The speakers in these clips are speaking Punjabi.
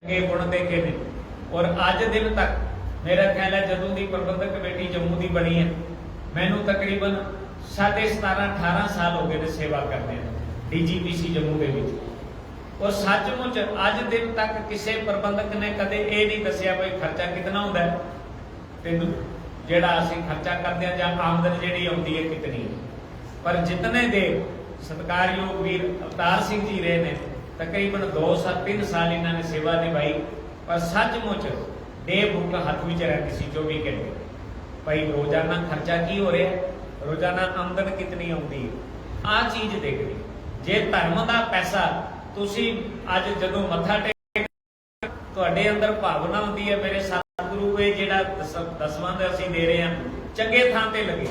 गुण देखे ने। और अज दिन तक मेरा ख्याल है जदों की प्रबंधक कमेटी जम्मू की बनी है, मैनू तकरीबन 17-18 साल हो गए ने सेवा करने DGPC जम्मू के विच। और सचमुच अज दिन तक किसी प्रबंधक ने कदे ये नहीं दसिया भाई खर्चा कितना होंदा है, तेनू जिहड़ा असीं खर्चा करते हैं जां आमदन जिहड़ी आउंदी है कितनी है। पर जितने देर सत्कारयोग वीर अवतार सिंह जी रहे ने, तकरीबन 2-3 साल इन्होंने सेवा निभाई, पर सचमुच डे बुक हथ में रहती सी 24 घंटे। भाई रोजाना खर्चा की हो रहा है, रोजाना आमदन कितनी आती है, आ चीज देखनी। जे धर्म का पैसा तुसी अज जदों मत्था टेक तुहाडे अंदर भावना होंदी है मेरे सतगुरु ये जिहड़ा दसवंध असीं दे रहे हैं चंगे थां ते लगे,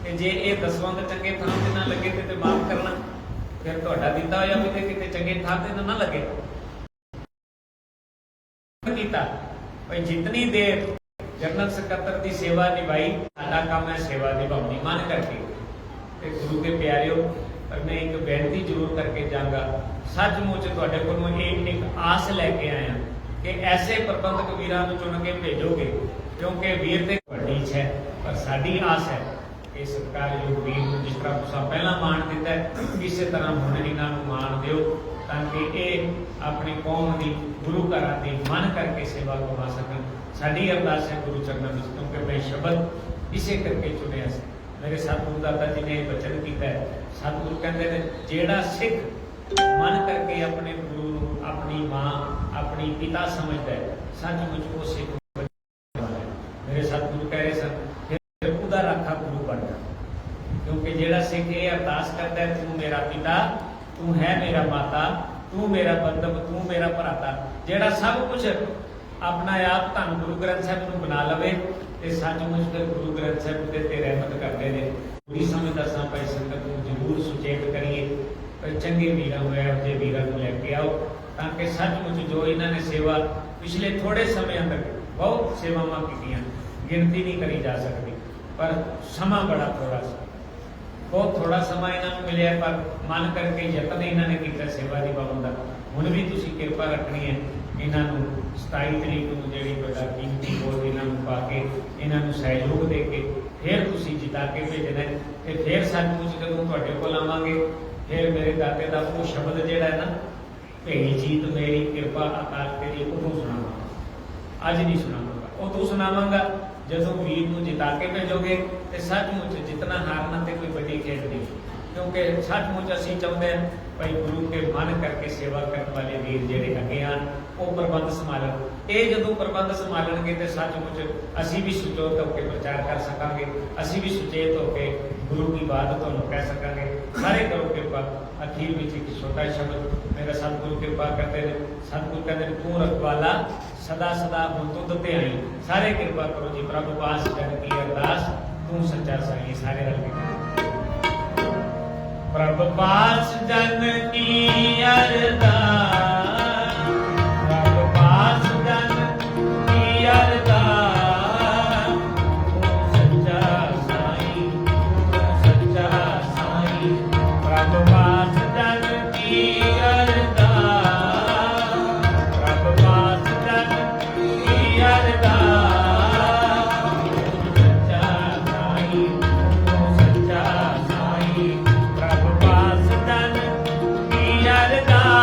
ते जे ये दसवंध चंगे थां ते ना लगे ते माफ करना, फिर तुहाडा दिता होया भी ते किते चंगे थां ते ना लगे। कीता भाई जितनी देर जनरल सकत्तर की सेवा निभाई, साडा काम है सेवा निभानी मन करके। ते गुरु के प्यारिओ, पर मैं एक बेनती जरूर करके जाऊंगा, सचमुच तुहाडे कोलों एक आस लैके आया कि ऐसे प्रबंधक वीरां नूं चुन के भेजोगे, क्योंकि वीर ते वड्डी है, पर साडी आस है कि सत्कारयोग वीर नूं जिस तरह तुसां पहला मान दिता है, इस तरह हुण इन्हां नूं मान दिओ, ताकि ये अपनी कौम की गुरु घरां दी मन करके सेवा करवा सकन। साडी अरदास है गुरु चरणों में, क्योंकि मैं शब्द इसे करके चुनिया सी। मेरे सतगुरु दाता जी ने वचन किया है, सतगुरु कहते हैं जेड़ा सिख मन करके अपने गुरु अपनी माँ अपनी पिता समझता है, सचमुच वो सिख है। मेरे सतगुरु कह रहे सन फिर खुदा रखा गुरु बनना, क्योंकि जेड़ा सिख ये अरदास करता है तू मेरा पिता, तू है मेरा माता, तू मेरा बंधव, तू मेरा भराता, जेड़ा सब कुछ अपना आप धन गुरु ग्रंथ साहब को बना लवे, ते सचमुच फिर गुरु ग्रंथ साहब ते रहमत करते हैं। पूरी समझ दसा भाई संगत को जरूर सुचेत करिए, पर चंगे वीरां होए जे वीरां को लैके आओ, ताकि सचमुच जो इन्होंने सेवा पिछले थोड़े समय अंदर बहुत सेवावां कीतियां, गिनती नहीं करी जा सकती, पर समा बड़ा थोड़ा सा, बहुत थोड़ा समा इन्होंने मिले, पर मन करके यतन इन्होंने किया सेवा निभाउण दा। हुण भी तुसीं किरपा रखनी है, इन्हों 27 तरीक को जी बड़ा कीमती वोट इन्हों पा के इन्हों सहयोग दे के फिर तुसीं जिता के भेजना है। तो फिर सचमुच जदों तुहाडे कोल आवांगे, फिर मेरे दाते का वो शब्द जिहड़ा है ना, भेई जीत मेरी किरपा अकाल तेरी, उदों सुणावांगा, अज नहीं सुणावांगा, उदों सुणावांगा जदों वीर नूं जिता के भेजोगे। तो सचमुच जितना हारना तो कोई बड़ी खेल नहीं, क्योंकि सचमुच असीं चाहुंदे हैं भाई गुरु के मन करके सेवा करने वाले वीर जिहड़े अगे आन, वो प्रबंध संभालन। ये जदों प्रबंध संभालणगे तो सचमुच असीं भी सुचेत होकर प्रचार कर सकांगे, असीं भी सुचेत होकर गुरु की बात तुहानूं कह सकांगे। सारे करो कृपा। अखीर में एक छोटा शब्द मेरा सतगुरु कृपा करते हैं, सतगुरु कहते हैं तू रखवाला सदा सदा हुण तुध ते आई, सारे कृपा करो जी। प्रभु पास जन की अरदास तू सच्चा साईं, सारे रल के प्रभु पास जन की अरदास, प्रभु पास जन की अरदास, तू सच्चा साईं, तू सच्चा साईं। प्रभु पास जन की अरदास, प्रभु पास जन की अरदास, तू सच्चा साईं, तू सच्चा साईं। प्रभु पास जन की अरदास,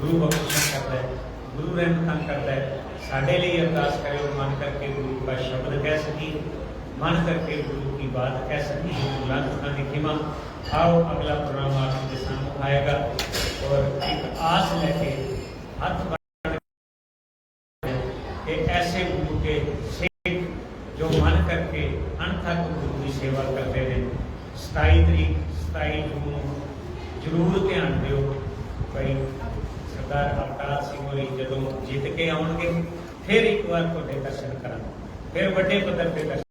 गुरु बख्शिश करता है, गुरु रहमत करता है। साढ़े लिए अरदास करो, मन करके गुरु का शब्द कह सकी, मन करके गुरु की बात कह सकी। गुरु की खिमा आओ अगला प्रोग्राम आपके सामने आएगा और एक आस लेके हाथ कि ऐसे गुरु के सिख जो मन करके अनथक गुरु की सेवा करते हैं। 27 तरीक 27 जून जरूर ध्यान दिओ भाई। सरदार अवतार सिंह होरी जदों जित के आउणगे फिर एक बार तुहाडे दर्शन करा, फिर वड्डे पद्धर ते दर्शन।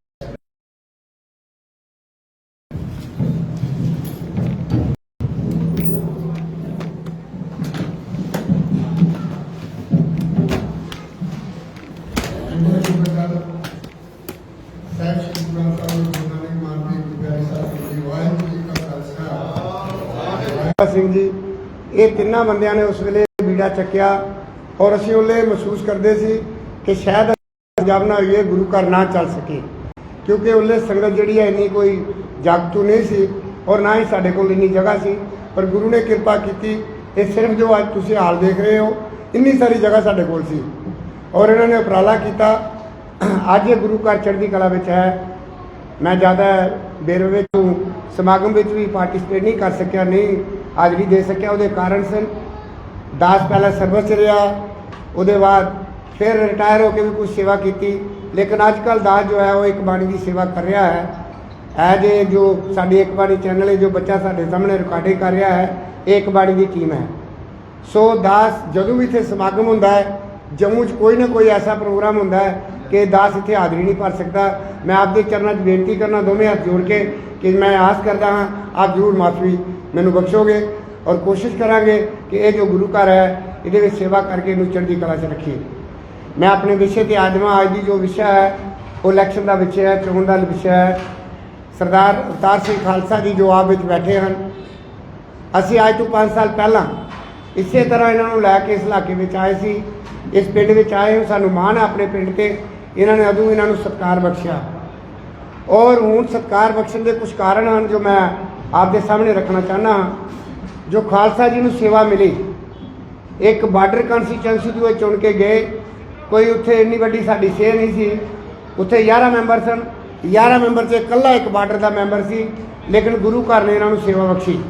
सिंह जी ये तिना बंदियां ने उस वेले बीड़ा चक्या और असीं उल्ले महसूस करते सी कि शायद पंजाब ना होइए गुरु घर ना चल सके, क्योंकि उल्ले संगत जिहड़ी है इन्नी कोई जागतू नहीं सी और ना ही साडे कोल इन्नी जगह सी। पर गुरु ने कृपा की, ये सिर्फ जो अज तुसीं हाल देख रहे हो इन्नी सारी जगह साडे कोल सी और इन्होंने उपराला किया। अज ये गुरु घर चढ़दी कला विच है। मैं ज़्यादा बेरवे समागम में भी पार्टिसिपेट नहीं कर सकिया, नहीं हाज़री दे सकिया। वो कारण सन दास पहले सर्वस रहा, उसके बाद फिर रिटायर होकर भी कुछ सेवा की, लेकिन अजकल दास जो है वो एक बाणी की सेवा कर रहा है। एज ए जो साड़ी एक बाणी चैनल है, जो बच्चा साढ़े सामने रिकॉर्डिंग कर रहा है, एक बाणी की टीम है। सो दास जदों भी इतने समागम होंदा है, जम्मू च कोई ना कोई ऐसा प्रोग्राम होंदा है कि दास इतने हाज़री नहीं भर सकता। मैं आपके चरणों में बेनती करना दोवें हाथ जोड़ के कि मैं आस करता हाँ आप जरूर माफ़ी मैनू बख्शोगे और कोशिश करांगे कि ये जो गुरु घर है ये सेवा करके इनू चढ़दी कला च रखिए। मैं अपने विषय पर आ जावां। अज की जो विषय है वो इलैक्शन का विषय है, चोण का विषय है। सरदार अवतार सिंह खालसा जी जो आप विच बैठे हैं, असी अज तो 5 साल पहला इस तरह इन्हों लैके इस इलाके में आए सी, इस पिंड में आए। सानू माण है अपने पिंड ते, इन्होंने अदों इन्हों सत्कार बख्शिया और हूँ सत्कार बख्शण के कुछ कारण हैं जो मैं आपके सामने रखना चाहना। जो खालसा जी को सेवा मिली, एक बार्डर कॉन्स्टिट्यूएंसी तो चुन के गए, कोई उत्थे इन्नी वड्डी साडी सेह नहीं सी। उत्थे 11 मैंबर सन, 11 मैंबर से कल्ला एक बार्डर का मैंबर सी, लेकिन गुरु घर ने इन्हों सेवा बख्शी।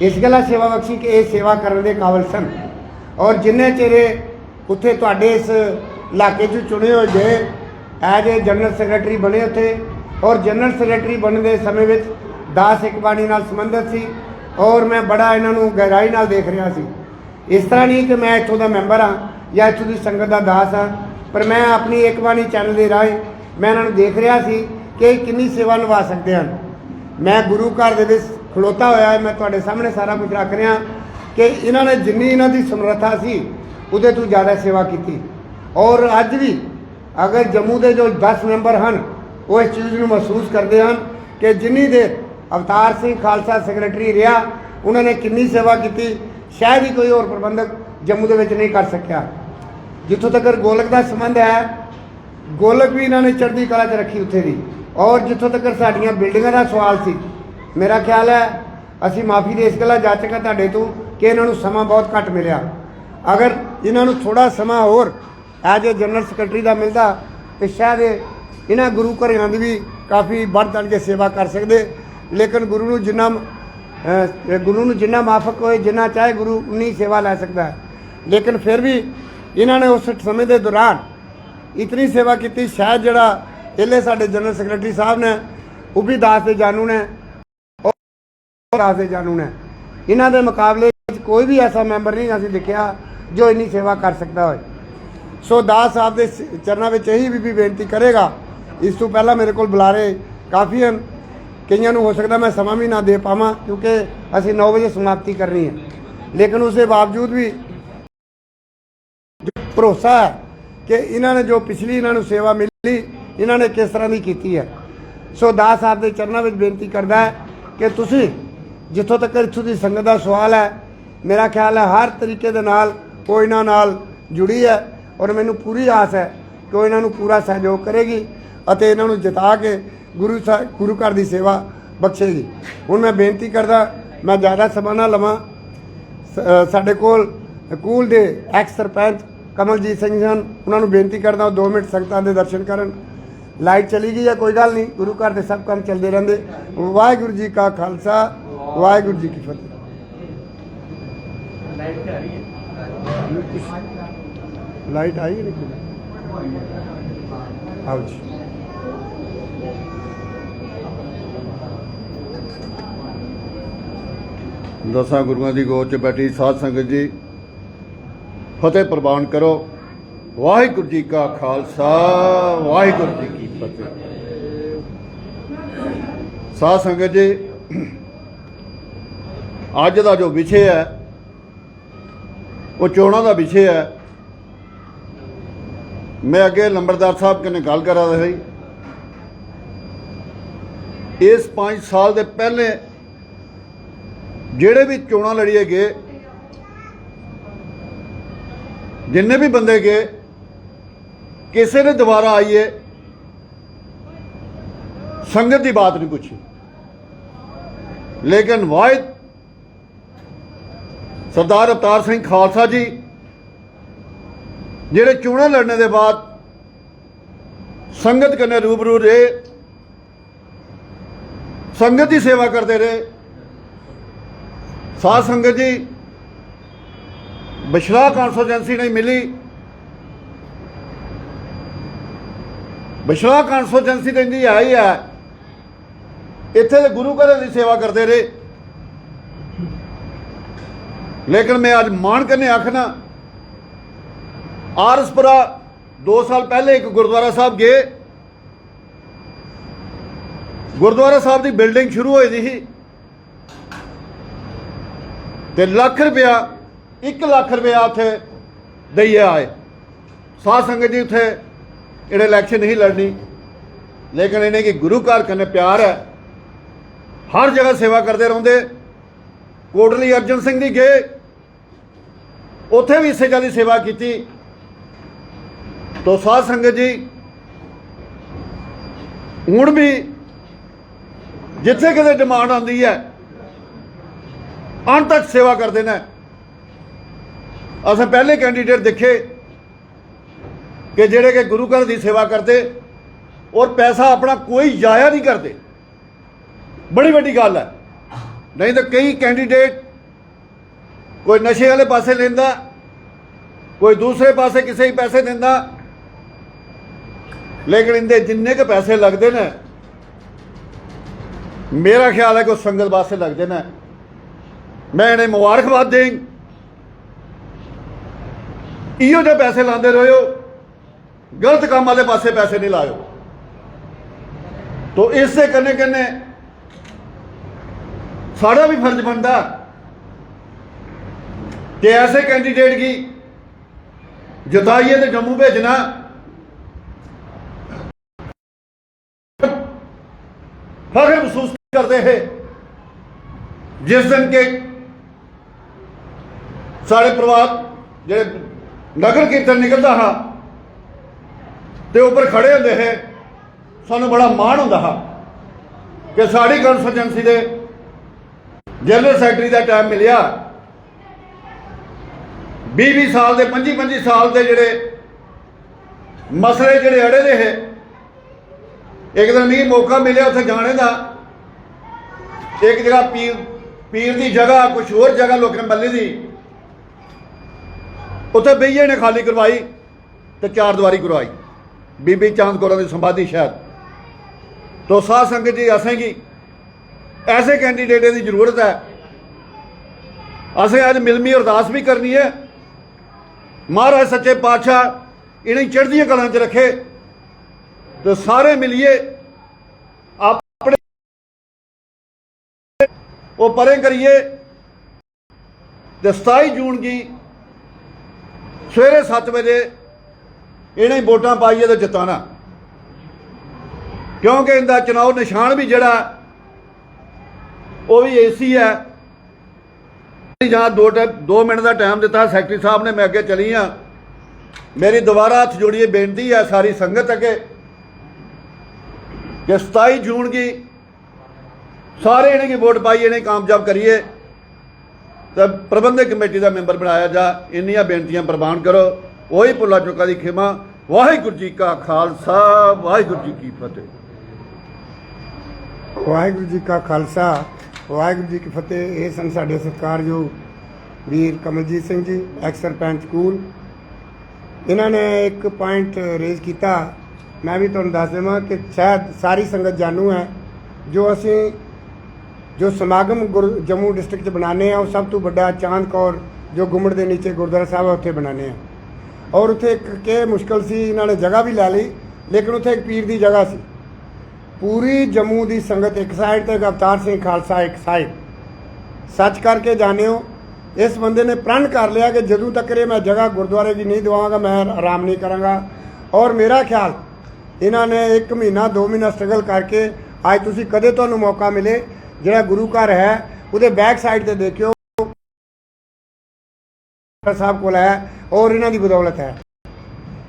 इस गल्ला सेवा बख्शी कि ये सेवा करने के काबिल सन और जिन्ने चेरे उत्थे तुहाडे इस इलाके चुने हुए गए एज ए जनरल सैकटरी बने उत्थे और जनरल सैकटरी बनने के समय में दास इकबाणी नाल संबंधित सी और मैं बड़ा इन्हों गहराई नाल देख रहा सी। इस तरह नहीं कि मैं इत्थों का मैंबर हाँ या इत्थों की संगत का दास हाँ, पर मैं अपनी इकबाणी चैनल के राह मैं इन्हों देख रहा सी कि कितनी सेवा निभा सकते हैं। मैं गुरु घर दे विच खड़ोता होया है, मैं तुहाडे सामने सारा कुछ रख रहा कि इन्होंने जिन्नी इन्हों की समर्था सी उहदे तो ज़्यादा सेवा की। और अज भी अगर जम्मू के जो 10 मैंबर हैं वो इस चीज़ को महसूस करते हैं कि जिन्नी देर अवतार सिंह खालसा सैकटरी रहा उन्होंने कितनी सेवा की, शायद ही कोई और प्रबंधक जम्मू के नहीं कर सकिया। जितों तक गोलक का संबंध है, गोलक भी इन्होंने चढ़ती कला च रखी उत्थे दी। और जितों तक साड़ियाँ बिल्डिंगों का सवाल सी, मेरा ख्याल है असी माफ़ी दे इस गल्ला जाचक है तुहाडे तो कि इन्हों समा बहुत घट मिलिया। अगर इन्हों थोड़ा समा होर एज ए जनरल सैकटरी का मिलता तो शायद इन्होंने गुरु घरों की भी काफ़ी बढ़ चढ़ के सेवा कर सकते, लेकिन गुरु जिन्ना माफक होए जिन्ना चाहे गुरु उन्नी सेवा लै सकता है। लेकिन फिर भी इन्होंने उस समय के दौरान इतनी सेवा की, शायद जड़ा इले साडे जनरल सैकटरी साहब ने वो भी दास दे जानू ने और दास दे जानू ने, इन्हों के मुकाबले कोई भी ऐसा मैंबर नहीं असीं देखिया जो इन्नी सेवा कर सकता हो। सो दास साहब के चरणों में यही भी बेनती करेगा। इस तो पहला मेरे को बुलारे काफ़ी हैं, कईयों हो सकता मैं समा भी ना दे पावां क्योंकि असीं 9 बजे समाप्ति करनी है, लेकिन उसके बावजूद भी जो भरोसा है कि इन्होंने जो पिछली इन्होंने सेवा मिली इन्होंने किस तरह की की है। सो दास साहब के चरणों में बेनती करता है कि तुसीं जितों तक इत्थों की संगत का सवाल है, मेरा ख्याल है हर तरीके दे नाल वो इन्हां नाल जुड़ी है और मैनू पूरी आस है कि वो इन्हों पूरा सहयोग करेगी और इन्हों जिता के गुरु घर की सेवा बख्शेगी। हुण मैं बेनती करदा, मैं ज़्यादा समा ना लवां। साडे कोल कूल दे एक्स सरपंच कमलजीत सिंह हैं, उन्होंने बेनती करदा 2 मिनट संगतां दे दर्शन करन। लाइट चली गई है, कोई गल नहीं, गुरु घर के सब काम चलते रहंदे। वाहिगुरू जी का खालसा, वाहिगुरू जी की फतेह। लाइट आई है लेकिन आओ जी। दसां गुरुआं की गोद च बैठी साध संगत जी, फतेह प्रवान करो। ਵਾਹਿਗੁਰੂ ਜੀ ਕਾ ਖਾਲਸਾ ਵਾਹਿਗੁਰੂ ਜੀ ਕੀ ਫਤਿਹ। ਸਾਧ ਸੰਗਤ ਜੀ, ਅੱਜ ਦਾ ਜੋ ਵਿਸ਼ੇ ਹੈ ਉਹ ਚੋਣਾਂ ਦਾ ਵਿਸ਼ੇ ਹੈ। मैं अगे लंबरदार साहब कने गल करा रहा ही, इस 5 साल के पहले जेड़े भी चोणां लड़िए गए, जिन्ने भी बंदे गए, किसी ने दोबारा आइए संगत की बात नहीं पूछी। लेकिन वाहिद सरदार अवतार सिंह खालसा जी जेड़े चोणां लड़ने के बाद संगत कन्नै रूबरू रहे, संगत की सेवा करते रहे। साध संगत जी, बछला कॉन्स्टिट्यूएंसी नहीं मिली, बछला कॉन्स्टिट्यूएंसी तो इंदी है ही है, इत्थे तो गुरु घर की सेवा करते रहे। लेकिन मैं अज मान कन्नै आखना, आरसपुरा 2 साल पहले एक गुरुद्वारा साहब गए, गुरुद्वारा साहब की बिल्डिंग शुरू हुई थी ते लाख रुपया 1 लाख रुपया उत्थे दईए आए। साध संगत जी, उत्थे इन्हें इलैक्शन नहीं लड़नी, लेकिन इन्हें कि गुरु घर कन्नै प्यार है, हर जगह सेवा करते रहते। कोटली अर्जन सिंह जी गए, उत्थे भी इसे गल सेवा की। तो साध संगत जी, हुण भी जिथे किते डिमांड आती है अंत तक सेवा करते हैं। असें पहले कैंडीडेट देखे कि जेड़े कि गुरु घर की सेवा करते और पैसा अपना कोई जाया नहीं करते। बड़ी वड्डी गल है। नहीं तो कई कैंडीडेट कोई नशे वाले पासे लेंदा, कोई दूसरे पासे किसी ही पैसे देंदा, लेकिन इनके जिन्ने के पैसे लगते हैं, मेरा ख्याल है कि संगत वास्ते लगते हैं। मैं इन्हें मुबारकबाद दें, इहो जो पैसे लाते रहो, गलत काम वाले पासे पैसे नहीं लाओ। तो इससे कन्ने कन्ने साड़ा भी फर्ज बनता कि ऐसे कैंडीडेट की जिताइए तो जम्मू भेजना। फख्र महसूस करते हैं जिस दिन के साढ़े परिवार जो नगर कीर्तन निकलता हा तो ऊपर खड़े होंगे है, सानू बड़ा मान होंदा हा कि साड़ी कॉन्स्टिट्यूएंसी के जनरल सैकटरी का टाइम मिलिया। 20-20 साल के 25-25 साल के जोड़े मसले जोड़े अड़े दे है, एक दिन नहीं मौका मिले उत्थे जाने का। एक जगह पीर की जगह कुछ होर जगह लोगों ने मल्ली दी, उत्थे बेइये ने खाली करवाई तो 4 दीवारी करवाई, बीबी चांद कौर की समाधि शायद। तो साध संगत जी, असें की ऐसे कैंडीडेट की जरूरत है। असें अज मिलमी अरदास भी करनी है, महाराज सच्चे पातशाह इन्हें चढ़दियां कलां च रखे, तो सारे मिलिए अपने वो परे करिए। तो 27 जून की सवेरे 7 बजे इन्हें वोटां पाइए तो जिताना, क्योंकि इनका चुनाव निशान भी जड़ा वो भी एसी है। जहाँ 2 मिनट का टाइम दिता सैकटरी साहब ने, मैं अगे चली हाँ। मेरी दोबारा हथ जोड़िए बेनती है सारी संगत अगे कि 27 जून की सारे इन्हें की वोट पाई, इन्हें कामयाब करिए। तो प्रबंधक कमेटी का मैंबर बनाया जा, इन्नियां बेनतियां प्रवान करो। वही भुला चुका की खिमा। वाहिगुरू जी का खालसा वाहिगुरू जी की फतेह। वाहिगुरू जी का खालसा वाहिगुरू जी की फतेह। ये सन साडे सत्कारयोग वीर कमलजीत सिंह जी, एक्स सरपंच स्कूल। इन्होंने एक पॉइंट रेज किया, मैं भी तुहानूं दस देवां कि शायद सारी संगत जानू है, जो असी जो समागम जम्मू डिस्ट्रिक्ट बनाने हैं, वो सब तो बड़ा चांद कौर जो गुम्मड़ के नीचे गुरुद्वारा साहब है उत्थे बनाने हैं। ਔਰ ਉੱਥੇ ਇੱਕ ਕਿ ਮੁਸ਼ਕਲ ਸੀ, ਇਹਨਾਂ ਨੇ ਜਗ੍ਹਾ ਵੀ ਲੈ ਲਈ, ਲੇਕਿਨ ਉੱਥੇ ਇੱਕ ਪੀਰ ਦੀ ਜਗ੍ਹਾ ਸੀ। ਪੂਰੀ ਜੰਮੂ ਦੀ ਸੰਗਤ ਇੱਕ ਸਾਈਡ ਤੇ ਅਵਤਾਰ ਸਿੰਘ ਖਾਲਸਾ ਇੱਕ ਸਾਈਡ। ਸੱਚ ਕਰਕੇ ਜਾਣਿਓ, ਇਸ ਬੰਦੇ ਨੇ ਪ੍ਰਣ ਕਰ ਲਿਆ ਕਿ ਜਦੋਂ ਤੱਕ ਇਹ ਮੈਂ ਜਗ੍ਹਾ ਗੁਰਦੁਆਰੇ ਦੀ ਨਹੀਂ ਦਵਾਂਗਾ ਮੈਂ ਆਰਾਮ ਨਹੀਂ ਕਰਾਂਗਾ। ਔਰ ਮੇਰਾ ਖਿਆਲ ਇਹਨਾਂ ਨੇ 1 ਮਹੀਨਾ 2 ਮਹੀਨਾ ਸਟਰਗਲ ਕਰਕੇ ਅੱਜ ਤੁਸੀਂ ਕਦੇ ਤੁਹਾਨੂੰ ਮੌਕਾ ਮਿਲੇ ਜਿਹੜਾ ਗੁਰੂ ਘਰ ਹੈ ਉਹਦੇ ਬੈਕ ਸਾਈਡ ਤੇ ਦੇਖਿਓ ਸਾਹਿਬ ਕੋਲ ਹੈ ਔਰ ਇਹਨਾਂ ਦੀ ਬਦੌਲਤ ਹੈ।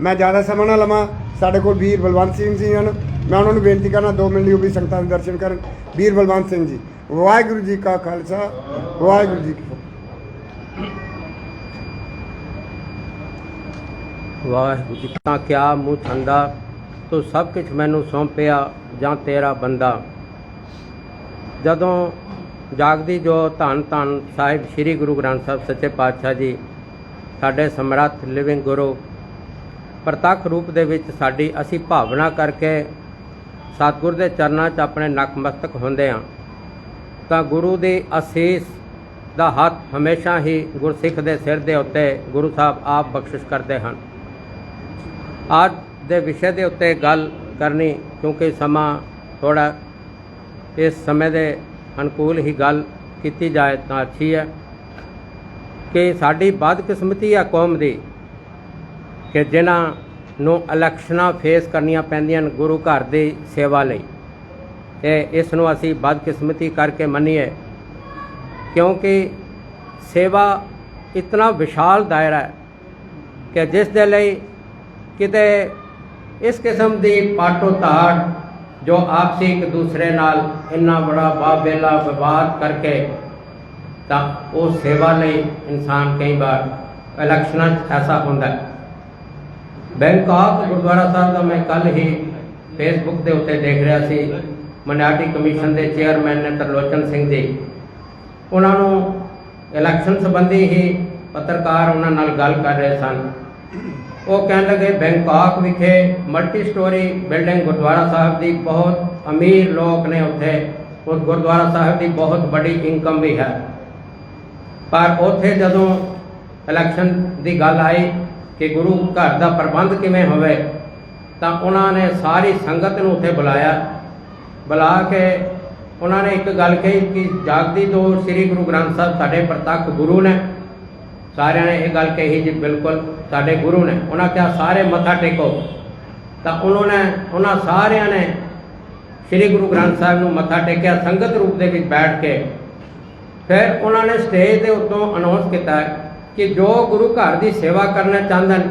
ਮੈਂ ਜ਼ਿਆਦਾ ਸਮਾਂ ਨਾ ਲਵਾਂ, ਸਾਡੇ ਕੋਲ ਵੀਰ ਬਲਵੰਤ ਸਿੰਘ ਜੀ ਹਨ, ਮੈਂ ਉਹਨਾਂ ਨੂੰ ਬੇਨਤੀ ਕਰਨਾ 2 ਮਿੰਟ ਲਈ ਉਹ ਵੀ ਸੰਗਤਾਂ ਦੇ ਦਰਸ਼ਨ ਕਰਨ। ਵੀਰ ਬਲਵੰਤ ਸਿੰਘ ਜੀ। ਵਾਹਿਗੁਰੂ ਜੀ ਕਾ ਖਾਲਸਾ, ਵਾਹਿਗੁਰੂ ਜੀ ਕੀ ਫਤਿਹ। ਵਾਹਿਗੁਰੂ ਜੀ ਤਾਂ ਕਿਆ ਮੂੰਹ ਠੰਡਾ ਤੂੰ ਸਭ ਕੁਛ ਮੈਨੂੰ ਸੌਂਪਿਆ ਜਾਂ ਤੇਰਾ ਬੰਦਾ। ਜਦੋਂ ਜਾਗਦੀ ਜੋ ਧੰਨ ਧੰਨ ਸਾਹਿਬ ਸ੍ਰੀ ਗੁਰੂ ਗ੍ਰੰਥ ਸਾਹਿਬ ਸੱਚੇ ਪਾਤਸ਼ਾਹ ਜੀ ਸਾਡੇ ਸਮਰੱਥ ਲਿਵਿੰਗ ਗੁਰੂ ਪ੍ਰਤੱਖ ਰੂਪ ਦੇ ਵਿੱਚ ਸਾਡੀ ਅਸੀਂ ਭਾਵਨਾ ਕਰਕੇ ਸਤਿਗੁਰ ਦੇ ਚਰਨਾਂ 'ਚ ਆਪਣੇ ਨਕਮਸਤਕ ਹੁੰਦੇ ਹਾਂ ਤਾਂ ਗੁਰੂ ਦੀ ਅਸੀਸ ਦਾ ਹੱਥ ਹਮੇਸ਼ਾ ਹੀ ਗੁਰਸਿੱਖ ਦੇ ਸਿਰ ਦੇ ਉੱਤੇ ਗੁਰੂ ਸਾਹਿਬ ਆਪ ਬਖਸ਼ਿਸ਼ ਕਰਦੇ ਹਨ। ਅੱਜ ਦੇ ਵਿਸ਼ੇ ਦੇ ਉੱਤੇ ਗੱਲ ਕਰਨੀ ਕਿਉਂਕਿ ਸਮਾਂ ਥੋੜ੍ਹਾ ਇਸ ਸਮੇਂ ਦੇ ਅਨੁਕੂਲ ਹੀ ਗੱਲ ਕੀਤੀ ਜਾਏ ਤਾਂ ਅੱਛੀ ਹੈ ਕਿ ਸਾਡੀ ਬਦਕਿਸਮਤੀ ਆ ਕੌਮ ਦੀ ਕਿ ਜਿਨ੍ਹਾਂ ਨੂੰ ਇਲੈਕਸ਼ਨਾਂ ਫੇਸ ਕਰਨੀਆਂ ਪੈਂਦੀਆਂ ਨੇ ਗੁਰੂ ਘਰ ਦੀ ਸੇਵਾ ਲਈ। ਇਹ ਇਸ ਨੂੰ ਅਸੀਂ ਬਦਕਿਸਮਤੀ ਕਰਕੇ ਮੰਨੀਏ ਕਿਉਂਕਿ ਸੇਵਾ ਇਤਨਾ ਵਿਸ਼ਾਲ ਦਾਇਰਾ ਹੈ ਕਿ ਜਿਸ ਦੇ ਲਈ ਕਿਤੇ ਇਸ ਕਿਸਮ ਦੀ ਪਾਟੋ ਤਾੜ ਜੋ ਆਪਸੀ ਇੱਕ ਦੂਸਰੇ ਨਾਲ ਇੰਨਾ ਬੜਾ ਬਾਬੇਲਾ ਵਿਵਾਦ ਕਰਕੇ ਤਾਂ ਉਹ ਸੇਵਾ ਲਈ ਇਨਸਾਨ ਕਈ ਵਾਰ ਇਲੈਕਸ਼ਨਾਂ 'ਚ ਐਸਾ ਹੁੰਦਾ ਹੈ। ਬੈਂਕਾਕ ਗੁਰਦੁਆਰਾ ਸਾਹਿਬ ਦਾ ਮੈਂ ਕੱਲ੍ਹ ਹੀ ਫੇਸਬੁੱਕ ਦੇ ਉੱਤੇ ਦੇਖ ਰਿਹਾ ਸੀ, ਮਾਈਨॉरिटी ਕਮਿਸ਼ਨ ਦੇ ਚੇਅਰਮੈਨ ਨੇ ਤਰਲੋਚਨ ਸਿੰਘ ਜੀ, ਉਹਨਾਂ ਨੂੰ ਇਲੈਕਸ਼ਨ ਸੰਬੰਧੀ ਹੀ ਪੱਤਰਕਾਰ ਉਹਨਾਂ ਨਾਲ ਗੱਲ ਕਰ ਰਹੇ ਸਨ। ਉਹ ਕਹਿਣ ਲੱਗੇ ਬੈਂਕਾਕ ਵਿਖੇ ਮਲਟੀ ਸਟੋਰੀ ਬਿਲਡਿੰਗ ਗੁਰਦੁਆਰਾ ਸਾਹਿਬ ਦੀ ਬਹੁਤ ਅਮੀਰ ਲੋਕ ਨੇ ਉੱਥੇ, ਉਸ ਗੁਰਦੁਆਰਾ ਸਾਹਿਬ ਦੀ ਬਹੁਤ ਵੱਡੀ ਇਨਕਮ ਵੀ ਹੈ, ਪਰ ਉੱਥੇ ਜਦੋਂ ਇਲੈਕਸ਼ਨ ਦੀ ਗੱਲ ਆਈ ਕਿ ਗੁਰੂ ਘਰ ਦਾ ਪ੍ਰਬੰਧ ਕਿਵੇਂ ਹੋਵੇ ਤਾਂ ਉਹਨਾਂ ਨੇ ਸਾਰੀ ਸੰਗਤ ਨੂੰ ਉੱਥੇ ਬੁਲਾ ਕੇ ਉਹਨਾਂ ਨੇ ਇੱਕ ਗੱਲ ਕਹੀ ਕਿ ਜਾਗਦੀ ਤੋਂ ਸ੍ਰੀ ਗੁਰੂ ਗ੍ਰੰਥ ਸਾਹਿਬ ਸਾਡੇ ਪ੍ਰਤੱਖ ਗੁਰੂ ਨੇ। ਸਾਰਿਆਂ ਨੇ ਇਹ ਗੱਲ ਕਹੀ ਜੀ ਬਿਲਕੁਲ ਸਾਡੇ ਗੁਰੂ ਨੇ। ਉਹਨਾਂ ਕਿਹਾ ਸਾਰੇ ਮੱਥਾ ਟੇਕੋ ਤਾਂ ਉਹਨਾਂ ਸਾਰਿਆਂ ਨੇ ਸ੍ਰੀ ਗੁਰੂ ਗ੍ਰੰਥ ਸਾਹਿਬ ਨੂੰ ਮੱਥਾ ਟੇਕਿਆ ਸੰਗਤ ਰੂਪ ਦੇ ਵਿੱਚ ਬੈਠ ਕੇ। ਫਿਰ ਉਹਨਾਂ ਨੇ ਸਟੇਜ ਦੇ ਉੱਤੋਂ ਅਨਾਉਂਸ ਕੀਤਾ ਕਿ ਜੋ ਗੁਰੂ ਘਰ ਦੀ ਸੇਵਾ ਕਰਨਾ ਚਾਹੁੰਦੇ ਨੇ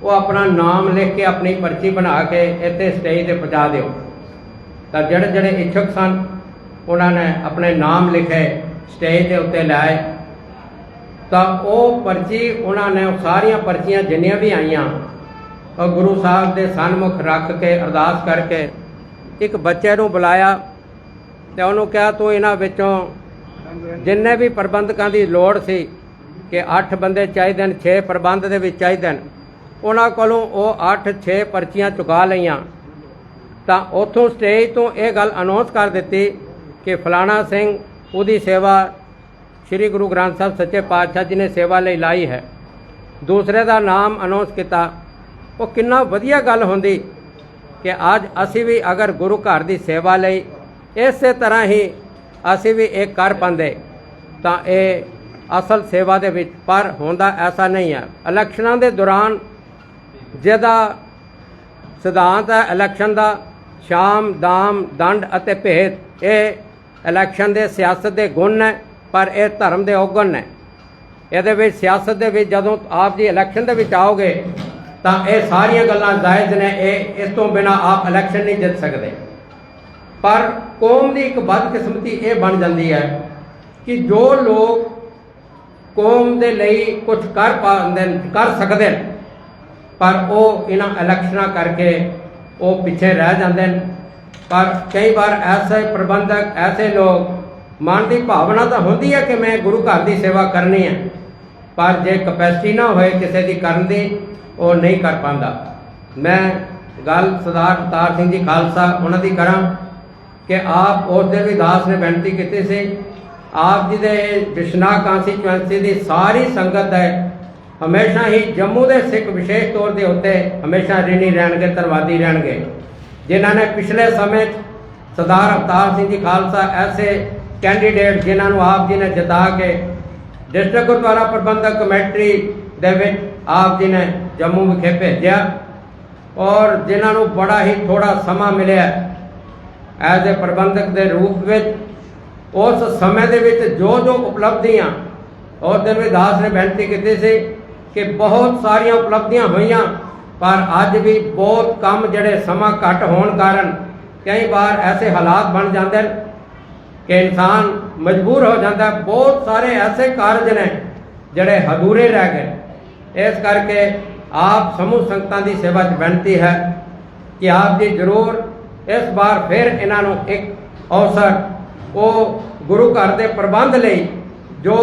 ਉਹ ਆਪਣਾ ਨਾਮ ਲਿਖ ਕੇ ਆਪਣੀ ਪਰਚੀ ਬਣਾ ਕੇ ਇੱਥੇ ਸਟੇਜ ਤੇ ਪਹੁੰਚਾ ਦਿਓ। ਤਾਂ ਜਿਹੜੇ ਇੱਛੁਕ ਸਨ ਉਹਨਾਂ ਨੇ ਆਪਣੇ ਨਾਮ ਲਿਖੇ, ਸਟੇਜ ਦੇ ਉੱਤੇ ਲਾਏ ਤਾਂ ਉਹ ਪਰਚੀ ਉਹਨਾਂ ਨੇ ਸਾਰੀਆਂ ਪਰਚੀਆਂ ਜਿੰਨੀਆਂ ਵੀ ਆਈਆਂ ਉਹ ਗੁਰੂ ਸਾਹਿਬ ਦੇ ਸਨਮੁਖ ਰੱਖ ਕੇ ਅਰਦਾਸ ਕਰਕੇ ਇੱਕ ਬੱਚੇ ਨੂੰ ਬੁਲਾਇਆ ਤੇ ਉਹਨੂੰ ਕਿਹਾ ਤੂੰ ਇਹਨਾਂ ਵਿੱਚੋਂ ਜਿੰਨੇ ਵੀ ਪ੍ਰਬੰਧਕਾਂ ਦੀ ਲੋੜ ਸੀ ਕਿ 8 ਬੰਦੇ ਚਾਹੀਦੇ ਨੇ, 6 ਪ੍ਰਬੰਧ ਦੇ ਵਿੱਚ ਚਾਹੀਦੇ ਨੇ, ਉਹਨਾਂ ਕੋਲੋਂ ਉਹ 8-6 ਪਰਚੀਆਂ ਚੁਕਾ ਲਈਆਂ ਤਾਂ ਉੱਥੋਂ ਸਟੇਜ ਤੋਂ ਇਹ ਗੱਲ ਅਨਾਉਂਸ ਕਰ ਦਿੱਤੀ ਕਿ ਫਲਾਣਾ ਸਿੰਘ ਉਹਦੀ ਸੇਵਾ ਸ੍ਰੀ ਗੁਰੂ ਗ੍ਰੰਥ ਸਾਹਿਬ ਸੱਚੇ ਪਾਤਸ਼ਾਹ ਜੀ ਨੇ ਸੇਵਾ ਲਈ ਲਾਈ ਹੈ। ਦੂਸਰੇ ਦਾ ਨਾਮ ਅਨਾਉਂਸ ਕੀਤਾ। ਉਹ ਕਿੰਨਾ ਵਧੀਆ ਗੱਲ ਹੁੰਦੀ ਕਿ ਅੱਜ ਅਸੀਂ ਵੀ ਅਗਰ ਗੁਰੂ ਘਰ ਦੀ ਸੇਵਾ ਲਈ ਇਸੇ ਤਰ੍ਹਾਂ ਹੀ ਅਸੀਂ ਵੀ ਇਹ ਕਰ ਪਾਉਂਦੇ ਤਾਂ ਇਹ ਅਸਲ ਸੇਵਾ ਦੇ ਵਿੱਚ, ਪਰ ਹੁੰਦਾ ਐਸਾ ਨਹੀਂ ਹੈ। ਇਲੈਕਸ਼ਨਾਂ ਦੇ ਦੌਰਾਨ ਜਿਹਦਾ ਸਿਧਾਂਤ ਹੈ ਇਲੈਕਸ਼ਨ ਦਾ ਸ਼ਾਮ ਦਾਮ ਦੰਡ ਅਤੇ ਭੇਦ, ਇਹ ਇਲੈਕਸ਼ਨ ਦੇ ਸਿਆਸਤ ਦੇ ਗੁਣ ਨੇ ਪਰ ਇਹ ਧਰਮ ਦੇ ਔਗਣ ਨੇ। ਇਹਦੇ ਵਿੱਚ ਸਿਆਸਤ ਦੇ ਵਿੱਚ ਜਦੋਂ ਆਪ ਜੀ ਇਲੈਕਸ਼ਨ ਦੇ ਵਿੱਚ ਆਓਗੇ ਤਾਂ ਇਹ ਸਾਰੀਆਂ ਗੱਲਾਂ ਜਾਇਜ਼ ਨੇ, ਇਹ ਇਸ ਤੋਂ ਬਿਨਾਂ ਆਪ ਇਲੈਕਸ਼ਨ ਨਹੀਂ ਜਿੱਤ ਸਕਦੇ। ਪਰ ਕੌਮ ਦੀ ਇੱਕ ਬਦਕਿਸਮਤੀ ਇਹ ਬਣ ਜਾਂਦੀ ਹੈ ਕਿ ਜੋ ਲੋਕ ਕੌਮ ਦੇ ਲਈ ਕੁਝ ਕਰ ਸਕਦੇ ਨੇ ਪਰ ਉਹ ਇਹਨਾਂ ਇਲੈਕਸ਼ਨਾਂ ਕਰਕੇ ਉਹ ਪਿੱਛੇ ਰਹਿ ਜਾਂਦੇ ਨੇ। ਪਰ ਕਈ ਵਾਰ ਐਸੇ ਪ੍ਰਬੰਧਕ, ਐਸੇ ਲੋਕ, ਮਨ ਦੀ ਭਾਵਨਾ ਤਾਂ ਹੁੰਦੀ ਹੈ ਕਿ ਮੈਂ ਗੁਰੂ ਘਰ ਦੀ ਸੇਵਾ ਕਰਨੀ ਹੈ, ਪਰ ਜੇ ਕਪੈਸਿਟੀ ਨਾ ਹੋਏ ਕਿਸੇ ਦੀ ਕਰਨ ਦੀ ਉਹ ਨਹੀਂ ਕਰ ਪਾਉਂਦਾ। ਮੈਂ ਗੱਲ ਸਰਦਾਰ ਅਵਤਾਰ ਸਿੰਘ ਜੀ ਖਾਲਸਾ ਉਹਨਾਂ ਦੀ ਕਰਾਂ ਕਿ ਆਪ ਉਸ ਦਿਨ ਵੀ ਦਾਸ ਨੇ ਬੇਨਤੀ ਕੀਤੀ ਸੀ, ਆਪ ਜੀ ਦੇ ਬਿਸ਼ਨਾ ਕਾਂਸਟੀਚੁਐਂਸੀ ਦੀ ਸਾਰੀ ਸੰਗਤ ਹੈ ਹਮੇਸ਼ਾ ਹੀ ਜੰਮੂ ਦੇ ਸਿੱਖ ਵਿਸ਼ੇਸ਼ ਤੌਰ ਦੇ ਉੱਤੇ ਹਮੇਸ਼ਾ ਰਿਣੀ ਰਹਿਣਗੇ, ਧੰਨਵਾਦੀ ਰਹਿਣਗੇ, ਜਿਨ੍ਹਾਂ ਨੇ ਪਿਛਲੇ ਸਮੇਂ 'ਚ ਸਰਦਾਰ ਅਵਤਾਰ ਸਿੰਘ ਜੀ ਖਾਲਸਾ ਐਸੇ ਕੈਂਡੀਡੇਟ ਜਿਨ੍ਹਾਂ ਨੂੰ ਆਪ ਜੀ ਨੇ ਜਿਤਾ ਕੇ ਡਿਸਟ੍ਰਿਕਟ ਗੁਰਦੁਆਰਾ ਪ੍ਰਬੰਧਕ ਕਮੇਟੀ ਦੇ ਵਿੱਚ ਆਪ ਜੀ ਨੇ ਜੰਮੂ ਵਿਖੇ ਭੇਜਿਆ, ਔਰ ਜਿਨ੍ਹਾਂ ਨੂੰ ਬੜਾ ਹੀ ਥੋੜਾ ਸਮਾਂ ਮਿਲਿਆ ਐਜ਼ ਏ ਪ੍ਰਬੰਧਕ ਦੇ ਰੂਪ ਵਿੱਚ। ਉਸ ਸਮੇਂ ਦੇ ਵਿੱਚ ਜੋ ਉਪਲਬਧੀਆਂ ਉਸ ਦਿਨ ਵੀ ਦਾਸ ਨੇ ਬੇਨਤੀ ਕੀਤੀ ਸੀ ਕਿ ਬਹੁਤ ਸਾਰੀਆਂ ਉਪਲਬਧੀਆਂ ਹੋਈਆਂ, ਪਰ ਅੱਜ ਵੀ ਬਹੁਤ ਕੰਮ ਜਿਹੜੇ ਸਮਾਂ ਘੱਟ ਹੋਣ ਕਾਰਨ ਕਈ ਵਾਰ ਐਸੇ ਹਾਲਾਤ ਬਣ ਜਾਂਦੇ ਨੇ ਕਿ ਇਨਸਾਨ ਮਜਬੂਰ ਹੋ ਜਾਂਦਾ। ਬਹੁਤ ਸਾਰੇ ਐਸੇ ਕਾਰਜ ਨੇ ਜਿਹੜੇ ਅਧੂਰੇ ਰਹਿ ਗਏ। ਇਸ ਕਰਕੇ ਆਪ ਸਮੂਹ ਸੰਗਤਾਂ ਦੀ ਸੇਵਾ 'ਚ ਬੇਨਤੀ ਹੈ ਕਿ ਆਪ ਜੀ ਜ਼ਰੂਰ ਇਸ ਵਾਰ ਫਿਰ ਇਹਨਾਂ ਨੂੰ ਇੱਕ ਅਵਸਰ ਉਹ ਗੁਰੂ ਘਰ ਦੇ ਪ੍ਰਬੰਧ ਲਈ ਜੋ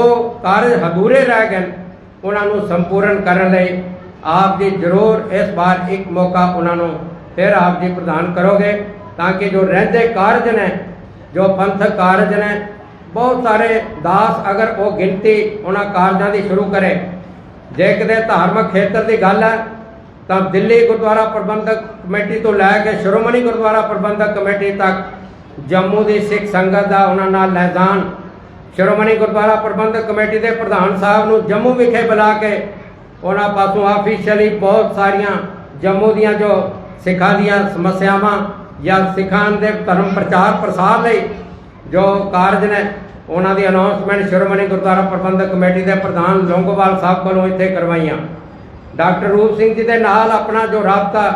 ਕਾਰਜ ਅਧੂਰੇ ਰਹਿ ਗਏ ਉਹਨਾਂ ਨੂੰ ਸੰਪੂਰਨ ਕਰਨ ਲਈ ਆਪ ਜੀ ਜ਼ਰੂਰ ਇਸ ਵਾਰ ਇੱਕ ਮੌਕਾ ਉਹਨਾਂ ਨੂੰ ਫਿਰ ਆਪ ਜੀ ਪ੍ਰਦਾਨ ਕਰੋਗੇ, ਤਾਂ ਕਿ ਜੋ ਰਹਿੰਦੇ ਕਾਰਜ ਨੇ, ਜੋ ਪੰਥਕ ਕਾਰਜ ਨੇ, ਬਹੁਤ ਸਾਰੇ ਦਾਸ ਅਗਰ ਉਹ ਗਿਣਤੀ ਉਹਨਾਂ ਕਾਰਜਾਂ ਦੀ ਸ਼ੁਰੂ ਕਰੇ। ਜੇ ਕਿਤੇ ਧਾਰਮਿਕ ਖੇਤਰ ਦੀ ਗੱਲ ਹੈ ਤਾਂ ਦਿੱਲੀ ਗੁਰਦੁਆਰਾ ਪ੍ਰਬੰਧਕ ਕਮੇਟੀ ਤੋਂ ਲੈ ਕੇ ਸ਼੍ਰੋਮਣੀ ਗੁਰਦੁਆਰਾ ਪ੍ਰਬੰਧਕ ਕਮੇਟੀ ਤੱਕ ਜੰਮੂ ਦੀ ਸਿੱਖ ਸੰਗਤ ਦਾ ਉਹਨਾਂ ਨਾਲ ਲੈਜ਼ਾਨ ਸ਼੍ਰੋਮਣੀ ਗੁਰਦੁਆਰਾ ਪ੍ਰਬੰਧਕ ਕਮੇਟੀ ਦੇ ਪ੍ਰਧਾਨ ਸਾਹਿਬ ਨੂੰ ਜੰਮੂ ਵਿਖੇ ਬੁਲਾ ਕੇ ਉਹਨਾਂ ਪਾਸੋਂ ਆਫੀਸ਼ੀਅਲੀ ਬਹੁਤ ਸਾਰੀਆਂ ਜੰਮੂ ਦੀਆਂ ਜੋ ਸਿੱਖਾਂ ਦੀਆਂ ਸਮੱਸਿਆਵਾਂ ਜਾਂ ਸਿੱਖਾਂ ਦੇ ਧਰਮ ਪ੍ਰਚਾਰ ਪ੍ਰਸਾਰ ਲਈ ਜੋ ਕਾਰਜ ਨੇ ਉਹਨਾਂ ਦੀ ਅਨਾਉਂਸਮੈਂਟ ਸ਼੍ਰੋਮਣੀ ਗੁਰਦੁਆਰਾ ਪ੍ਰਬੰਧਕ ਕਮੇਟੀ ਦੇ ਪ੍ਰਧਾਨ ਲੌਂਗੋਵਾਲ ਸਾਹਿਬ ਕੋਲੋਂ ਇੱਥੇ ਕਰਵਾਈਆਂ। ਡਾਕਟਰ ਰੂਪ ਸਿੰਘ ਜੀ ਦੇ ਨਾਲ ਆਪਣਾ ਜੋ ਰਾਬਤਾ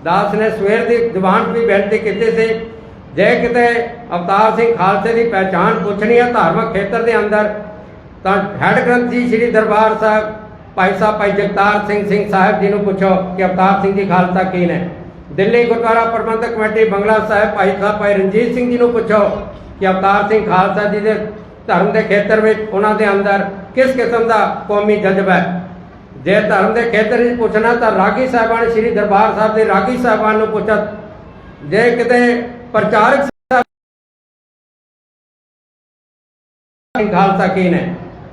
ਦਾਸ ਨੇ ਸਵੇਰ ਦੀ ਦੀਵਾਨ 'ਚ ਵੀ ਬੇਨਤੀ ਕੀਤੀ ਸੀ, ਜੇ ਕਿਤੇ ਅਵਤਾਰ ਸਿੰਘ ਖਾਲਸੇ ਦੀ ਪਹਿਚਾਣ ਪੁੱਛਣੀ ਹੈ ਧਾਰਮਿਕ ਖੇਤਰ ਦੇ ਅੰਦਰ ਤਾਂ ਹੈਡ ਗ੍ਰੰਥੀ ਸ੍ਰੀ ਦਰਬਾਰ ਸਾਹਿਬ ਭਾਈ ਜਗਤਾਰ ਸਿੰਘ ਸਾਹਿਬ ਜੀ ਨੂੰ ਪੁੱਛੋ ਕਿ ਅਵਤਾਰ ਸਿੰਘ ਜੀ ਖਾਲਸਾ ਕੀ ਨੇ। ਦਿੱਲੀ ਗੁਰਦੁਆਰਾ ਪ੍ਰਬੰਧਕ ਕਮੇਟੀ ਬੰਗਲਾ ਸਾਹਿਬ ਭਾਈ ਰਣਜੀਤ ਸਿੰਘ ਜੀ ਨੂੰ ਪੁੱਛੋ ਕਿ ਅਵਤਾਰ ਸਿੰਘ ਖਾਲਸਾ ਜੀ ਦੇ ਧਰਮ ਦੇ ਖੇਤਰ ਵਿੱਚ ਉਹਨਾਂ ਦੇ ਅੰਦਰ ਕਿਸ ਕਿਸਮ ਦਾ ਕੌਮੀ ਜਜ਼ਬਾ ਹੈ। ਜੇ ਧਰਮ ਦੇ ਖੇਤਰ ਵਿੱਚ ਪੁੱਛਣਾ ਤਾਂ ਰਾਗੀ ਸਾਹਿਬਾਨ ਸ੍ਰੀ ਦਰਬਾਰ ਸਾਹਿਬ ਦੇ ਰਾਗੀ ਸਾਹਿਬਾਨ ਨੂੰ ਪੁੱਛਤ। ਜੇ ਕਿਤੇ ਪ੍ਰਚਾਰਕ ਖਾਲਸਾ ਕੀ ਨੇ,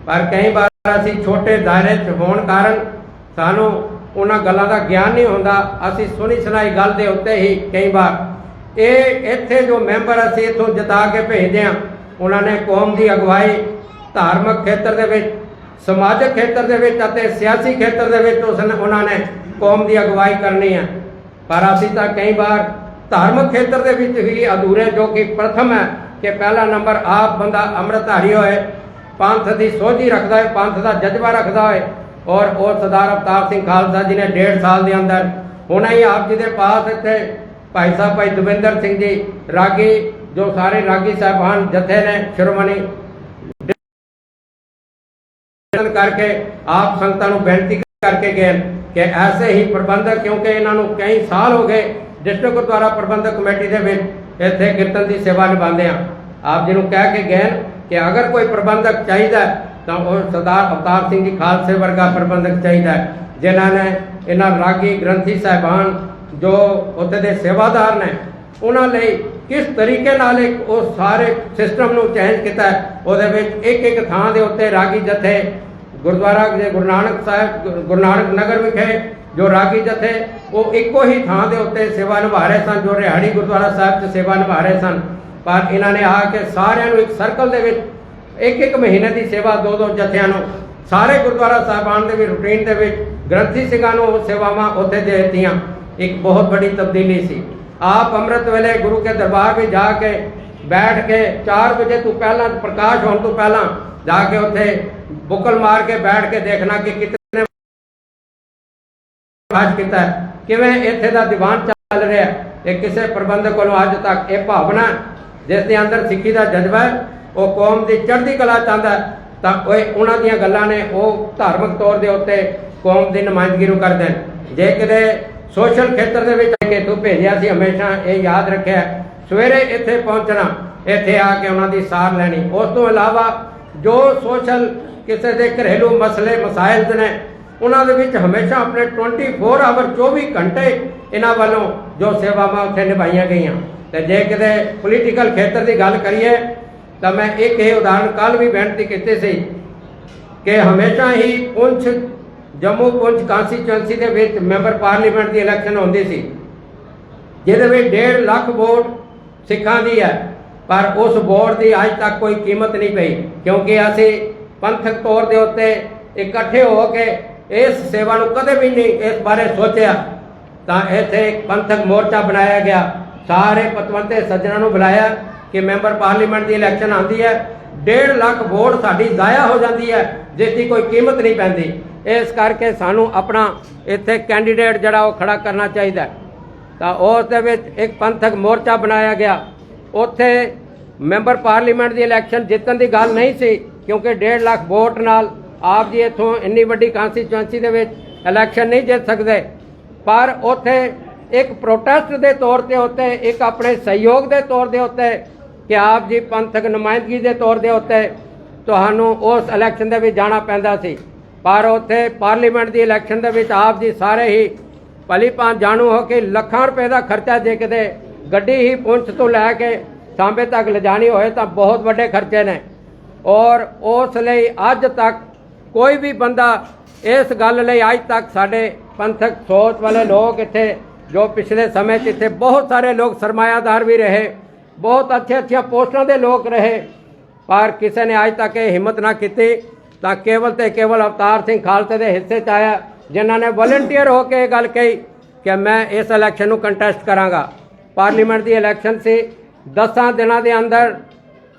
ਪਰ ਕਈ ਵਾਰ ਅਸੀਂ ਛੋਟੇ ਦਾਇਰੇ 'ਚ ਹੋਣ ਕਾਰਨ ਸਾਨੂੰ ਉਹਨਾਂ ਗੱਲਾਂ ਦਾ ਗਿਆਨ ਨਹੀਂ ਹੁੰਦਾ। ਅਸੀਂ ਸੁਣੀ ਸੁਣਾਈ ਗੱਲ ਦੇ ਉੱਤੇ ਹੀ ਕਈ ਵਾਰ ਇਹ ਇੱਥੇ ਜੋ ਮੈਂਬਰ ਅਸੀਂ ਇੱਥੋਂ ਜਿਤਾ ਕੇ ਭੇਜਦੇ ਹਾਂ ਉਹਨਾਂ ਨੇ ਕੌਮ ਦੀ ਅਗਵਾਈ ਧਾਰਮਿਕ ਖੇਤਰ ਦੇ ਵਿੱਚ, ਸਮਾਜਿਕ ਖੇਤਰ ਦੇ ਵਿੱਚ ਅਤੇ ਸਿਆਸੀ ਖੇਤਰ ਦੇ ਵਿੱਚ ਉਹਨਾਂ ਨੇ ਕੌਮ ਦੀ ਅਗਵਾਈ ਕਰਨੀ ਹੈ। ਪਰ ਅਸੀਂ ਤਾਂ ਕਈ ਵਾਰ ਧਾਰਮਿਕ ਖੇਤਰ ਦੇ ਵਿੱਚ ਵੀ ਅਧੂਰੇ, ਜੋ ਕਿ ਪ੍ਰਥਮ ਹੈ ਕਿ ਪਹਿਲਾ ਨੰਬਰ ਆਪ ਬੰਦਾ ਅੰਮ੍ਰਿਤਧਾਰੀ ਹੋਏ, ਪੰਥ ਦੀ ਸੋਝੀ ਰੱਖਦਾ ਹੈ, ਪੰਥ ਦਾ ਜਜ਼ਬਾ ਰੱਖਦਾ ਹੋਏ। ਔਰ ਉਹ ਸਰਦਾਰ ਅਵਤਾਰ ਸਿੰਘ ਖਾਲਸਾ ਜੀ ਨੇ 1.5 ਸਾਲ ਦੇ ਅੰਦਰ ਹੁਣੇ ਹੀ ਆਪ ਜੀ ਦੇ ਪਾਸ ਇੱਥੇ ਭਾਈ ਦਵਿੰਦਰ ਸਿੰਘ ਜੀ ਰਾਗੀ, ਜੋ ਸਾਰੇ ਰਾਗੀ ਸਾਹਿਬਾਨ ਜਥੇ ਨੇ ਸ਼੍ਰੋਮਣੀ ਕਰਕੇ ਆਪ ਸੰਗਤਾਂ ਨੂੰ ਬੇਨਤੀ ਕਰਕੇ ਗਏ ਕਿ ਐਸੇ ਹੀ ਪ੍ਰਬੰਧਕ, ਕਿਉਂਕਿ ਇਹਨਾਂ ਨੂੰ ਕਈ ਸਾਲ ਹੋ ਗਏ ਡਿਸਟ੍ਰਿਕਟ ਗੁਰਦੁਆਰਾ ਪ੍ਰਬੰਧਕ ਕਮੇਟੀ ਦੇ ਵਿੱਚ ਇੱਥੇ ਕੀਰਤਨ ਦੀ ਸੇਵਾ ਨਿਭਾਉਂਦੇ ਆ। ਆਪ ਜੀ ਨੂੰ ਕਹਿ ਕੇ ਗਏ ਕਿ ਅਗਰ ਕੋਈ ਪ੍ਰਬੰਧਕ ਚਾਹੀਦਾ ਤਾਂ ਉਹ ਸਰਦਾਰ ਅਵਤਾਰ ਸਿੰਘ ਜੀ ਖਾਲਸੇ ਵਰਗਾ ਪ੍ਰਬੰਧਕ ਚਾਹੀਦਾ, ਜਿਨ੍ਹਾਂ ਨੇ ਇਹਨਾਂ ਰਾਗੀ ਗ੍ਰੰਥੀ ਸਾਹਿਬਾਨ ਜੋ ਉੱਥੇ ਦੇ ਸੇਵਾਦਾਰ ਨੇ ਉਹਨਾਂ ਲਈ ਕਿਸ ਤਰੀਕੇ ਨਾਲ ਉਹ ਸਾਰੇ ਸਿਸਟਮ ਨੂੰ ਚੇਂਜ ਕੀਤਾ। ਉਹਦੇ ਵਿੱਚ ਇੱਕ ਥਾਂ ਦੇ ਉੱਤੇ ਰਾਗੀ ਜਥੇ ਗੁਰਦੁਆਰਾ ਗੁਰੂ ਨਾਨਕ ਨਗਰ ਵਿਖੇ ਜੋ ਰਾਗੀ ਜਥੇ ਉਹ ਇੱਕੋ ਹੀ ਥਾਂ ਦੇ ਉੱਤੇ ਸੇਵਾ ਨਿਭਾ ਰਹੇ ਸਨ, ਜੋ ਰਿਹਾੜੀ ਗੁਰਦੁਆਰਾ ਸਾਹਿਬ 'ਚ ਸੇਵਾ ਨਿਭਾ ਰਹੇ ਸਨ। ਪਰ ਇਹਨਾਂ ਨੇ ਆ ਕੇ ਸਾਰਿਆਂ ਨੂੰ ਇੱਕ ਸਰਕਲ ਦੇ ਵਿੱਚ ਇੱਕ ਮਹੀਨੇ ਦੀ ਸੇਵਾ 2 ਜਥਿਆਂ ਨੂੰ ਸਾਰੇ ਗੁਰਦੁਆਰਾ ਸਾਹਿਬਾਨ ਦੇ ਵੀ ਰੂਟੀਨ ਦੇ ਵਿੱਚ ਗ੍ਰੰਥੀ ਸਿੰਘਾਂ ਨੂੰ ਉਹ ਸੇਵਾਵਾਂ ਉੱਥੇ ਦੇ ਦਿੱਤੀਆਂ। ਇੱਕ ਬਹੁਤ ਬੜੀ ਤਬਦੀਲੀ ਸੀ। ਆਪ ਅੰਮ੍ਰਿਤ ਵੇਲੇ ਗੁਰੂ ਕੇ ਦਰਬਾਰ ਵਿੱਚ ਜਾ ਕੇ ਬੈਠ ਕੇ 4 ਵਜੇ ਤੋਂ ਪਹਿਲਾਂ, ਪ੍ਰਕਾਸ਼ ਹੋਣ ਤੋਂ ਪਹਿਲਾਂ ਜਾ ਕੇ ਉੱਥੇ ਬੁੱਕਲ ਮਾਰ ਕੇ ਬੈਠ ਕੇ ਦੇਖਣਾ ਕਿ ਕਿਤਨੇ ਪ੍ਰਕਾਸ਼ ਕੀਤਾ ਹੈ, ਕਿਵੇਂ ਇੱਥੇ ਦਾ ਦੀਵਾਨ ਚੱਲ ਰਿਹਾ। ਇਹ ਕਿਸੇ ਪ੍ਰਬੰਧਕ ਕੋਲੋਂ ਅੱਜ ਤੱਕ ਇਹ ਭਾਵਨਾ ਜਿਸ ਦੇ ਅੰਦਰ ਸਿੱਖੀ ਦਾ ਜਜ਼ਬਾ ਹੈ, ਉਹ ਕੌਮ ਦੀ ਚੜ੍ਹਦੀ ਕਲਾ ਚਾਹੁੰਦਾ ਤਾਂ ਉਹਨਾਂ ਦੀਆਂ ਗੱਲਾਂ ਨੇ ਉਹ ਧਾਰਮਿਕ ਤੌਰ ਦੇ ਉੱਤੇ ਕੌਮ ਦੀ ਨੁਮਾਇੰਦਗੀ ਨੂੰ ਕਰਦੇ ਨੇ। ਜੇ ਕਿਤੇ ਸੋਸ਼ਲ ਖੇਤਰ ਦੇ ਵਿੱਚ ਕੇ ਤੂੰ ਭੇਜਿਆ ਸੀ, ਹਮੇਸ਼ਾ ਇਹ ਯਾਦ ਰੱਖਿਆ ਸਵੇਰੇ ਇੱਥੇ ਪਹੁੰਚਣਾ, ਇੱਥੇ ਆ ਕੇ ਉਹਨਾਂ ਦੀ ਸਾਰ ਲੈਣੀ। ਉਸ ਤੋਂ ਇਲਾਵਾ ਜੋ ਸੋਸ਼ਲ ਕਿਸੇ ਦੇ ਘਰੇਲੂ ਮਸਲੇ ਮਸਾਇਲ ਨੇ ਉਹਨਾਂ ਦੇ ਵਿੱਚ ਹਮੇਸ਼ਾ ਆਪਣੇ 24 ਆਵਰ 24 ਘੰਟੇ ਇਹਨਾਂ ਵੱਲੋਂ ਜੋ ਸੇਵਾਵਾਂ ਉੱਥੇ ਨਿਭਾਈਆਂ ਗਈਆਂ। ਤੇ ਜੇ ਕਿਤੇ ਪੋਲੀਟੀਕਲ ਖੇਤਰ ਦੀ ਗੱਲ ਕਰੀਏ ਤਾਂ ਮੈਂ ਇੱਕ ਇਹ ਉਦਾਹਰਨ ਕੱਲ ਵੀ ਬੇਨਤੀ ਕੀਤੀ ਸੀ ਕਿ ਹਮੇਸ਼ਾ ਹੀ ਪੁੰਛ ਜੰਮੂ ਪੁੰਛ ਕਾਂਸਟੀਚੁਐਂਸੀ ਦੇ ਵਿੱਚ ਮੈਂਬਰ ਪਾਰਲੀਮੈਂਟ ਦੀ ਇਲੈਕਸ਼ਨ ਹੁੰਦੀ ਸੀ, ਜਿਹਦੇ ਵਿੱਚ 1.5 ਲੱਖ ਵੋਟ ਸਿੱਖਾਂ ਦੀ ਹੈ, ਪਰ ਉਸ ਵੋਟ ਦੀ ਅੱਜ ਤੱਕ ਕੋਈ ਕੀਮਤ ਨਹੀਂ ਪਈ, ਕਿਉਂਕਿ ਅਸੀਂ ਪੰਥਕ ਤੌਰ ਦੇ ਉੱਤੇ ਇਕੱਠੇ ਹੋ ਕੇ ਇਸ ਸੇਵਾ ਨੂੰ ਕਦੇ ਵੀ ਨਹੀਂ ਇਸ ਬਾਰੇ ਸੋਚਿਆ। ਤਾਂ ਇੱਥੇ ਇੱਕ ਪੰਥਕ ਮੋਰਚਾ ਬਣਾਇਆ ਗਿਆ, ਸਾਰੇ ਪਤਵੰਤੇ ਸੱਜਣਾਂ ਨੂੰ ਬੁਲਾਇਆ ਕਿ ਮੈਂਬਰ ਪਾਰਲੀਮੈਂਟ ਦੀ ਇਲੈਕਸ਼ਨ ਆਉਂਦੀ ਹੈ, 1.5 ਲੱਖ ਵੋਟ ਸਾਡੀ ਜ਼ਾਇਆ ਹੋ ਜਾਂਦੀ ਹੈ, ਜਿਸ ਦੀ ਕੋਈ ਕੀਮਤ ਨਹੀਂ ਪੈਂਦੀ। ਇਸ ਕਰਕੇ ਸਾਨੂੰ ਆਪਣਾ ਇੱਥੇ ਕੈਂਡੀਡੇਟ ਜਿਹੜਾ ਉਹ ਖੜਾ ਕਰਨਾ ਚਾਹੀਦਾ ਹੈ। ਤਾਂ ਉਸ ਦੇ ਵਿੱਚ ਇੱਕ ਪੰਥਕ ਮੋਰਚਾ ਬਣਾਇਆ ਗਿਆ। ਉੱਥੇ ਮੈਂਬਰ ਪਾਰਲੀਮੈਂਟ ਦੀ ਇਲੈਕਸ਼ਨ ਜਿੱਤਣ ਦੀ ਗੱਲ ਨਹੀਂ ਸੀ, ਕਿਉਂਕਿ 1.5 ਲੱਖ ਵੋਟ ਨਾਲ ਆਪ ਜੀ ਇੱਥੋਂ ਇੰਨੀ ਵੱਡੀ ਕਾਂਸਟੀਚੁਐਂਸੀ ਦੇ ਵਿੱਚ ਇਲੈਕਸ਼ਨ ਨਹੀਂ ਜਿੱਤ ਸਕਦੇ, ਪਰ ਉੱਥੇ ਇੱਕ ਪ੍ਰੋਟੈਸਟ ਦੇ ਤੌਰ ਤੇ ਉੱਤੇ, ਇੱਕ ਆਪਣੇ ਸਹਿਯੋਗ ਦੇ ਤੌਰ ਦੇ ਉੱਤੇ ਕਿ ਆਪ ਜੀ ਪੰਥਕ ਨੁਮਾਇੰਦਗੀ ਦੇ ਤੌਰ ਦੇ ਉੱਤੇ ਤੁਹਾਨੂੰ ਉਸ ਇਲੈਕਸ਼ਨ ਦੇ ਵਿੱਚ ਜਾਣਾ ਪੈਂਦਾ ਸੀ। ਪਰ ਉੱਥੇ ਪਾਰਲੀਮੈਂਟ ਦੀ ਇਲੈਕਸ਼ਨ ਦੇ ਵਿੱਚ ਆਪ ਜੀ ਸਾਰੇ ਹੀ ਭਲੀ ਭਾਂਤ ਜਾਣੂ ਹੋ ਕੇ ਲੱਖਾਂ ਰੁਪਏ ਦਾ ਖਰਚਾ ਜੇ ਕਿਤੇ ਗੱਡੀ ਹੀ ਪੁੰਛ ਤੋਂ ਲੈ ਕੇ ਸਾਂਬੇ ਤੱਕ ਲਿਜਾਣੀ ਹੋਏ ਤਾਂ ਬਹੁਤ ਵੱਡੇ ਖਰਚੇ ਨੇ। ਔਰ ਉਸ ਲਈ ਅੱਜ ਤੱਕ ਕੋਈ ਵੀ ਬੰਦਾ ਇਸ ਗੱਲ ਲਈ ਅੱਜ ਤੱਕ ਸਾਡੇ ਪੰਥਕ ਸੋਚ ਵਾਲੇ ਲੋਕ ਇੱਥੇ ਜੋ ਪਿਛਲੇ ਸਮੇਂ 'ਚ ਇੱਥੇ ਬਹੁਤ ਸਾਰੇ ਲੋਕ ਸਰਮਾਇਆਦਾਰ ਵੀ ਰਹੇ, ਬਹੁਤ ਅੱਛੀਆਂ ਪੋਸਟਾਂ ਦੇ ਲੋਕ ਰਹੇ, ਪਰ ਕਿਸੇ ਨੇ ਅੱਜ ਤੱਕ ਇਹ ਹਿੰਮਤ ਨਾ ਕੀਤੀ। ਤਾਂ ਕੇਵਲ ਤੇ ਕੇਵਲ ਅਵਤਾਰ ਸਿੰਘ ਖਾਲਸੇ ਦੇ ਹਿੱਸੇ 'ਚ ਆਇਆ, ਜਿਨ੍ਹਾਂ ਨੇ ਵਲੰਟੀਅਰ ਹੋ ਕੇ ਇਹ ਗੱਲ ਕਹੀ ਕਿ ਮੈਂ ਇਸ ਇਲੈਕਸ਼ਨ ਨੂੰ ਕੰਟੈਸਟ ਕਰਾਂਗਾ। ਪਾਰਲੀਮੈਂਟ ਦੀ ਇਲੈਕਸ਼ਨ ਸੀ, 10 ਦਿਨਾਂ ਦੇ ਅੰਦਰ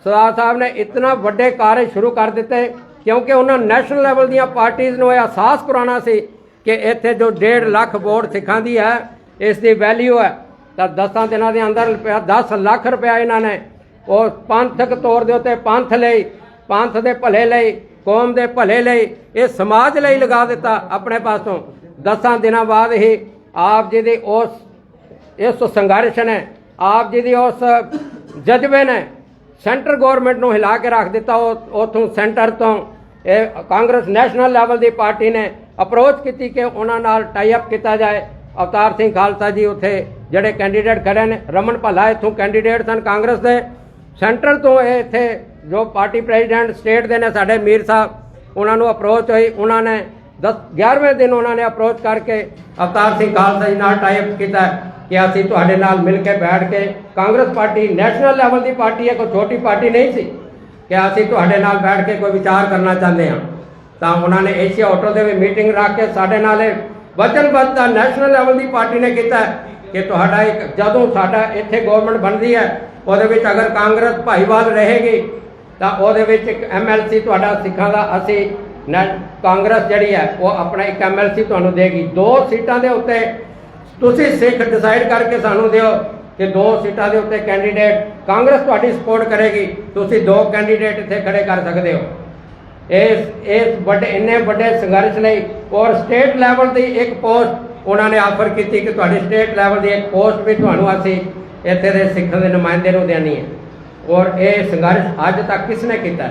ਸਰਦਾਰ ਸਾਹਿਬ ਨੇ ਇਤਨਾ ਵੱਡੇ ਕਾਰਜ ਸ਼ੁਰੂ ਕਰ ਦਿੱਤੇ, ਕਿਉਂਕਿ ਉਹਨਾਂ ਨੈਸ਼ਨਲ ਲੈਵਲ ਦੀਆਂ ਪਾਰਟੀਆਂ ਨੂੰ ਇਹ ਅਹਿਸਾਸ ਕਰਾਉਣਾ ਸੀ ਕਿ ਇੱਥੇ ਜੋ 1.5 ਲੱਖ ਵੋਟ ਸਿੱਖਾਂ ਦੀ ਹੈ, ਇਸ ਦੀ ਵੈਲਿਊ ਹੈ। ਤਾਂ 10 ਦਿਨਾਂ ਦੇ ਅੰਦਰ 10 ਲੱਖ ਰੁਪਇਆ ਇਹਨਾਂ ਨੇ ਉਹ ਪੰਥਕ ਤੌਰ ਦੇ ਉੱਤੇ ਪੰਥ ਲਈ, ਪੰਥ ਦੇ ਭਲੇ ਲਈ, ਕੌਮ ਦੇ ਭਲੇ ਲਈ, ਇਹ ਸਮਾਜ ਲਈ ਲਗਾ ਦਿੱਤਾ ਆਪਣੇ ਪਾਸੋਂ। 10 ਦਿਨਾਂ ਬਾਅਦ ਹੀ ਆਪ ਜੀ ਦੀ ਇਸ ਸੰਘਰਸ਼ ਨੇ, ਆਪ ਜੀ ਦੀ ਉਸ ਜਜ਼ਬੇ ਨੇ ਸੈਂਟਰ ਗਵਰਨਮੈਂਟ ਨੂੰ ਹਿਲਾ ਕੇ ਰੱਖ ਦਿੱਤਾ। ਉੱਥੋਂ ਸੈਂਟਰ ਤੋਂ ਇਹ ਕਾਂਗਰਸ ਨੈਸ਼ਨਲ ਲੈਵਲ ਦੀ ਪਾਰਟੀ ਨੇ ਅਪਰੋਚ ਕੀਤੀ ਕਿ ਉਹਨਾਂ ਨਾਲ ਟਾਈ ਅਪ ਕੀਤਾ ਜਾਏ। ਅਵਤਾਰ ਸਿੰਘ ਖਾਲਸਾ ਜੀ ਉੱਥੇ ਜਿਹੜੇ ਕੈਂਡੀਡੇਟ ਖੜੇ ਨੇ, ਰਮਨ ਭੱਲਾ ਇੱਥੋਂ ਕੈਂਡੀਡੇਟ ਸਨ ਕਾਂਗਰਸ ਦੇ, ਸੈਂਟਰਲ ਤੋਂ ਇਹ ਇੱਥੇ ਜੋ ਪਾਰਟੀ ਪ੍ਰੈਜ਼ੀਡੈਂਟ ਸਟੇਟ ਦੇ ਨੇ ਸਾਡੇ ਮੀਰ ਸਾਹਿਬ, ਉਹਨਾਂ ਨੂੰ ਅਪਰੋਚ ਹੋਈ। ਉਹਨਾਂ ਨੇ 11ਵੇਂ ਦਿਨ ਉਹਨਾਂ ਨੇ ਅਪਰੋਚ ਕਰਕੇ ਅਵਤਾਰ ਸਿੰਘ ਖਾਲਸਾ ਜੀ ਨਾਲ ਟਾਈ ਅਪ ਕੀਤਾ ਕਿ ਅਸੀਂ ਤੁਹਾਡੇ ਨਾਲ ਮਿਲ ਕੇ ਬੈਠ ਕੇ, ਕਾਂਗਰਸ ਪਾਰਟੀ ਨੈਸ਼ਨਲ ਲੈਵਲ ਦੀ ਪਾਰਟੀ ਹੈ, ਕੋਈ ਛੋਟੀ ਪਾਰਟੀ ਨਹੀਂ ਸੀ, ਕਿ ਅਸੀਂ ਤੁਹਾਡੇ ਨਾਲ ਬੈਠ ਕੇ ਕੋਈ ਵਿਚਾਰ ਕਰਨਾ ਚਾਹੁੰਦੇ ਹਾਂ। ਤਾਂ ਉਹਨਾਂ ਨੇ ਏਸ਼ੀਆ ਹੋਟਲ ਦੇ ਵਿੱਚ ਮੀਟਿੰਗ ਰੱਖ ਕੇ ਸਾਡੇ ਨਾਲ ਵਚਨਬੱਧਤਾ ਨੈਸ਼ਨਲ ਲੈਵਲ ਦੀ ਪਾਰਟੀ ਨੇ ਕੀਤਾ ਕਿ ਤੁਹਾਡਾ ਇੱਕ ਜਦੋਂ ਸਾਡਾ ਇੱਥੇ ਗਵਰਨਮੈਂਟ ਬਣਦੀ ਹੈ, ਉਹਦੇ ਵਿੱਚ ਅਗਰ ਕਾਂਗਰਸ ਭਾਈਵਾਲ ਰਹੇਗੀ ਤਾਂ ਉਹਦੇ ਵਿੱਚ ਇੱਕ MLC ਤੁਹਾਡਾ ਸਿੱਖਾਂ ਦਾ, ਅਸੀਂ ਕਾਂਗਰਸ ਜਿਹੜੀ ਹੈ ਉਹ ਆਪਣਾ ਇੱਕ MLC ਤੁਹਾਨੂੰ ਦੇਗੀ। 2 ਸੀਟਾਂ ਦੇ ਉੱਤੇ ਤੁਸੀਂ ਸਿੱਖ ਡਿਸਾਈਡ ਕਰਕੇ ਸਾਨੂੰ ਦਿਓ ਕਿ 2 ਸੀਟਾਂ ਦੇ ਉੱਤੇ ਕੈਂਡੀਡੇਟ ਕਾਂਗਰਸ ਤੁਹਾਡੀ ਸਪੋਰਟ ਕਰੇਗੀ, ਤੁਸੀਂ 2 ਕੈਂਡੀਡੇਟ ਇੱਥੇ ਖੜੇ ਕਰ ਸਕਦੇ ਹੋ। ਇਸ ਵੱਡੇ ਇੰਨੇ ਵੱਡੇ ਸੰਘਰਸ਼ ਲਈ ਔਰ ਸਟੇਟ ਲੈਵਲ ਦੀ ਇੱਕ ਪੋਸਟ ਉਹਨਾਂ ਨੇ ਆਫਰ ਕੀਤੀ ਕਿ ਤੁਹਾਡੀ ਸਟੇਟ ਲੈਵਲ ਦੀ ਇੱਕ ਪੋਸਟ ਵੀ ਤੁਹਾਨੂੰ ਅਸੀਂ ਇੱਥੇ ਦੇ ਸਿੱਖਾਂ ਦੇ ਨੁਮਾਇੰਦੇ ਨੂੰ ਦੇਣੀ ਹੈ। ਔਰ ਇਹ ਸੰਘਰਸ਼ ਅੱਜ ਤੱਕ ਕਿਸ ਨੇ ਕੀਤਾ?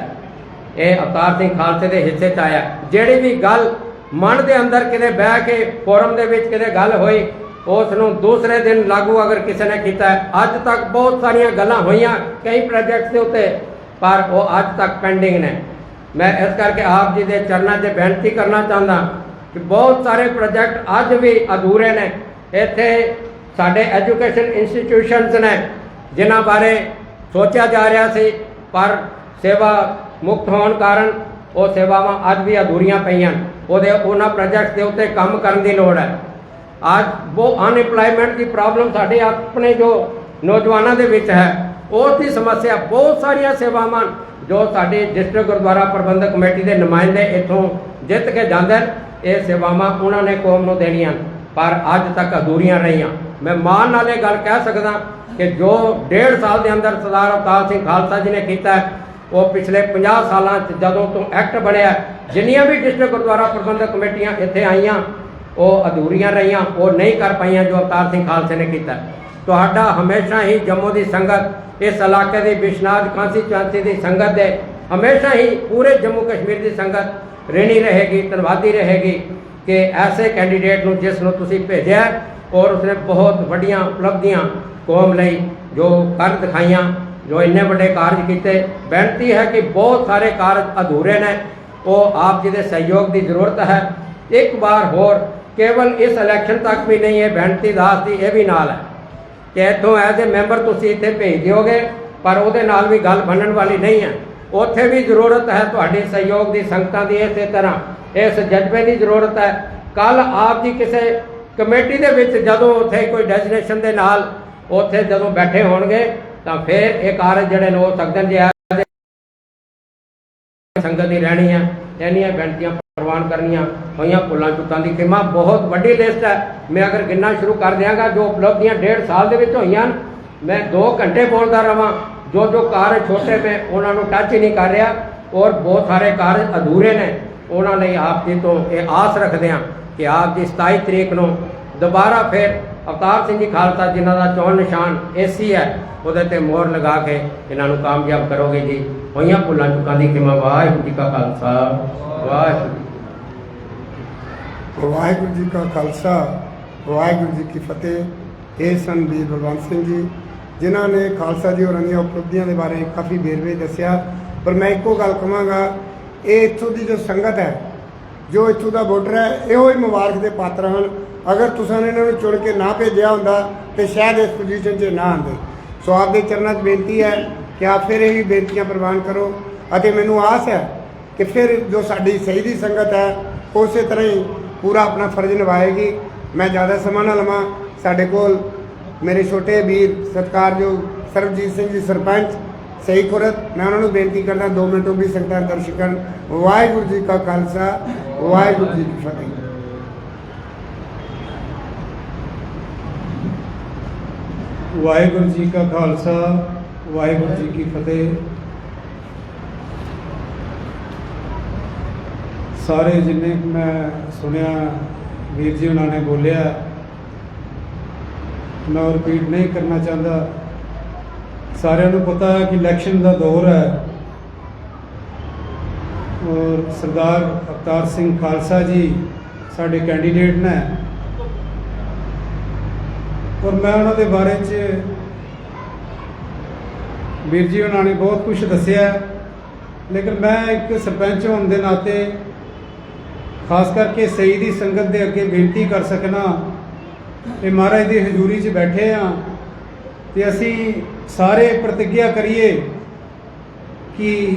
ਇਹ ਅਵਤਾਰ ਸਿੰਘ ਖਾਲਸੇ ਦੇ ਹਿੱਸੇ 'ਚ ਆਇਆ। ਜਿਹੜੀ ਵੀ ਗੱਲ ਮਨ ਦੇ ਅੰਦਰ ਕਿਤੇ ਬਹਿ ਕੇ ਫੋਰਮ ਦੇ ਵਿੱਚ ਕਿਤੇ ਗੱਲ ਹੋਈ, ਉਸ ਨੂੰ ਦੂਸਰੇ ਦਿਨ ਲਾਗੂ ਅਗਰ ਕਿਸੇ ਨੇ ਕੀਤਾ। ਅੱਜ ਤੱਕ ਬਹੁਤ ਸਾਰੀਆਂ ਗੱਲਾਂ ਹੋਈਆਂ ਕਈ ਪ੍ਰੋਜੈਕਟਸ ਦੇ ਉੱਤੇ, ਪਰ ਉਹ ਅੱਜ ਤੱਕ ਪੈਂਡਿੰਗ ਨੇ। ਮੈਂ ਇਸ ਕਰਕੇ ਆਪ ਜੀ ਦੇ ਚਰਨਾਂ 'ਚ ਬੇਨਤੀ ਕਰਨਾ ਚਾਹੁੰਦਾ ਕਿ ਬਹੁਤ ਸਾਰੇ ਪ੍ਰੋਜੈਕਟ ਅੱਜ ਵੀ ਅਧੂਰੇ ਨੇ। ਇੱਥੇ ਸਾਡੇ ਐਜੂਕੇਸ਼ਨ ਇੰਸਟੀਟਿਊਸ਼ਨਸ ਨੇ ਜਿਨ੍ਹਾਂ ਬਾਰੇ ਸੋਚਿਆ ਜਾ ਰਿਹਾ ਸੀ, ਪਰ ਸੇਵਾ ਮੁਕਤ ਹੋਣ ਕਾਰਨ ਉਹ ਸੇਵਾਵਾਂ ਅੱਜ ਵੀ ਅਧੂਰੀਆਂ ਪਈਆਂ। ਉਹਨਾਂ ਪ੍ਰੋਜੈਕਟ ਦੇ ਉੱਤੇ ਕੰਮ ਕਰਨ ਦੀ ਲੋੜ ਹੈ। ਅੱਜ ਉਹ ਅਨਇੰਪਲਾਇਮੈਂਟ ਦੀ ਪ੍ਰੋਬਲਮ ਸਾਡੇ ਆਪਣੇ ਜੋ ਨੌਜਵਾਨਾਂ ਦੇ ਵਿੱਚ ਹੈ, ਉਸ ਦੀ ਸਮੱਸਿਆ, ਬਹੁਤ ਸਾਰੀਆਂ ਸੇਵਾਵਾਂ ਜੋ ਸਾਡੇ ਡਿਸਟ੍ਰਿਕਟ ਗੁਰਦੁਆਰਾ ਪ੍ਰਬੰਧਕ ਕਮੇਟੀ ਦੇ ਨੁਮਾਇੰਦੇ ਇੱਥੋਂ ਜਿੱਤ ਕੇ ਜਾਂਦੇ ਨੇ, ਇਹ ਸੇਵਾਵਾਂ ਉਹਨਾਂ ਨੇ ਕੌਮ ਨੂੰ ਦੇਣੀਆਂ, ਪਰ ਅੱਜ ਤੱਕ ਅਧੂਰੀਆਂ ਰਹੀਆਂ। ਮੈਂ ਮਾਣ ਨਾਲ ਇਹ ਗੱਲ ਕਹਿ ਸਕਦਾ ਕਿ ਜੋ 1.5 ਸਾਲ ਦੇ ਅੰਦਰ ਸਰਦਾਰ ਅਵਤਾਰ ਸਿੰਘ ਖਾਲਸਾ ਜੀ ਨੇ ਕੀਤਾ, ਉਹ ਪਿਛਲੇ 50 ਸਾਲਾਂ 'ਚ ਜਦੋਂ ਤੋਂ ਐਕਟ ਬਣਿਆ, ਜਿੰਨੀਆਂ ਵੀ ਡਿਸਟ੍ਰਿਕਟ ਗੁਰਦੁਆਰਾ ਪ੍ਰਬੰਧਕ ਕਮੇਟੀਆਂ ਇੱਥੇ ਆਈਆਂ ਉਹ ਅਧੂਰੀਆਂ ਰਹੀਆਂ, ਉਹ ਨਹੀਂ ਕਰ ਪਾਈਆਂ ਜੋ ਅਵਤਾਰ ਸਿੰਘ ਖਾਲਸੇ ਨੇ ਕੀਤਾ। ਤੁਹਾਡਾ ਹਮੇਸ਼ਾ ਹੀ ਜੰਮੂ ਦੀ ਸੰਗਤ, ਇਸ ਇਲਾਕੇ ਦੀ ਵਿਸ਼ਨਾਥ ਕਾਂਸਟੀਚੁਐਂਸੀ ਦੀ ਸੰਗਤ ਦੇ ਹਮੇਸ਼ਾ ਹੀ ਪੂਰੇ ਜੰਮੂ ਕਸ਼ਮੀਰ ਦੀ ਸੰਗਤ ਰਿਣੀ ਰਹੇਗੀ, ਧੰਨਵਾਦੀ ਰਹੇਗੀ ਕਿ ਐਸੇ ਕੈਂਡੀਡੇਟ ਨੂੰ ਜਿਸ ਨੂੰ ਤੁਸੀਂ ਭੇਜਿਆ ਔਰ ਉਸਨੇ ਬਹੁਤ ਵੱਡੀਆਂ ਉਪਲਬਧੀਆਂ ਕੌਮ ਲਈ ਜੋ ਕਰ ਦਿਖਾਈਆਂ, ਜੋ ਇੰਨੇ ਵੱਡੇ ਕਾਰਜ ਕੀਤੇ। ਬੇਨਤੀ ਹੈ ਕਿ ਬਹੁਤ ਸਾਰੇ ਕਾਰਜ ਅਧੂਰੇ ਨੇ, ਉਹ ਆਪ ਜੀ ਦੇ ਸਹਿਯੋਗ ਦੀ ਜ਼ਰੂਰਤ ਹੈ। ਇੱਕ ਵਾਰ ਹੋਰ ਕੇਵਲ ਇਸ ਇਲੈਕਸ਼ਨ ਤੱਕ ਵੀ ਨਹੀਂ, ਇਹ ਬੇਨਤੀ ਦਾਸ ਦੀ ਇਹ ਵੀ ਨਾਲ ਹੈ ਕਿ ਇੱਥੋਂ ਐਜ਼ ਏ ਮੈਂਬਰ ਤੁਸੀਂ ਇੱਥੇ ਭੇਜ ਦਿਓਗੇ, ਪਰ ਉਹਦੇ ਨਾਲ ਵੀ ਗੱਲ ਬਣਨ ਵਾਲੀ ਨਹੀਂ ਹੈ। ਉੱਥੇ ਵੀ ਜ਼ਰੂਰਤ ਹੈ ਤੁਹਾਡੇ ਸਹਿਯੋਗ ਦੀ, ਸੰਗਤਾਂ ਦੀ, ਇਸੇ ਤਰ੍ਹਾਂ ਇਸ ਜਜ਼ਬੇ ਦੀ ਜ਼ਰੂਰਤ ਹੈ। ਕੱਲ ਆਪ ਜੀ ਕਿਸੇ ਕਮੇਟੀ ਦੇ ਵਿੱਚ ਜਦੋਂ ਉੱਥੇ ਕੋਈ ਡੈਜ਼ਿਗਨੇਸ਼ਨ ਦੇ ਨਾਲ ਉੱਥੇ ਜਦੋਂ ਬੈਠੇ ਹੋਣਗੇ ਤਾਂ ਫਿਰ ਇਹ ਕਾਰਜ ਜਿਹੜੇ ਨੇ ਹੋ ਸਕਦੇ ਨੇ। ਜੇ ਸੰਗਤ ਦੀ ਰਹਿਣੀ ਹੈ, ਇੰਨੀਆਂ ਬੇਨਤੀਆਂ ਪ੍ਰਵਾਨ ਕਰਨੀਆਂ ਹੋਈਆਂ, ਭੁੱਲਾਂ ਚੁੱਕਾਂ ਦੀ ਖਿਮਾ ਬਹੁਤ ਵੱਡੀ ਲਿਸਟ ਹੈ। ਮੈਂ ਅਗਰ ਗਿਣਨਾ ਸ਼ੁਰੂ ਕਰ ਦਿਆਂਗਾ ਜੋ ਉਪਲਬਧੀਆਂ 1.5 ਸਾਲ ਦੇ ਵਿੱਚ ਹੋਈਆਂ, ਮੈਂ 2 ਘੰਟੇ ਬੋਲਦਾ ਰਵਾਂ। ਜੋ ਕਾਰਜ ਛੋਟੇ ਮੈਂ ਉਹਨਾਂ ਨੂੰ ਟੱਚ ਹੀ ਨਹੀਂ ਕਰ ਰਿਹਾ, ਔਰ ਬਹੁਤ ਸਾਰੇ ਕਾਰਜ ਅਧੂਰੇ ਨੇ। ਉਹਨਾਂ ਲਈ ਆਪ ਜੀ ਤੋਂ ਇਹ ਆਸ ਰੱਖਦੇ ਹਾਂ ਕਿ ਆਪ ਜੀ 27 ਤਰੀਕ ਨੂੰ ਦੁਬਾਰਾ ਫਿਰ ਅਵਤਾਰ ਸਿੰਘ ਜੀ ਖਾਲਸਾ ਜਿਨ੍ਹਾਂ ਦਾ ਚੋਣ ਨਿਸ਼ਾਨ ਏਸੀ ਹੈ ਉਹਦੇ ਤੇ ਮੋਹਰ ਲਗਾ ਕੇ ਇਹਨਾਂ ਨੂੰ ਕਾਮਯਾਬ ਕਰੋਗੇ ਜੀ। ਹੋਈਆਂ ਭੁੱਲਾਂ ਚੁੱਕਾਂ ਦੀ ਖਿਮਾ। ਵਾਹਿਗੁਰੂ ਜੀ ਕਾ ਖਾਲਸਾ, ਵਾਹਿਗੁਰੂ ਵਾਹਿਗੁਰੂ ਜੀ ਕਾ ਖਾਲਸਾ, ਵਾਹਿਗੁਰੂ ਜੀ ਕੀ ਫਤਿਹ। ਇਹ ਸਨ ਵੀਰ ਬਲਵੰਤ ਸਿੰਘ ਜੀ ਜਿਨ੍ਹਾਂ ਨੇ ਖਾਲਸਾ ਜੀ ਹੋਰਾਂ ਦੀਆਂ ਉਪਲਬਧੀਆਂ ਦੇ ਬਾਰੇ ਕਾਫੀ ਵੇਰਵੇ ਦੱਸਿਆ। ਪਰ ਮੈਂ ਇੱਕੋ ਗੱਲ ਕਹਾਂਗਾ, ਇਹ ਇੱਥੋਂ ਦੀ ਜੋ ਸੰਗਤ ਹੈ, ਜੋ ਇੱਥੋਂ ਦਾ ਵੋਟਰ ਹੈ, ਇਹੋ ਹੀ ਮੁਬਾਰਕ ਦੇ ਪਾਤਰ ਹਨ। ਅਗਰ ਤੁਸੀਂ ਇਹਨਾਂ ਨੂੰ ਚੁਣ ਕੇ ਨਾ ਭੇਜਿਆ ਹੁੰਦਾ ਤੇ ਸ਼ਾਇਦ ਇਸ ਪੋਜੀਸ਼ਨ 'ਚ ਨਾ ਆਉਂਦੇ। ਸੋ ਆਪ ਦੇ ਚਰਨਾਂ 'ਚ ਬੇਨਤੀ ਹੈ ਕਿ ਆਪ ਫਿਰ ਇਹ ਵੀ ਬੇਨਤੀਆਂ ਪ੍ਰਵਾਨ ਕਰੋ, ਅਤੇ ਮੈਨੂੰ ਆਸ ਹੈ ਕਿ ਫਿਰ ਜੋ ਸਾਡੀ ਸਹੀ ਦੀ ਸੰਗਤ ਹੈ ਉਸੇ ਤਰ੍ਹਾਂ ਹੀ ਪੂਰਾ ਆਪਣਾ ਫਰਜ਼ ਨਿਭਾਏਗੀ। ਮੈਂ ਜ਼ਿਆਦਾ ਸਮਾਂ ਨਾ ਲਵਾਂ। ਸਾਡੇ ਕੋਲ ਮੇਰੇ ਛੋਟੇ ਵੀਰ ਸਤਿਕਾਰਯੋਗ ਸਰਬਜੀਤ ਸਿੰਘ ਜੀ ਸਰਪੰਚ ਸਹੀ ਖੁਰਦ, ਮੈਂ ਉਹਨਾਂ ਨੂੰ ਬੇਨਤੀ ਕਰਦਾ 2 ਮਿੰਟ ਉਹ ਵੀ ਸੰਗਤਾਂ ਦਰਸ਼ਕ ਕਰਨ। ਵਾਹਿਗੁਰੂ ਜੀ ਕਾ ਖਾਲਸਾ, ਵਾਹਿਗੁਰੂ ਜੀ ਕੀ ਫਤਿਹ। ਵਾਹਿਗੁਰੂ ਜੀ ਕਾ ਖਾਲਸਾ, ਵਾਹਿਗੁਰੂ ਜੀ ਕੀ ਫਤਿਹ। ਸਾਰੇ ਜਿੰਨੇ ਮੈਂ ਸੁਣਿਆ ਵੀਰ ਜੀ ਉਹਨਾਂ ਨੇ ਬੋਲਿਆ, ਮੈਂ ਰਿਪੀਟ ਨਹੀਂ ਕਰਨਾ ਚਾਹੁੰਦਾ। ਸਾਰਿਆਂ ਨੂੰ ਪਤਾ ਹੈ ਕਿ ਇਲੈਕਸ਼ਨ ਦਾ ਦੌਰ ਹੈ ਔਰ ਸਰਦਾਰ ਅਵਤਾਰ ਸਿੰਘ ਖਾਲਸਾ ਜੀ ਸਾਡੇ ਕੈਂਡੀਡੇਟ ਨੇ, ਔਰ ਮੈਂ ਉਹਨਾਂ ਦੇ ਬਾਰੇ 'ਚ ਵੀਰ ਜੀ ਉਹਨਾਂ ਨੇ ਬਹੁਤ ਕੁਝ ਦੱਸਿਆ, ਲੇਕਿਨ ਮੈਂ ਇੱਕ ਸਰਪੰਚ ਹੋਣ ਦੇ ਨਾਤੇ ਖਾਸ ਕਰਕੇ ਸਹੀ ਦੀ ਸੰਗਤ ਦੇ ਅੱਗੇ ਬੇਨਤੀ ਕਰ ਸਕਣਾ ਕਿ ਮਹਾਰਾਜ ਦੀ ਹਜ਼ੂਰੀ 'ਚ ਬੈਠੇ ਹਾਂ ਤੇ ਅਸੀਂ ਸਾਰੇ ਪ੍ਰਤਿੱਗਿਆ ਕਰੀਏ ਕਿ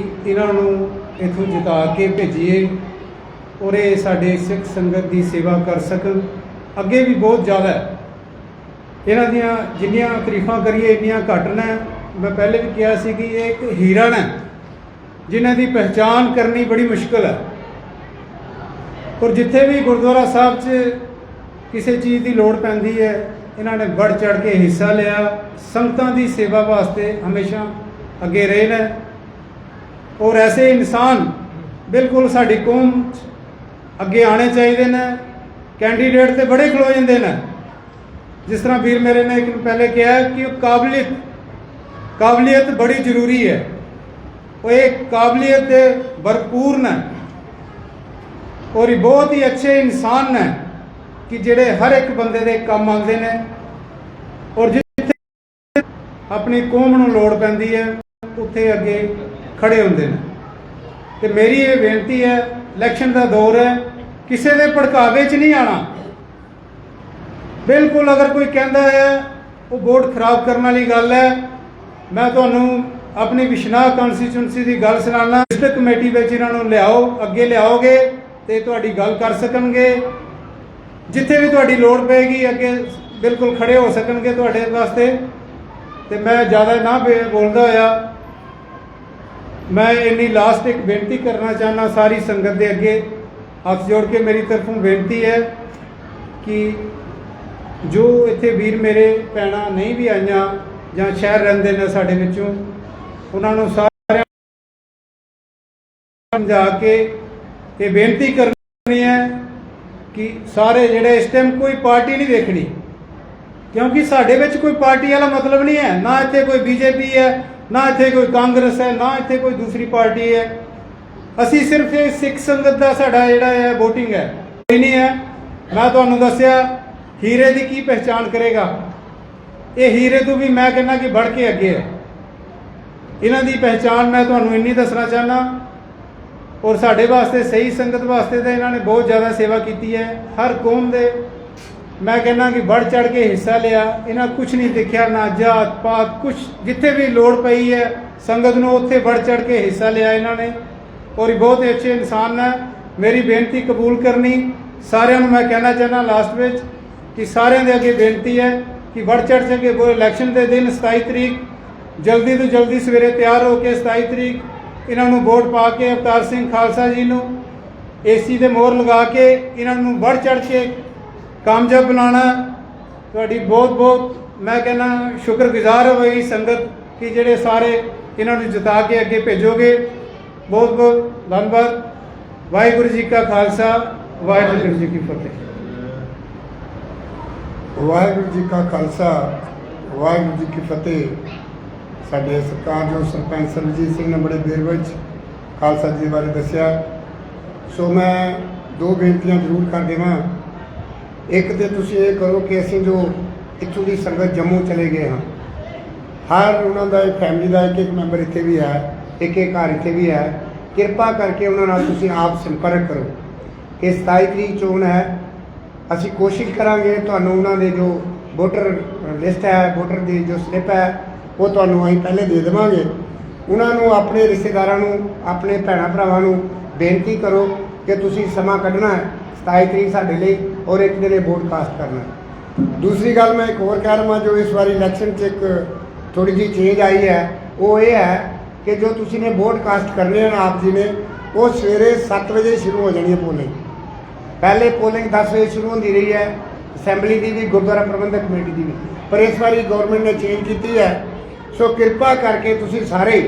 ਇਹਨਾਂ ਨੂੰ ਇੱਥੋਂ ਜਿਤਾ ਕੇ ਭੇਜੀਏ ਔਰ ਇਹ ਸਾਡੇ ਸਿੱਖ ਸੰਗਤ ਦੀ ਸੇਵਾ ਕਰ ਸਕਣ। ਅੱਗੇ ਵੀ ਬਹੁਤ ਜ਼ਿਆਦਾ ਹੈ, ਇਹਨਾਂ ਦੀਆਂ ਜਿੰਨੀਆਂ ਤਾਰੀਫਾਂ ਕਰੀਏ ਇੰਨੀਆਂ ਘੱਟ ਨੇ। ਮੈਂ ਪਹਿਲੇ ਵੀ ਕਿਹਾ ਸੀ ਕਿ ਇਹ ਇੱਕ ਹੀਰਾ ਨੇ ਜਿਨ੍ਹਾਂ ਦੀ ਪਹਿਚਾਣ ਕਰਨੀ ਬੜੀ ਮੁਸ਼ਕਲ ਹੈ, ਔਰ ਜਿੱਥੇ ਵੀ ਗੁਰਦੁਆਰਾ ਸਾਹਿਬ 'ਚ ਕਿਸੇ ਚੀਜ਼ ਦੀ ਲੋੜ ਪੈਂਦੀ ਹੈ ਇਹਨਾਂ ਨੇ ਵੱਧ ਚੜ ਕੇ ਹਿੱਸਾ ਲਿਆ। ਸੰਗਤਾਂ ਦੀ ਸੇਵਾ ਵਾਸਤੇ ਹਮੇਸ਼ਾ ਅੱਗੇ ਰਹੇ ਨੇ, ਔਰ ਐਸੇ ਇਨਸਾਨ ਬਿਲਕੁਲ ਸਾਡੀ ਕੌਮ 'ਚ ਅੱਗੇ ਆਉਣੇ ਚਾਹੀਦੇ ਨੇ। ਕੈਂਡੀਡੇਟ ਤੇ ਬੜੇ ਖਲੋ ਜਾਂਦੇ ਨੇ, ਜਿਸ ਤਰ੍ਹਾਂ ਵੀਰ ਮੇਰੇ ਨੇ ਇੱਕ ਪਹਿਲੇ ਕਿਹਾ ਕਿ ਕਾਬਲੀਅਤ ਬੜੀ ਜ਼ਰੂਰੀ ਹੈ। ਉਹ ਇਹ ਕਾਬਲੀਅਤ ਦੇ ਭਰਪੂਰ ਨੇ ਔਰ ਇਹ ਬਹੁਤ ਹੀ ਅੱਛੇ ਇਨਸਾਨ ਨੇ ਕਿ ਜਿਹੜੇ ਹਰ ਇੱਕ ਬੰਦੇ ਦੇ ਕੰਮ ਆਉਂਦੇ ਨੇ, ਔਰ ਜਿੱਥੇ ਆਪਣੀ ਕੌਮ ਨੂੰ ਲੋੜ ਪੈਂਦੀ ਹੈ ਉੱਥੇ ਅੱਗੇ ਖੜੇ ਹੁੰਦੇ ਨੇ। ਤੇ ਮੇਰੀ ਇਹ ਬੇਨਤੀ ਹੈ, ਇਲੈਕਸ਼ਨ ਦਾ ਦੌਰ ਹੈ, ਕਿਸੇ ਦੇ ਭੜਕਾਵੇ 'ਚ ਨਹੀਂ ਆਣਾ। ਬਿਲਕੁਲ ਅਗਰ ਕੋਈ ਕਹਿੰਦਾ ਹੈ ਉਹ ਵੋਟ ਖਰਾਬ ਕਰਨ ਵਾਲੀ ਗੱਲ ਹੈ। ਮੈਂ ਤੁਹਾਨੂੰ ਆਪਣੀ ਵਿਸ਼ਨਾਹ ਕੰਸਟੀਚੁਐਂਸੀ ਦੀ ਗੱਲ ਸੁਣਾਉਣਾ। ਡਿਸਟ੍ਰਿਕਟ ਕਮੇਟੀ ਵਿੱਚ ਇਹਨਾਂ ਨੂੰ ਲਿਆਓ, ਅੱਗੇ ਲਿਆਓਗੇ ਤੇ ਤੁਹਾਡੀ ਗੱਲ ਕਰ ਸਕਣਗੇ। ਜਿੱਥੇ ਵੀ ਤੁਹਾਡੀ ਲੋੜ ਪਏਗੀ ਅੱਗੇ ਬਿਲਕੁਲ ਖੜੇ ਹੋ ਸਕਣਗੇ ਤੁਹਾਡੇ ਵਾਸਤੇ। ਤੇ ਮੈਂ ਜ਼ਿਆਦਾ ਨਾ ਬੋਲਦਾ ਹੋਇਆ ਮੈਂ ਇੰਨੀ ਲਾਸਟ ਇੱਕ ਬੇਨਤੀ ਕਰਨਾ ਚਾਹੁੰਦਾ ਸਾਰੀ ਸੰਗਤ ਦੇ ਅੱਗੇ ਹੱਥ ਜੋੜ ਕੇ। ਮੇਰੀ ਤਰਫੋਂ ਬੇਨਤੀ ਹੈ ਕਿ ਜੋ ਇੱਥੇ ਵੀਰ ਮੇਰੇ ਭੈਣਾਂ ਨਹੀਂ ਵੀ ਆਈਆਂ ਜਾਂ ਸ਼ਹਿਰ ਰਹਿੰਦੇ ਨੇ ਸਾਡੇ ਵਿੱਚੋਂ, ਉਹਨਾਂ ਨੂੰ ਸਾਰਿਆਂ ਸਮਝਾ ਕੇ ਇਹ ਬੇਨਤੀ ਕਰਨੀ ਹੈ ਕਿ ਸਾਰੇ ਜਿਹੜੇ ਇਸ ਟਾਈਮ ਕੋਈ ਪਾਰਟੀ ਨਹੀਂ ਦੇਖਣੀ, ਕਿਉਂਕਿ ਸਾਡੇ ਵਿੱਚ ਕੋਈ ਪਾਰਟੀ ਵਾਲਾ ਮਤਲਬ ਨਹੀਂ ਹੈ। ਨਾ ਇੱਥੇ ਕੋਈ ਬੀਜੇਪੀ ਹੈ, ਨਾ ਇੱਥੇ ਕੋਈ ਕਾਂਗਰਸ ਹੈ, ਨਾ ਇੱਥੇ ਕੋਈ ਦੂਸਰੀ ਪਾਰਟੀ ਹੈ। ਅਸੀਂ ਸਿਰਫ ਇਹ ਸਿੱਖ ਸੰਗਤ ਦਾ ਸਾਡਾ ਜਿਹੜਾ ਹੈ ਵੋਟਿੰਗ ਹੈ, ਕੋਈ ਨਹੀਂ ਹੈ। ਮੈਂ ਤੁਹਾਨੂੰ ਦੱਸਿਆ ਹੀਰੇ ਦੀ ਕੀ ਪਹਿਚਾਣ ਕਰੇਗਾ, ਇਹ ਹੀਰੇ ਤੋਂ ਵੀ ਮੈਂ ਕਹਿੰਦਾ ਕਿ ਵੱਧ ਕੇ ਅੱਗੇ ਹੈ। ਇਹਨਾਂ ਦੀ ਪਹਿਚਾਣ ਮੈਂ ਤੁਹਾਨੂੰ ਇੰਨੀ ਦੱਸਣਾ ਚਾਹੁੰਦਾ ਔਰ ਸਾਡੇ ਵਾਸਤੇ ਸਹੀ ਸੰਗਤ ਵਾਸਤੇ ਤਾਂ ਇਹਨਾਂ ਨੇ ਬਹੁਤ ਜ਼ਿਆਦਾ ਸੇਵਾ ਕੀਤੀ ਹੈ। ਹਰ ਕੌਮ ਦੇ ਮੈਂ ਕਹਿੰਦਾ ਕਿ ਵੱਧ ਚੜ ਕੇ ਹਿੱਸਾ ਲਿਆ। ਇਹਨਾਂ ਕੁਝ ਨਹੀਂ ਦੇਖਿਆ, ਨਾ ਜਾਤ ਪਾਤ ਕੁਝ, ਜਿੱਥੇ ਵੀ ਲੋੜ ਪਈ ਹੈ ਸੰਗਤ ਨੂੰ ਉੱਥੇ ਵੱਧ ਚੜ ਕੇ ਹਿੱਸਾ ਲਿਆ ਇਹਨਾਂ ਨੇ। ਔਰ ਇਹ ਬਹੁਤ ਹੀ ਅੱਛੇ ਇਨਸਾਨ ਹੈ। ਮੇਰੀ ਬੇਨਤੀ ਕਬੂਲ ਕਰਨੀ। ਸਾਰਿਆਂ ਨੂੰ ਮੈਂ ਕਹਿਣਾ ਚਾਹੁੰਦਾ ਲਾਸਟ ਵਿੱਚ ਕਿ ਸਾਰਿਆਂ ਦੇ ਅੱਗੇ ਬੇਨਤੀ ਹੈ ਕਿ ਵੱਧ ਚੜ ਕੇ ਉਹ ਇਲੈਕਸ਼ਨ ਦੇ ਦਿਨ 27 ਤਰੀਕ ਜਲਦੀ ਤੋਂ ਜਲਦੀ ਸਵੇਰੇ ਤਿਆਰ ਹੋ ਕੇ 27 ਤਰੀਕ ਇਹਨਾਂ ਨੂੰ ਵੋਟ ਪਾ ਕੇ ਅਵਤਾਰ ਸਿੰਘ ਖਾਲਸਾ ਜੀ ਨੂੰ ਏਸੀ ਦੇ ਮੋਹਰ ਲਗਾ ਕੇ ਇਹਨਾਂ ਨੂੰ ਵੱਧ ਚੜ ਕੇ ਕਾਮਯਾਬ ਬਣਾਉਣਾ। ਤੁਹਾਡੀ ਬਹੁਤ ਬਹੁਤ ਮੈਂ ਕਹਿੰਦਾ ਸ਼ੁਕਰਗੁਜ਼ਾਰ ਹੋਈ ਸੰਗਤ ਕਿ ਜਿਹੜੇ ਸਾਰੇ ਇਹਨਾਂ ਨੂੰ ਜਿਤਾ ਕੇ ਅੱਗੇ ਭੇਜੋਗੇ। ਬਹੁਤ ਬਹੁਤ ਧੰਨਵਾਦ। ਵਾਹਿਗੁਰੂ ਜੀ ਕਾ ਖਾਲਸਾ, ਵਾਹਿਗੁਰੂ ਜੀ ਕੀ ਫਤਿਹ। ਵਾਹਿਗੁਰੂ ਜੀ ਕਾ ਖਾਲਸਾ, ਵਾਹਿਗੁਰੂ ਜੀ ਕੀ ਫਤਿਹ। ਸਾਡੇ ਸਰਕਾਰ ਜੋ ਸਰਪੰਚ ਸਰਬਜੀਤ ਸਿੰਘ ਨੇ ਬੜੇ ਵੇਰਵੇ ਵਿੱਚ ਖਾਲਸਾ ਜੀ ਬਾਰੇ ਦੱਸਿਆ। ਸੋ ਮੈਂ ਦੋ ਬੇਨਤੀਆਂ ਜ਼ਰੂਰ ਕਰ ਦੇਵਾਂ। ਇੱਕ ਤੇ ਤੁਸੀਂ ਇਹ ਕਰੋ ਕਿ ਅਸੀਂ ਜੋ ਇੱਥੋਂ ਦੀ ਸੰਗਤ ਜੰਮੂ ਚਲੇ ਗਏ ਹਾਂ, ਹਰ ਉਹਨਾਂ ਦਾ ਇੱਕ ਫੈਮਿਲੀ ਦਾ ਇੱਕ ਮੈਂਬਰ ਇੱਥੇ ਵੀ ਹੈ, ਇੱਕ ਘਰ ਇੱਥੇ ਵੀ ਹੈ, ਕਿਰਪਾ ਕਰਕੇ ਉਹਨਾਂ ਨਾਲ ਤੁਸੀਂ ਆਪ ਸੰਪਰਕ ਕਰੋ। ਇਹ 27 ਤਰੀਕ ਚੋਣ ਹੈ। ਅਸੀਂ ਕੋਸ਼ਿਸ਼ ਕਰਾਂਗੇ ਤੁਹਾਨੂੰ ਉਹਨਾਂ ਦੇ ਜੋ ਵੋਟਰ ਲਿਸਟ ਹੈ, ਵੋਟਰ ਦੀ ਜੋ ਸਲਿੱਪ ਹੈ, ਉਹ ਤੁਹਾਨੂੰ ਅਸੀਂ ਪਹਿਲੇ ਦੇ ਦੇਵਾਂਗੇ। ਉਹਨਾਂ ਨੂੰ ਆਪਣੇ ਰਿਸ਼ਤੇਦਾਰਾਂ ਨੂੰ, ਆਪਣੇ ਭੈਣਾਂ ਭਰਾਵਾਂ ਨੂੰ ਬੇਨਤੀ ਕਰੋ ਕਿ ਤੁਸੀਂ ਸਮਾਂ ਕੱਢਣਾ ਹੈ 27 ਤਰੀਕ ਸਾਡੇ ਲਈ ਔਰ ਇੱਕ ਦਿਨ ਵੋਟ ਕਾਸਟ ਕਰਨਾ। ਦੂਸਰੀ ਗੱਲ ਮੈਂ ਇੱਕ ਹੋਰ ਕਹਿ ਰਹਾ ਜੋ ਇਸ ਵਾਰੀ ਇਲੈਕਸ਼ਨ 'ਚ ਇੱਕ ਥੋੜੀ ਜਿਹੀ ਚੇਂਜ ਆਈ ਹੈ, ਉਹ ਇਹ ਹੈ ਕਿ ਜੋ ਤੁਸੀਂ ਨੇ ਵੋਟ ਕਾਸਟ ਕਰਨੇ ਹਨ ਆਪ ਜੀ ਨੇ, ਉਹ ਸਵੇਰੇ 7 ਵਜੇ ਸ਼ੁਰੂ ਹੋ ਜਾਣੀ ਹੈ ਪੋਲਿੰਗ। ਪਹਿਲੇ ਪੋਲਿੰਗ 10 ਵਜੇ ਸ਼ੁਰੂ ਹੁੰਦੀ ਰਹੀ ਹੈ, ਅਸੈਂਬਲੀ ਦੀ ਵੀ, ਗੁਰਦੁਆਰਾ ਪ੍ਰਬੰਧਕ ਕਮੇਟੀ ਦੀ ਵੀ, ਪਰ ਇਸ ਵਾਰੀ ਗਵਰਨਮੈਂਟ ਨੇ ਚੇਂਜ ਕੀਤੀ ਹੈ। ਸੋ ਕਿਰਪਾ ਕਰਕੇ ਤੁਸੀਂ ਸਾਰੇ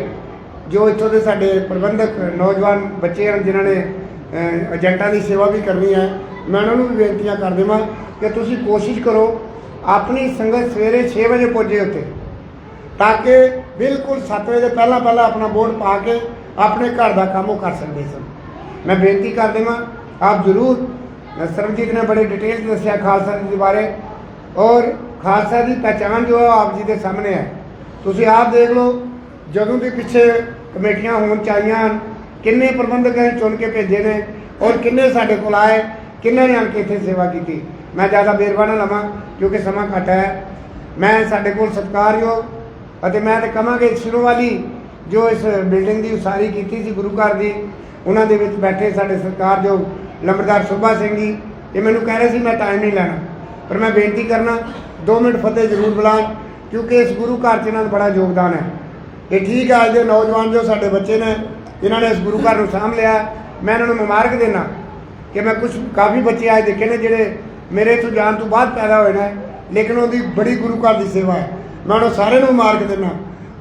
ਜੋ ਇੱਥੋਂ ਦੇ ਸਾਡੇ ਪ੍ਰਬੰਧਕ ਨੌਜਵਾਨ ਬੱਚੇ ਹਨ ਜਿਨ੍ਹਾਂ ਨੇ ਏਜੰਟਾਂ ਦੀ ਸੇਵਾ ਵੀ ਕਰਨੀ ਹੈ, ਮੈਂ ਉਹਨਾਂ ਨੂੰ ਵੀ ਬੇਨਤੀਆਂ ਕਰ ਦੇਵਾਂ ਕਿ ਤੁਸੀਂ ਕੋਸ਼ਿਸ਼ ਕਰੋ ਆਪਣੀ ਸੰਗਤ ਸਵੇਰੇ 6 ਵਜੇ ਪਹੁੰਚੇ ਉੱਥੇ, ਤਾਂ ਕਿ ਬਿਲਕੁਲ 7 ਵਜੇ ਪਹਿਲਾਂ ਆਪਣਾ ਵੋਟ ਪਾ ਕੇ ਆਪਣੇ ਘਰ ਦਾ ਕੰਮ ਉਹ ਕਰ ਸਕਦੇ ਸਨ। ਮੈਂ ਬੇਨਤੀ ਕਰ ਦੇਵਾਂ ਆਪ ਜ਼ਰੂਰ। ਸਰਬਜੀਤ ਨੇ ਬੜੇ ਡਿਟੇਲ ਦੱਸਿਆ ਖਾਲਸਾ ਜੀ ਦੇ ਬਾਰੇ, ਔਰ ਖਾਲਸਾ ਦੀ ਪਹਿਚਾਣ ਜੋ ਹੈ ਆਪ ਜੀ ਦੇ ਸਾਹਮਣੇ ਹੈ। ਤੁਸੀਂ ਆਪ ਦੇਖ ਲਓ, ਜਦੋਂ ਦੇ ਪਿੱਛੇ ਕਮੇਟੀਆਂ ਹੋਣ ਚਾਹੀਆਂ ਹਨ, ਕਿੰਨੇ ਪ੍ਰਬੰਧਕ ਅਸੀਂ ਚੁਣ ਕੇ ਭੇਜੇ ਨੇ ਔਰ ਕਿੰਨੇ ਸਾਡੇ ਕੋਲ ਆਏ, ਕਿੰਨੇ ਨੇ ਆਣ ਕੇ ਇੱਥੇ ਸੇਵਾ ਕੀਤੀ। ਮੈਂ ਜ਼ਿਆਦਾ ਵੇਰਵਾ ਨਾ ਲਵਾਂ ਕਿਉਂਕਿ ਸਮਾਂ ਘੱਟ ਹੈ। ਮੈਂ ਸਾਡੇ ਕੋਲ ਸਤਿਕਾਰਯੋਗ ਅਤੇ ਮੈਂ ਤਾਂ ਕਹਾਂਗੇ ਸ਼ੁਰੂ ਵਾਲੀ ਜੋ ਇਸ ਬਿਲਡਿੰਗ ਦੀ ਉਸਾਰੀ ਕੀਤੀ ਸੀ ਗੁਰੂ ਘਰ ਦੀ, ਉਹਨਾਂ ਦੇ ਵਿੱਚ ਬੈਠੇ ਸਾਡੇ ਸਤਿਕਾਰਯੋਗ ਲੰਬੜਦਾਰ ਸੁਭਾ ਸਿੰਘ ਜੀ, ਇਹ ਮੈਨੂੰ ਕਹਿ ਰਹੇ ਸੀ ਮੈਂ ਟਾਈਮ ਨਹੀਂ ਲੈਣਾ, ਪਰ ਮੈਂ ਬੇਨਤੀ ਕਰਨਾ 2 ਮਿੰਟ ਫਤਿਹ ਜ਼ਰੂਰ ਬੁਲਾਉਣ, ਕਿਉਂਕਿ ਇਸ ਗੁਰੂ ਘਰ 'ਚ ਇਹਨਾਂ ਦਾ ਬੜਾ ਯੋਗਦਾਨ ਹੈ। ਇਹ ਠੀਕ ਹੈ ਅੱਜ ਦੇ ਨੌਜਵਾਨ ਜੋ ਸਾਡੇ ਬੱਚੇ ਨੇ ਜਿਨ੍ਹਾਂ ਨੇ ਇਸ ਗੁਰੂ ਘਰ ਨੂੰ ਸਾਂਭ ਲਿਆ, ਮੈਂ ਇਹਨਾਂ ਨੂੰ ਮੁਬਾਰਕ ਦੇਣਾ ਕਿ ਮੈਂ ਕੁਝ ਕਾਫੀ ਬੱਚੇ ਅੱਜ ਦੇਖੇ ਨੇ ਜਿਹੜੇ ਮੇਰੇ ਇੱਥੋਂ ਜਾਣ ਤੋਂ ਬਾਅਦ ਪੈਦਾ ਹੋਏ ਨੇ, ਲੇਕਿਨ ਉਹਦੀ ਬੜੀ ਗੁਰੂ ਘਰ ਦੀ ਸੇਵਾ ਹੈ। ਮੈਂ ਉਹਨਾਂ ਸਾਰਿਆਂ ਨੂੰ ਮੁਬਾਰਕ ਦੇਣਾ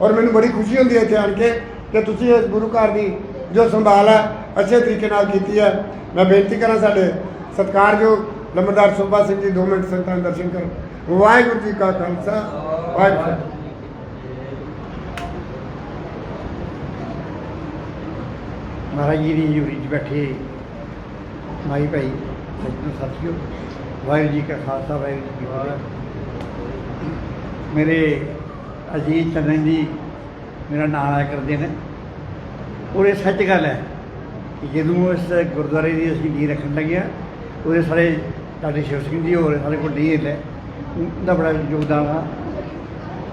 ਔਰ ਮੈਨੂੰ ਬੜੀ ਖੁਸ਼ੀ ਹੁੰਦੀ ਹੈ ਇੱਥੇ ਆਣ ਕੇ ਕਿ ਤੁਸੀਂ ਇਸ ਗੁਰੂ ਘਰ ਦੀ ਜੋ ਸੰਭਾਲ ਹੈ ਅੱਛੇ ਤਰੀਕੇ ਨਾਲ ਕੀਤੀ ਹੈ। ਮੈਂ ਬੇਨਤੀ ਕਰਾਂ ਸਾਡੇ ਸਤਿਕਾਰਯੋਗ ਲੰਬੜਦਾਰ ਸੁਭਾ ਸਿੰਘ ਜੀ 2 ਮਿੰਟ ਸੰਗਤਾਂ ਦੇ ਦਰਸ਼ਨ ਕਰੋ। ਵਾਹਿਗੁਰੂ ਜੀ ਕਾ ਖਾਲਸਾ, ਵਾਹਿਗੁਰੂ। ਮਹਾਰਾਜ ਜੀ ਦੀ ਹਜ਼ੂਰੀ 'ਚ ਬੈਠੇ ਮਾਈ ਭਾਈ ਸੱਜਣੋ ਸਾਥੀਓ, ਵਾਹਿਗੁਰੂ ਜੀ ਕਾ ਖਾਲਸਾ, ਵਾਹਿਗੁਰੂ ਜੀ ਕੀ ਫਤਿਹ। ਮੇਰੇ ਅਜੀਤ ਚੰਦਨ ਜੀ ਮੇਰਾ ਨਾਮ ਆਇਆ ਕਰਦੇ ਨੇ, ਔਰ ਇਹ ਸੱਚ ਗੱਲ ਹੈ ਕਿ ਜਦੋਂ ਇਸ ਗੁਰਦੁਆਰੇ ਦੀ ਅਸੀਂ ਨੀਂਹ ਰੱਖਣ ਲੱਗਿਆ, ਉਹਦੇ ਸਾਰੇ ਸਾਡੇ ਸ਼ਿਵ ਸਿੰਘ ਜੀ ਹੋਰ ਸਾਡੇ ਕੋਲ ਡੀਐਲ ਹੈ, ਉਹਦਾ ਬੜਾ ਯੋਗਦਾਨ ਆ।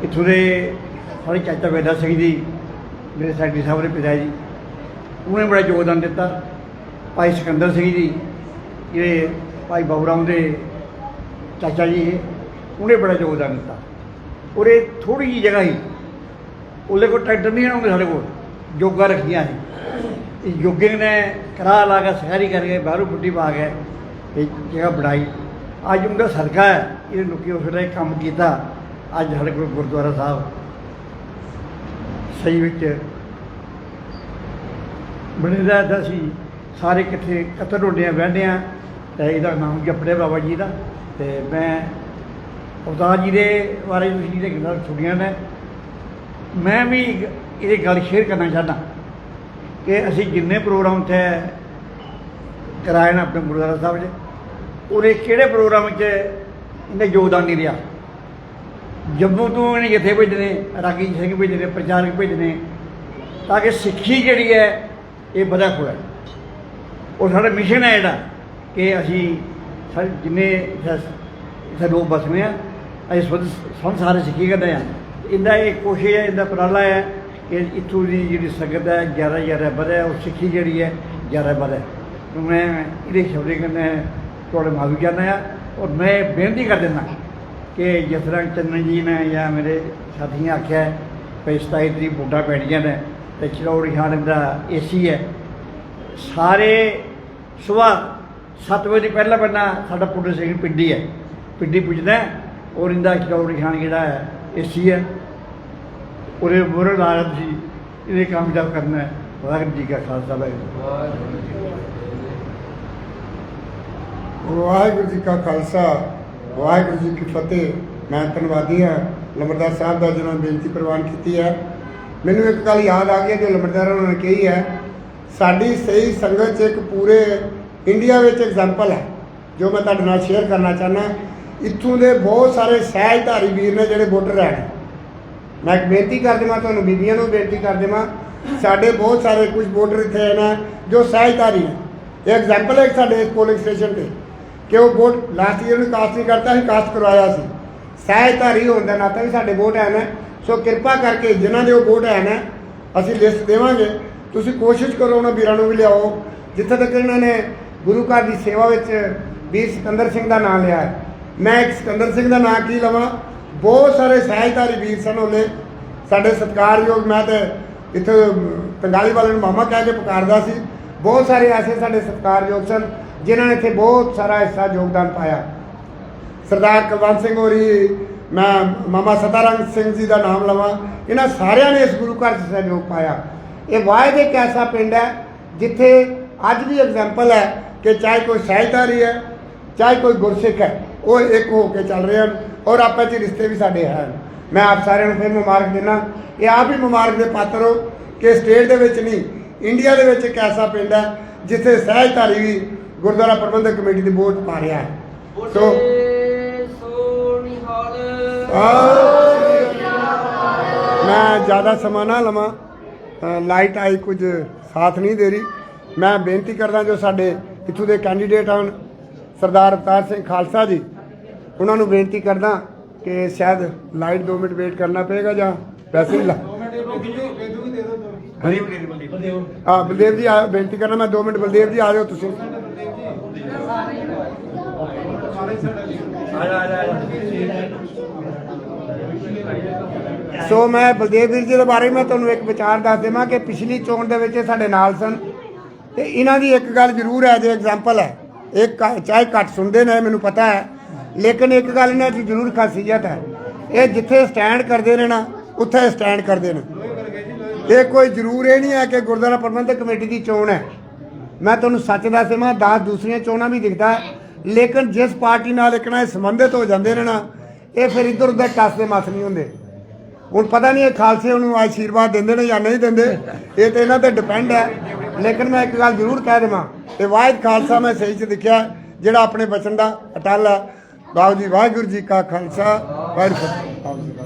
ਇੱਥੋਂ ਦੇ ਸਾਡੇ ਚਾਚਾ ਬੇਦਾ ਸਿੰਘ ਜੀ ਮੇਰੇ ਸੈਕਟਰੀ ਸਾਹਿਬ ਦੇ ਪਿਤਾ ਜੀ, ਉਹਨੇ ਬੜਾ ਯੋਗਦਾਨ ਦਿੱਤਾ। ਭਾਈ ਸਿਕੰਦਰ ਸਿੰਘ ਜੀ ਜਿਹੜੇ ਭਾਈ ਬਾਬੂ ਰਾਮ ਦੇ ਚਾਚਾ ਜੀ, ਉਹਨੇ ਬੜਾ ਯੋਗਦਾਨ ਦਿੱਤਾ। ਔਰ ਇਹ ਥੋੜ੍ਹੀ ਜਿਹੀ ਜਗ੍ਹਾ ਸੀ, ਉਹਦੇ ਕੋਲ ਟਰੈਕਟਰ ਨਹੀਂ ਆਉਂਦੇ, ਸਾਡੇ ਕੋਲ ਜੋਗਾ ਰੱਖੀਆਂ ਸੀ। ਇਹ ਯੋਗੇ ਨੇ ਕਰਾ ਲਾ ਕੇ ਸਹਿਰੀ ਕਰਕੇ ਬਾਹਰੋਂ ਪੁੱਟੀ ਪਾ ਕੇ ਇਹ ਜਗ੍ਹਾ ਬਣਾਈ। ਅੱਜ ਉਹਦਾ ਸਦਕਾ ਹੈ ਇਹ ਲੋਕੀ ਉਸ ਵੇਲੇ ਕੰਮ ਕੀਤਾ। ਅੱਜ ਸਾਡੇ ਕੋਲ ਗੁਰਦੁਆਰਾ ਸਾਹਿਬ ਸਹੀ ਵਿੱਚ ਬਣਿਆ ਦਾ ਸੀ, ਸਾਰੇ ਕਿੱਥੇ ਕਤਰ ਹੁੰਦੇ ਬਹਿੰਦੇ ਹਾਂ, ਅਤੇ ਇਹਦਾ ਨਾਮ ਜਪੜੇ ਬਾਬਾ ਜੀ ਦਾ। ਅਤੇ ਮੈਂ ਅਵਤਾਰ ਜੀ ਦੇ ਬਾਰੇ ਤੁਸੀਂ ਜਿਹਦੇ ਗੱਲਾਂ ਸੁਣੀਆਂ ਨੇ, ਮੈਂ ਵੀ ਇਹ ਗੱਲ ਸ਼ੇਅਰ ਕਰਨਾ ਚਾਹੁੰਦਾ ਕਿ ਅਸੀਂ ਜਿੰਨੇ ਪ੍ਰੋਗਰਾਮ ਇੱਥੇ ਕਰਾਏ ਨੇ ਆਪਣੇ ਗੁਰਦੁਆਰਾ ਸਾਹਿਬ 'ਚ, ਉਹਦੇ ਕਿਹੜੇ ਪ੍ਰੋਗਰਾਮ 'ਚ ਇਹਦਾ ਯੋਗਦਾਨ ਨਹੀਂ ਰਿਹਾ। ਜੰਮੂ ਤੋਂ ਇਹਨੇ ਜਥੇ ਭੇਜਣੇ, ਰਾਗੀ ਸਿੰਘ ਭੇਜਣੇ, ਪ੍ਰਚਾਰਕ ਭੇਜਣੇ, ਤਾਂ ਕਿ ਸਿੱਖੀ ਜਿਹੜੀ ਹੈ ਇਹ ਵਧਾ ਹੋਇਆ। ਉਹ ਸਾਡਾ ਮਿਸ਼ਨ ਹੈ ਜਿਹੜਾ ਕਿ ਅਸੀਂ ਸਾਰੇ ਜਿੰਨੇ ਇੱਥੇ ਲੋਕ ਵਸਦੇ ਆ ਅਸੀਂ ਸੁਣ ਸਾਰੇ ਸਿੱਖੀ ਕਰਦੇ ਹਾਂ। ਇਹਦਾ ਇਹ ਕੋਸ਼ਿਸ਼ ਹੈ, ਇਹਦਾ ਉਪਰਾਲਾ ਹੈ ਕਿ ਇੱਥੋਂ ਦੀ ਜਿਹੜੀ ਸੰਗਤ ਹੈ ਜ਼ਿਆਦਾ ਵਧੇ, ਉਹ ਸਿੱਖੀ ਜਿਹੜੀ ਹੈ ਜ਼ਿਆਦਾ ਵਧੇ। ਮੈਂ ਇਹਦੇ ਸ਼ਬਦ ਕਹਿੰਦੇ ਤੁਹਾਡੇ ਮਾਫੀ ਚਾਹੁੰਦਾ ਹਾਂ। ਔਰ ਮੈਂ ਬੇਨਤੀ ਕਰ ਦਿੰਦਾ ਕਿ ਜਿਸ ਤਰ੍ਹਾਂ ਚੰਨਨ ਜੀ ਨੇ ਜਾਂ ਮੇਰੇ ਸਾਥੀਆਂ ਆਖਿਆ ਹੈ ਵੀ 27 ਤਰੀਕ ਵੋਟਾਂ ਪੈਣੀਆਂ ਨੇ ਅਤੇ ਚਰੌੜੀ ਖਾਨ ਦਾ ਏਸੀ ਹੈ। ਸਾਰੇ ਸੁਬਾਹ 7 ਵਜੇ ਪਹਿਲਾਂ ਸਾਡਾ ਪੁੱਟਰ ਸਿੰਘ ਪਿੰਡੀ ਹੈ, ਪਿੰਡੀ ਪੁੱਜਦਾ ਔਰ ਇਹਦਾ ਚਰੌੜੀ ਖਾਨ ਜਿਹੜਾ ਹੈ ਏਸੀ ਹੈ। ਉਹਦੇ ਬੁਰੇ ਲਾਲਤ ਸੀ ਇਹਦੇ ਕਾਮਯਾਬ ਕਰਨਾ ਹੈ। ਵਾਹਿਗੁਰੂ ਜੀ ਕਾ ਖਾਲਸਾ ਵਾਹਿਗੁਰੂ ਜੀ ਕੀ ਫਤਿਹ। ਵਾਹਿਗੁਰੂ ਜੀ ਕਾ ਖਾਲਸਾ ਵਾਹਿਗੁਰੂ ਜੀ ਕੀ ਫਤਿਹ। ਮੈਂ ਧੰਨਵਾਦੀ ਹਾਂ ਲੰਬੜਦਾਰ ਸਾਹਿਬ ਦਾ ਜਿਹਨਾਂ ਨੇ ਬੇਨਤੀ ਪ੍ਰਵਾਨ ਕੀਤੀ ਹੈ। ਮੈਨੂੰ ਇੱਕ ਗੱਲ ਯਾਦ ਆ ਗਈ ਜੋ ਲੰਬੜਦਾਰਾਂ ਨੇ ਕਹੀ ਹੈ, ਸਾਡੀ ਸਹੀ ਸੰਗਤ 'ਚ ਇੱਕ ਪੂਰੇ ਇੰਡੀਆ ਵਿੱਚ ਐਗਜ਼ਾਮਪਲ ਹੈ ਜੋ ਮੈਂ ਤੁਹਾਡੇ ਨਾਲ ਸ਼ੇਅਰ ਕਰਨਾ ਚਾਹੁੰਦਾ। ਇੱਥੋਂ ਦੇ ਬਹੁਤ ਸਾਰੇ ਸਹਿਜਧਾਰੀ ਵੀਰ ਨੇ ਜਿਹੜੇ ਵੋਟਰ ਹੈ। ਮੈਂ ਇੱਕ ਬੇਨਤੀ ਕਰ ਦੇਵਾਂ ਤੁਹਾਨੂੰ, ਬੀਬੀਆਂ ਨੂੰ ਬੇਨਤੀ ਕਰ ਦੇਵਾਂ, ਸਾਡੇ ਬਹੁਤ ਸਾਰੇ ਕੁਝ ਵੋਟਰ ਇੱਥੇ ਨੇ ਜੋ ਸਹਿਜਧਾਰੀ ਨੇ। ਇਹ ਐਗਜ਼ਾਮਪਲ ਹੈ ਸਾਡੇ ਪੋਲਿੰਗ ਸਟੇਸ਼ਨ 'ਤੇ ਕਿ ਉਹ ਵੋਟ ਲਾਸਟ ਈਅਰ ਨੂੰ ਕਾਸਟ ਨਹੀਂ ਕਰਤਾ ਸੀ, ਕਾਸਟ ਕਰਵਾਇਆ ਸੀ। ਸਹਿਜਧਾਰੀ ਹੋਣ ਦਾ ਨਾਤਾ ਵੀ ਸਾਡੇ ਵੋਟ ਹੈ ਨਾ। ਸੋ ਕਿਰਪਾ ਕਰਕੇ ਜਿਨ੍ਹਾਂ ਦੇ ਉਹ ਵੋਟ ਹੈ ਨਾ, ਅਸੀਂ ਲਿਸਟ ਦੇਵਾਂਗੇ, ਤੁਸੀਂ ਕੋਸ਼ਿਸ਼ ਕਰੋ ਉਹਨਾਂ ਵੀਰਾਂ ਨੂੰ ਵੀ ਲਿਆਓ। ਜਿੱਥੇ ਤੱਕ ਇਹਨਾਂ ਨੇ ਗੁਰੂ ਘਰ ਦੀ ਸੇਵਾ ਵਿੱਚ ਵੀਰ ਸਿਕੰਦਰ ਸਿੰਘ ਦਾ ਨਾਮ ਲਿਆ ਹੈ, ਮੈਂ ਇੱਕ ਸਿਕੰਦਰ ਸਿੰਘ ਦਾ ਨਾਂ ਕੀ ਲਵਾਂ। ਬਹੁਤ ਸਾਰੇ ਸਹਿਜਧਾਰੀ ਵੀਰ ਸਨ ਉਹਨੇ ਸਾਡੇ ਸਤਿਕਾਰਯੋਗ। ਮੈਂ ਤਾਂ ਇੱਥੇ ਤੰਗਾਲੀ ਵਾਲੇ ਨੂੰ ਮਾਮਾ ਕਹਿ ਕੇ ਪੁਕਾਰਦਾ ਸੀ। ਬਹੁਤ ਸਾਰੇ ਐਸੇ ਸਾਡੇ ਸਤਿਕਾਰਯੋਗ ਸਨ ਜਿਨ੍ਹਾਂ ਨੇ ਇੱਥੇ ਬਹੁਤ ਸਾਰਾ ਹਿੱਸਾ ਯੋਗਦਾਨ ਪਾਇਆ। ਸਰਦਾਰ ਕੁਲਵੰਤ ਸਿੰਘ ਹੋਰੀ, ਮੈਂ ਮਾਮਾ ਸਤਾਰੰਗ ਸਿੰਘ ਜੀ ਦਾ ਨਾਮ ਲਵਾਂ, ਇਹਨਾਂ ਸਾਰਿਆਂ ਨੇ ਇਸ ਗੁਰੂ ਘਰ 'ਚ ਸਹਿਯੋਗ ਪਾਇਆ। ਇਹ ਵਾਹਿਦ ਇੱਕ ਐਸਾ ਪਿੰਡ ਹੈ ਜਿੱਥੇ ਅੱਜ ਵੀ ਐਗਜ਼ਾਮਪਲ ਹੈ ਕਿ ਚਾਹੇ ਕੋਈ ਸਹਿਜਧਾਰੀ ਹੈ ਚਾਹੇ ਕੋਈ ਗੁਰਸਿੱਖ ਹੈ, ਉਹ ਇੱਕ ਹੋ ਕੇ ਚੱਲ ਰਹੇ ਹਨ ਔਰ ਆਪਸ 'ਚ ਰਿਸ਼ਤੇ ਵੀ ਸਾਡੇ ਹਨ। ਮੈਂ ਆਪ ਸਾਰਿਆਂ ਨੂੰ ਫਿਰ ਮੁਬਾਰਕ ਦਿੰਦਾ। ਇਹ ਆਪ ਹੀ ਮੁਬਾਰਕ ਦੇ ਪਾਤਰ ਹੋ ਕਿ ਸਟੇਟ ਦੇ ਵਿੱਚ ਨਹੀਂ, ਇੰਡੀਆ ਦੇ ਵਿੱਚ ਇੱਕ ਐਸਾ ਪਿੰਡ ਹੈ ਜਿੱਥੇ ਸਹਿਜਧਾਰੀ ਵੀ ਗੁਰਦੁਆਰਾ ਪ੍ਰਬੰਧਕ ਕਮੇਟੀ ਦੀ ਵੋਟ ਪਾ ਰਿਹਾ ਹੈ। ਸੋ ਮੈਂ ਜ਼ਿਆਦਾ ਸਮਾਂ ਨਾ ਲਵਾਂ, ਲਾਈਟ ਆਈ ਕੁਝ ਸਾਥ ਨਹੀਂ ਦੇ ਰਹੀ। ਮੈਂ ਬੇਨਤੀ ਕਰਦਾ ਜੋ ਸਾਡੇ ਇੱਥੋਂ ਦੇ ਕੈਂਡੀਡੇਟ ਹਨ ਸਰਦਾਰ ਅਵਤਾਰ ਸਿੰਘ ਖਾਲਸਾ ਜੀ, ਉਹਨਾਂ ਨੂੰ ਬੇਨਤੀ ਕਰਦਾ ਕਿ ਸ਼ਾਇਦ ਲਾਈਟ 2 ਮਿੰਟ ਵੇਟ ਕਰਨਾ ਪਏਗਾ ਜਾਂ ਵੈਸੇ ਹੀ ਬਲਦੇਵ ਜੀ ਆ ਬੇਨਤੀ ਕਰਨਾ। ਮੈਂ 2 ਮਿੰਟ ਬਲਦੇਵ ਜੀ ਆ ਜਾਓ ਤੁਸੀਂ। ਸੋ ਮੈਂ ਬਲਦੇਵ ਵੀਰ ਜੀ ਦੇ ਬਾਰੇ ਮੈਂ ਤੁਹਾਨੂੰ ਇੱਕ ਵਿਚਾਰ ਦੱਸ ਦੇਵਾਂ ਕਿ ਪਿਛਲੀ ਚੋਣ ਦੇ ਵਿੱਚ ਸਾਡੇ ਨਾਲ ਸਨ ਤੇ ਇਹਨਾਂ ਦੀ ਇੱਕ ਗੱਲ ਜ਼ਰੂਰ ਹੈ ਜੋ ਐਗਜ਼ਾਮਪਲ ਹੈ। ਇਹ ਚਾਹੇ ਘੱਟ ਸੁਣਦੇ ਨੇ ਮੈਨੂੰ ਪਤਾ ਹੈ, ਲੇਕਿਨ ਇੱਕ ਗੱਲ ਇਹਨਾਂ ਦੀ ਜ਼ਰੂਰ ਖਾਸੀਅਤ ਹੈ, ਇਹ ਜਿੱਥੇ ਸਟੈਂਡ ਕਰਦੇ ਨੇ ਨਾ ਉੱਥੇ ਸਟੈਂਡ ਕਰਦੇ ਨੇ। ਇਹ ਕੋਈ ਜ਼ਰੂਰ ਇਹ ਨਹੀਂ ਹੈ ਕਿ ਗੁਰਦੁਆਰਾ ਪ੍ਰਬੰਧਕ ਕਮੇਟੀ ਦੀ ਚੋਣ ਹੈ। ਮੈਂ ਤੁਹਾਨੂੰ ਸੱਚ ਦੱਸ ਦੇਵਾਂ 10 ਦੂਸਰੀਆਂ ਚੋਣਾਂ ਵੀ ਦਿਖਦਾ ਹੈ, ਲੇਕਿਨ ਜਿਸ ਪਾਰਟੀ ਨਾਲ ਇੱਕ ਨਾ ਇਹ ਸੰਬੰਧਿਤ ਹੋ ਜਾਂਦੇ ਨੇ ਨਾ, ਇਹ ਫਿਰ ਇੱਧਰ ਉੱਧਰ ਟੱਸ ਦੇ ਮਸ ਨਹੀਂ ਹੁੰਦੇ। ਹੁਣ ਪਤਾ ਨਹੀਂ ਇਹ ਖਾਲਸੇ ਉਹਨੂੰ ਆਸ਼ੀਰਵਾਦ ਦਿੰਦੇ ਨੇ ਜਾਂ ਨਹੀਂ ਦਿੰਦੇ, ਇਹ ਤਾਂ ਇਹਨਾਂ 'ਤੇ ਡਿਪੈਂਡ ਹੈ। ਲੇਕਿਨ ਮੈਂ ਇੱਕ ਗੱਲ ਜ਼ਰੂਰ ਕਹਿ ਦੇਵਾਂ, ਇਹ ਵਾਹਿਦ ਖਾਲਸਾ ਮੈਂ ਸਹੀ 'ਚ ਦਿਖਿਆ ਜਿਹੜਾ ਆਪਣੇ ਬਚਨ ਦਾ ਅਟੱਲ ਹੈ। ਬਾਬੂ ਜੀ ਵਾਹਿਗੁਰੂ ਜੀ ਕਾ ਖਾਲਸਾ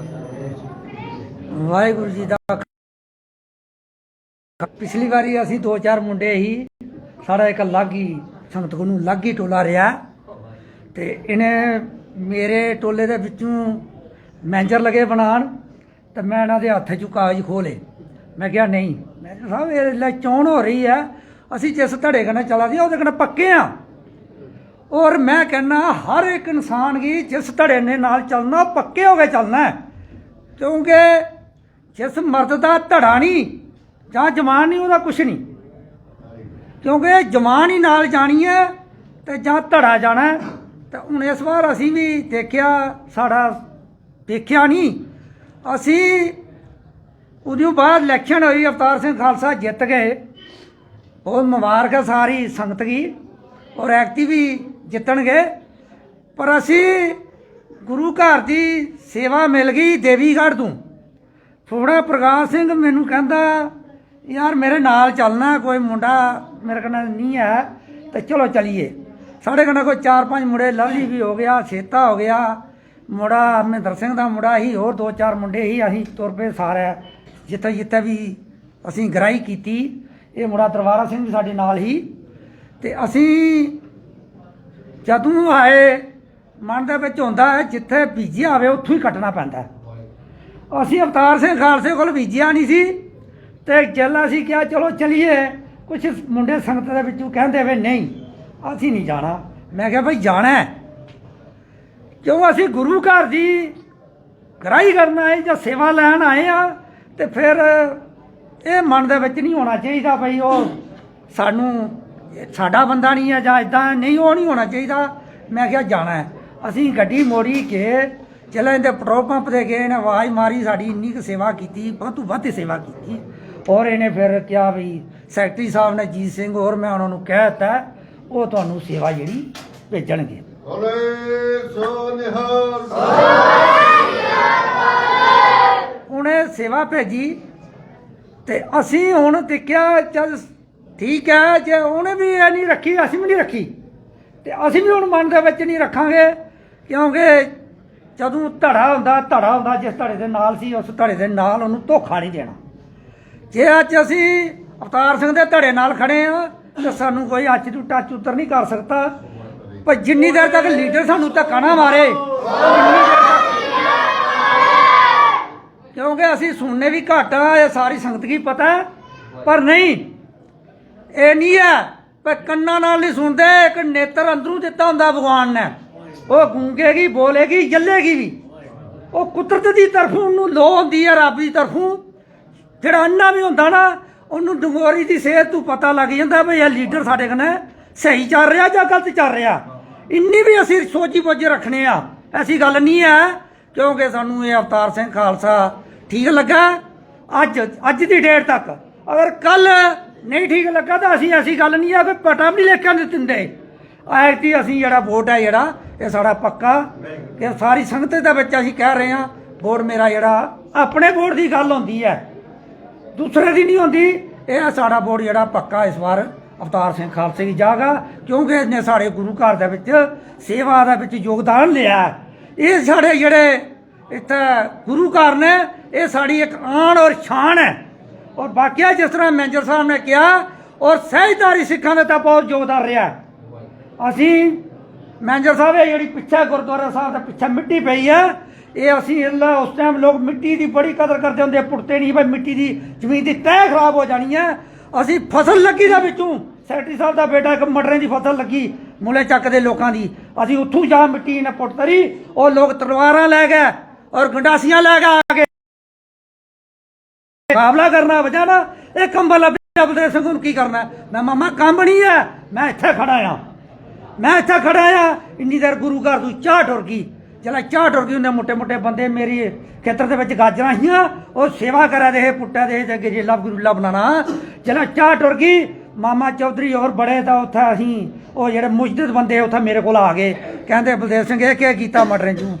ਵਾਹਿਗੁਰੂ ਜੀ ਦਾ। ਪਿਛਲੀ ਵਾਰੀ ਅਸੀਂ 2-4 ਮੁੰਡੇ ਹੀ, ਸਾਡਾ ਇੱਕ ਅਲੱਗ ਹੀ ਸੰਗਤ ਨੂੰ ਅਲੱਗ ਹੀ ਟੋਲਾ ਰਿਹਾ ਤੇ ਇਹਨੇ ਮੇਰੇ ਟੋਲੇ ਦੇ ਵਿੱਚੋਂ ਮੈਨੇਜਰ ਲਗੇ ਬਣਾਉਣ ਤੇ ਮੈਂ ਇਹਨਾਂ ਦੇ ਹੱਥ 'ਚੋਂ ਕਾਗਜ਼ ਖੋਲੇ। ਮੈਂ ਕਿਹਾ ਨਹੀਂ, ਮੈਨੇਜਰ ਸਾਹਿਬ ਇਹ ਲੈ ਚੋਣ ਹੋ ਰਹੀ ਹੈ, ਅਸੀਂ ਜਿਸ ਧੜੇ ਕਨੇ ਚਲਾ ਦੀ ਉਹਦੇ ਕਨੇ ਪੱਕੇ ਆ। ਔਰ ਮੈਂ ਕਹਿੰਦਾ ਹਰ ਇੱਕ ਇਨਸਾਨ ਕੀ ਜਿਸ ਧੜੇ ਨੇ ਨਾਲ ਚੱਲਣਾ ਪੱਕੇ ਹੋ ਕੇ ਚੱਲਣਾ, ਕਿਉਂਕਿ ਜਿਸ ਮਰਦ ਦਾ ਧੜਾ ਨਹੀਂ ਜਾਂ ਜਵਾਨ ਨਹੀਂ ਉਹਦਾ ਕੁਛ ਨਹੀਂ, ਕਿਉਂਕਿ ਜਵਾਨ ਹੀ ਨਾਲ ਜਾਣੀ ਹੈ ਤੇ ਜਾਂ ਧੜਾ ਜਾਣਾ। ਤੇ ਹੁਣ ਇਸ ਵਾਰ ਅਸੀਂ ਵੀ ਦੇਖਿਆ, ਸਾਡਾ ਦੇਖਿਆ ਨਹੀਂ, ਅਸੀਂ ਉਹਦੇ ਬਾਅਦ ਇਲੈਕਸ਼ਨ ਹੋਈ, ਅਵਤਾਰ ਸਿੰਘ ਖਾਲਸਾ ਜਿੱਤ ਗਏ, ਬਹੁਤ ਮੁਬਾਰਕ ਹੈ ਸਾਰੀ ਸੰਗਤ ਦੀ, ਔਰ ਐਕਟੀ ਵੀ ਜਿੱਤਣਗੇ। ਪਰ ਅਸੀਂ ਗੁਰੂ ਘਰ ਦੀ ਸੇਵਾ ਮਿਲ ਗਈ ਦੇਵੀਗੜ੍ਹ ਤੋਂ। ਥੋੜਾ ਪ੍ਰਕਾਸ਼ ਸਿੰਘ ਮੈਨੂੰ ਕਹਿੰਦਾ ਯਾਰ ਮੇਰੇ ਨਾਲ ਚੱਲਣਾ, ਕੋਈ ਮੁੰਡਾ ਮੇਰੇ ਕੋਲ ਨਹੀਂ ਹੈ ਤੇ ਚਲੋ ਚਲੀਏ। ਸਾਡੇ ਕੋਲ ਕੋਈ 4-5 ਮੁੰਡੇ, ਲਵਲੀ ਵੀ ਹੋ ਗਿਆ, ਸੇਤਾ ਹੋ ਗਿਆ, ਮੁੰਡਾ ਮਹਿੰਦਰ ਸਿੰਘ ਦਾ ਮੁੰਡਾ ਹੀ, ਹੋਰ 2-4 ਮੁੰਡੇ ਹੀ, ਅਸੀਂ ਤੁਰ ਪਏ ਸਾਰੇ ਜਿੱਥੇ ਵੀ ਅਸੀਂ ਗਰਾਈ ਕੀਤੀ। ਇਹ ਮੁੰਡਾ ਦਰਬਾਰਾ ਸਿੰਘ ਵੀ ਸਾਡੇ ਨਾਲ ਹੀ ਤੇ ਅਸੀਂ ਜਦੋਂ ਆਏ ਮਨ ਦੇ ਵਿੱਚ ਹੁੰਦਾ ਹੈ ਜਿੱਥੇ ਬੀਜਿਆ ਹੋਵੇ ਉੱਥੋਂ ਹੀ ਕੱਟਣਾ ਪੈਂਦਾ। ਅਸੀਂ ਅਵਤਾਰ ਸਿੰਘ ਖਾਲਸੇ ਕੋਲ ਬੀਜਿਆ ਨਹੀਂ ਸੀ ਤੇ ਚੱਲ ਅਸੀਂ ਕਿਹਾ ਚਲੋ ਚਲੀਏ। ਕੁਝ ਮੁੰਡੇ ਸੰਗਤ ਦੇ ਵਿੱਚੋਂ ਕਹਿੰਦੇ ਵੇ ਨਹੀਂ ਅਸੀਂ ਨਹੀਂ ਜਾਣਾ। ਮੈਂ ਕਿਹਾ ਭਾਈ ਜਾਣਾ ਹੈ, ਕਿਉਂ ਅਸੀਂ ਗੁਰੂ ਘਰ ਦੀ ਗ੍ਰਾਹੀ ਕਰਨ ਆਏ ਜਾਂ ਸੇਵਾ ਲੈਣ ਆਏ ਆ ਤੇ ਫਿਰ ਇਹ ਮਨ ਦੇ ਵਿੱਚ ਨਹੀਂ ਹੋਣਾ ਚਾਹੀਦਾ ਭਾਈ ਉਹ ਸਾਡਾ ਬੰਦਾ ਨਹੀਂ ਹੈ ਜਾਂ ਇਦਾਂ ਨਹੀਂ, ਉਹ ਨਹੀਂ ਹੋਣਾ ਚਾਹੀਦਾ। ਮੈਂ ਕਿਹਾ ਜਾਣਾ ਹੈ। ਅਸੀਂ ਗੱਡੀ ਮੋੜੀ ਕੇ ਚਲੇ ਇਹਦੇ ਪੈਟਰੋਲ ਪੰਪ ਤੇ ਗਏ ਨੇ, ਆਵਾਜ਼ ਮਾਰੀ, ਸਾਡੀ ਇੰਨੀ ਕੁ ਸੇਵਾ ਕੀਤੀ, ਬਹੁਤ ਤੋਂ ਵੱਧ ਸੇਵਾ ਕੀਤੀ। ਔਰ ਇਹਨੇ ਫਿਰ ਕਿਹਾ ਵੀ ਸੈਕਟਰੀ ਸਾਹਿਬ ਨੇ ਜੀਤ ਸਿੰਘ ਔਰ ਮੈਂ ਉਹਨਾਂ ਨੂੰ ਕਹਿ ਦਿੱਤਾ ਉਹ ਤੁਹਾਨੂੰ ਸੇਵਾ ਜਿਹੜੀ ਭੇਜਣਗੇ। ਉਹਨੇ ਸੇਵਾ ਭੇਜੀ ਤੇ ਅਸੀਂ ਹੁਣ ਦੇਖਿਆ ਚੱਲ ਠੀਕ ਹੈ, ਜੇ ਉਹਨੇ ਵੀ ਇਹ ਨਹੀਂ ਰੱਖੀ ਅਸੀਂ ਵੀ ਨਹੀਂ ਰੱਖੀ ਤੇ ਅਸੀਂ ਵੀ ਹੁਣ ਮਨ ਦੇ ਵਿੱਚ ਨਹੀਂ ਰੱਖਾਂਗੇ, ਕਿਉਂਕਿ ਜਦੋਂ ਧੜਾ ਹੁੰਦਾ ਜਿਸ ਧੜੇ ਦੇ ਨਾਲ ਸੀ ਉਸ ਧੜੇ ਦੇ ਨਾਲ ਉਹਨੂੰ ਧੋਖਾ ਨਹੀਂ ਦੇਣਾ। ਜੇ ਅੱਜ ਅਸੀਂ ਅਵਤਾਰ ਸਿੰਘ ਦੇ ਧੜੇ ਨਾਲ ਖੜੇ ਆ ਤਾਂ ਸਾਨੂੰ ਕੋਈ ਅੱਜ ਤੋਂ ਟੱਚ ਉੱਤਰ ਨਹੀਂ ਕਰ ਸਕਦਾ। ਪਰ ਜਿੰਨੀ ਦੇਰ ਤੱਕ ਲੀਡਰ ਸਾਨੂੰ ਧੱਕਾ ਨਾ ਮਾਰੇ, ਕਿਉਂਕਿ ਅਸੀਂ ਸੁਣਨੇ ਵੀ ਘੱਟ ਆ, ਇਹ ਸਾਰੀ ਸੰਗਤ ਕੀ ਪਤਾ, ਪਰ ਨਹੀਂ ਇਹ ਨਹੀਂ ਹੈ ਪਰ ਕੰਨਾਂ ਨਾਲ ਨਹੀਂ ਸੁਣਦੇ। ਇੱਕ ਨੇਤਰ ਅੰਦਰੋਂ ਦਿੱਤਾ ਹੁੰਦਾ ਭਗਵਾਨ ਨੇ, ਉਹ ਗੂੰਗੇਗੀ ਬੋਲੇਗੀ ਜੱਲੇਗੀ ਵੀ। ਉਹ ਕੁਦਰਤ ਦੀ ਤਰਫੋਂ ਉਹਨੂੰ ਲੋ ਹੁੰਦੀ ਹੈ, ਰੱਬ ਦੀ ਤਰਫੋਂ। ਜਿਹੜਾ ਅੰਨਾ ਵੀ ਹੁੰਦਾ ਨਾ ਉਹਨੂੰ ਡੰਗੋਰੀ ਦੀ ਸਿਹਤ ਤੋਂ ਪਤਾ ਲੱਗ ਜਾਂਦਾ ਵੀ ਇਹ ਲੀਡਰ ਸਾਡੇ ਕਨੇ ਸਹੀ ਚੱਲ ਰਿਹਾ ਜਾਂ ਗਲਤ ਚੱਲ ਰਿਹਾ। ਇੰਨੀ ਵੀ ਅਸੀਂ ਸੋਚੀ ਪੁੱਝ ਰੱਖਣੇ ਆ, ਐਸੀ ਗੱਲ ਨਹੀਂ ਹੈ, ਕਿਉਂਕਿ ਸਾਨੂੰ ਇਹ ਅਵਤਾਰ ਸਿੰਘ ਖਾਲਸਾ ਠੀਕ ਲੱਗਾ ਅੱਜ ਦੀ ਡੇਟ ਤੱਕ। ਅਗਰ ਕੱਲ ਨਹੀਂ ਠੀਕ ਲੱਗਾ ਤਾਂ ਅਸੀਂ ਐਸੀ ਗੱਲ ਨਹੀਂ ਆ ਕਿ ਪਟਾ ਵੀ ਲੈ ਕੇ ਦਿੰਦੇ। ਐਤਕੀ ਅਸੀਂ ਜਿਹੜਾ ਵੋਟ ਹੈ ਜਿਹੜਾ ਇਹ ਸਾਡਾ ਪੱਕਾ, ਕਿ ਸਾਰੀ ਸੰਗਤ ਦੇ ਵਿੱਚ ਅਸੀਂ ਕਹਿ ਰਹੇ ਹਾਂ ਵੋਟ ਮੇਰਾ ਜਿਹੜਾ ਆਪਣੇ ਵੋਟ ਦੀ ਗੱਲ ਹੁੰਦੀ ਹੈ, ਦੂਸਰੇ ਦੀ ਨਹੀਂ ਹੁੰਦੀ। ਇਹ ਸਾਡਾ ਵੋਟ ਜਿਹੜਾ ਪੱਕਾ ਇਸ ਵਾਰ ਅਵਤਾਰ ਸਿੰਘ ਖਾਲਸੇ ਦੀ ਜਾਗਾ, ਕਿਉਂਕਿ ਇਹਨੇ ਸਾਡੇ ਗੁਰੂ ਘਰ ਦੇ ਵਿੱਚ ਸੇਵਾ ਦੇ ਵਿੱਚ ਯੋਗਦਾਨ ਲਿਆ। ਇਹ ਸਾਡੇ ਜਿਹੜੇ ਇੱਥੇ ਗੁਰੂ ਘਰ ਨੇ ਇਹ ਸਾਡੀ ਇੱਕ ਆਨ ਔਰ ਸ਼ਾਨ ਹੈ। ਔਰ ਬਾਕੀ ਜਿਸ ਤਰ੍ਹਾਂ ਮੈਨੇਜਰ ਸਾਹਿਬ ਨੇ ਕਿਹਾ ਔਰ ਸਹਿਜਧਾਰੀ ਸਿੱਖਾਂ ਦਾ ਤਾਂ ਬਹੁਤ ਯੋਗਦਾਨ ਰਿਹਾ। ਅਸੀਂ ਮੈਨੇਜਰ ਸਾਹਿਬ ਇਹ ਜਿਹੜੀ ਪਿੱਛੇ ਗੁਰਦੁਆਰਾ ਸਾਹਿਬ ਦਾ ਪਿੱਛੇ ਮਿੱਟੀ ਪਈ ਹੈ, ਇਹ ਅਸੀਂ ਉਸ ਟਾਈਮ ਲੋਕ ਮਿੱਟੀ ਦੀ ਬੜੀ ਕਦਰ ਕਰਦੇ ਹੁੰਦੇ, ਪੁੱਟਦੇ ਨਹੀਂ ਭਾਈ ਮਿੱਟੀ ਦੀ ਜ਼ਮੀਨ ਦੀ ਤਹਿ ਖਰਾਬ ਹੋ ਜਾਣੀ ਹੈ। ਅਸੀਂ ਫਸਲ ਲੱਗੀ ਦਾ ਵਿੱਚੋਂ ਸੈਕਟਰੀ ਸਾਹਿਬ ਦਾ ਬੇਟਾ ਇੱਕ ਮਟਰਾਂ ਦੀ ਫਸਲ ਲੱਗੀ ਮੁੱਲੇ ਚੱਕ ਦੇ ਲੋਕਾਂ ਦੀ, ਅਸੀਂ ਉੱਥੋਂ ਜਾ ਮਿੱਟੀ ਨੇ ਪੁੱਟ ਤਰੀ। ਉਹ ਲੋਕ ਤਲਵਾਰਾਂ ਲੈ ਗਏ ਔਰ ਗੰਡਾਸੀਆਂ ਲੈ ਕੇ ਆ ਕੇ ਮੁਕਾਬਲਾ ਕਰਨਾ ਵਜਾਣਾ। ਇਹ ਕੰਬਲ ਲੱਭਿਆ ਬਲਦੇਵ ਸਿੰਘ ਨੂੰ ਕੀ ਕਰਨਾ? ਮੈਂ ਮਾਮਾ ਕੰਮ ਨਹੀਂ ਹੈ, ਮੈਂ ਇੱਥੇ ਖੜਾ ਆ। ਇੰਨੀ ਦੇਰ ਗੁਰੂ ਘਰ ਤੋਂ ਚਾਹ ਟੁਰ ਗਈ, ਜਿਹੜਾ ਚਾਹ ਟੁਰ ਗਈ ਉਹਨੇ ਮੋਟੇ ਮੋਟੇ ਬੰਦੇ ਮੇਰੀ ਖੇਤਰ ਦੇ ਵਿੱਚ ਗਾਜਰਾਂ ਸੀਆਂ, ਉਹ ਸੇਵਾ ਕਰਾ ਦੇ ਪੁੱਟਿਆ ਦੇ ਤੇ ਗਜੇਲਾ ਗੁਰੂਲਾ ਬਣਾਣਾ। ਜਿਹੜਾ ਚਾਹ ਟੁਰ ਗਈ ਮਾਮਾ ਚੌਧਰੀ ਔਰ ਬੜੇ ਤਾਂ ਉੱਥੇ ਅਸੀਂ ਉਹ ਜਿਹੜੇ ਮੁਜਦਦ ਬੰਦੇ ਉੱਥੇ ਮੇਰੇ ਕੋਲ ਆ ਗਏ, ਕਹਿੰਦੇ ਬਲਦੇਵ ਸਿੰਘ ਇਹ ਕੀ ਕੀਤਾ ਮਟਰਾਂ ਚੋਂ